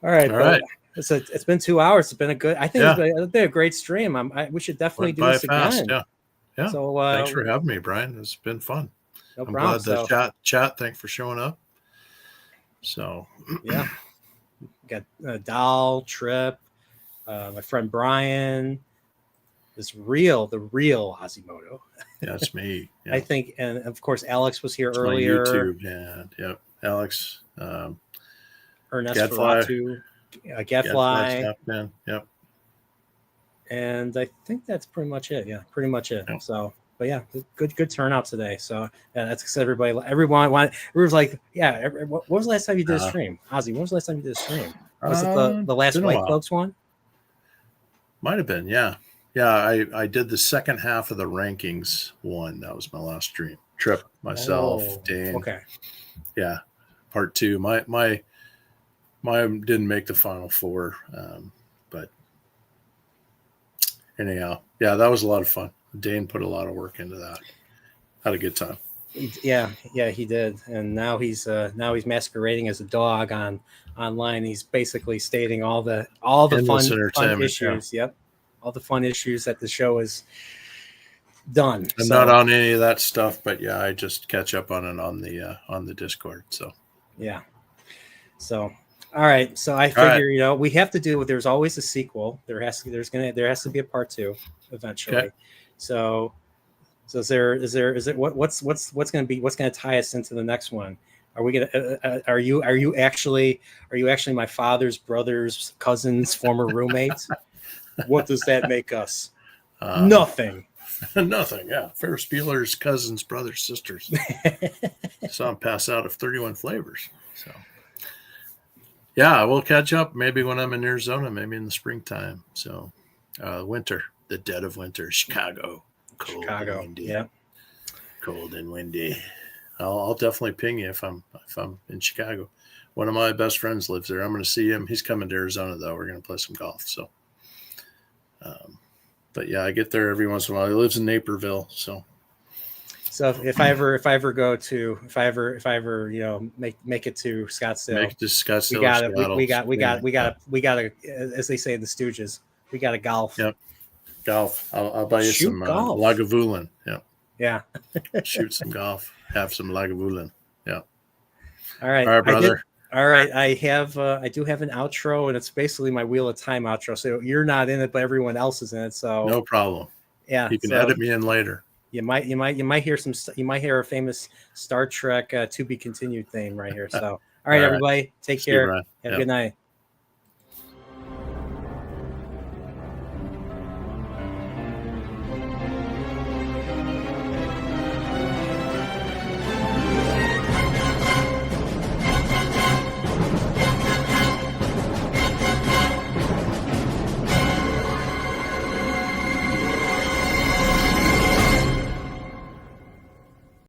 all right, All but right. it's been 2 hours. It's been a good. I think Yeah. it's been a great stream. We should definitely Went do by this fast. again. Yeah. So Thanks for having me, Brian. It's been fun. no I'm problem. glad the chat. Thanks for showing up. So Yeah, got Doll, Trip, my friend Brian, the real Azimoto. yeah, it's me. Yeah. I think, and of course Alex was here It's earlier. my YouTube. Yeah. Yep. Alex. Ernest Gadfly. Ferratu, Gadfly Gadfly, Snapman. Yep. and I think that's pretty much it. Yeah, pretty much it. Yeah. So, but yeah, good turnout today. So yeah, that's because everyone's like, yeah. What was the last time you did a stream, Ozzy? When was the last time you did a stream? Was it the last been a while. Whitecloaks one? Might have been. Yeah. Yeah. I did the second half of the rankings one. That was my last stream. Trip, myself, Dane. Okay. Yeah. Part two. My didn't make the final four. But anyhow, yeah, that was a lot of fun. Dane put a lot of work into that. Had a good time. Yeah, he did, and now he's masquerading as a dog online. He's basically stating all the Endless fun entertainment, issues. Yep, all the fun issues that the show is done. I'm not on any of that stuff, but yeah, I just catch up on it on the Discord. So yeah, so all right. So I figure we have to do. There's always a sequel. There has to be a part two eventually. Okay. So is it what's going to tie us into the next one? Are we gonna are you actually my father's brother's cousin's former roommate? What does that make us? Nothing. Nothing. Yeah, Ferris Bueller's cousins, brothers, sisters. Saw him pass out of 31 flavors. So yeah, we'll catch up maybe when I'm in Arizona, maybe in the springtime. So winter, the dead of winter, Chicago. Cold and windy. Yeah. Cold and windy. I'll definitely ping you if I'm in Chicago. One of my best friends lives there. I'm going to see him. He's coming to Arizona though. We're going to play some golf. So, but yeah, I get there every once in a while. He lives in Naperville. So if I ever make it to Scottsdale, we got as they say in the Stooges, we got a golf. Yep. Golf. I'll buy you some Lagavulin. Yeah. Shoot some golf. Have some Lagavulin. Yeah. All right, brother. All right. I do have an outro, and it's basically my Wheel of Time outro. So you're not in it, but everyone else is in it. So no problem. Yeah. You can edit me in later. You might hear a famous Star Trek to be continued theme right here. So all right, everybody, take care. Have a good night.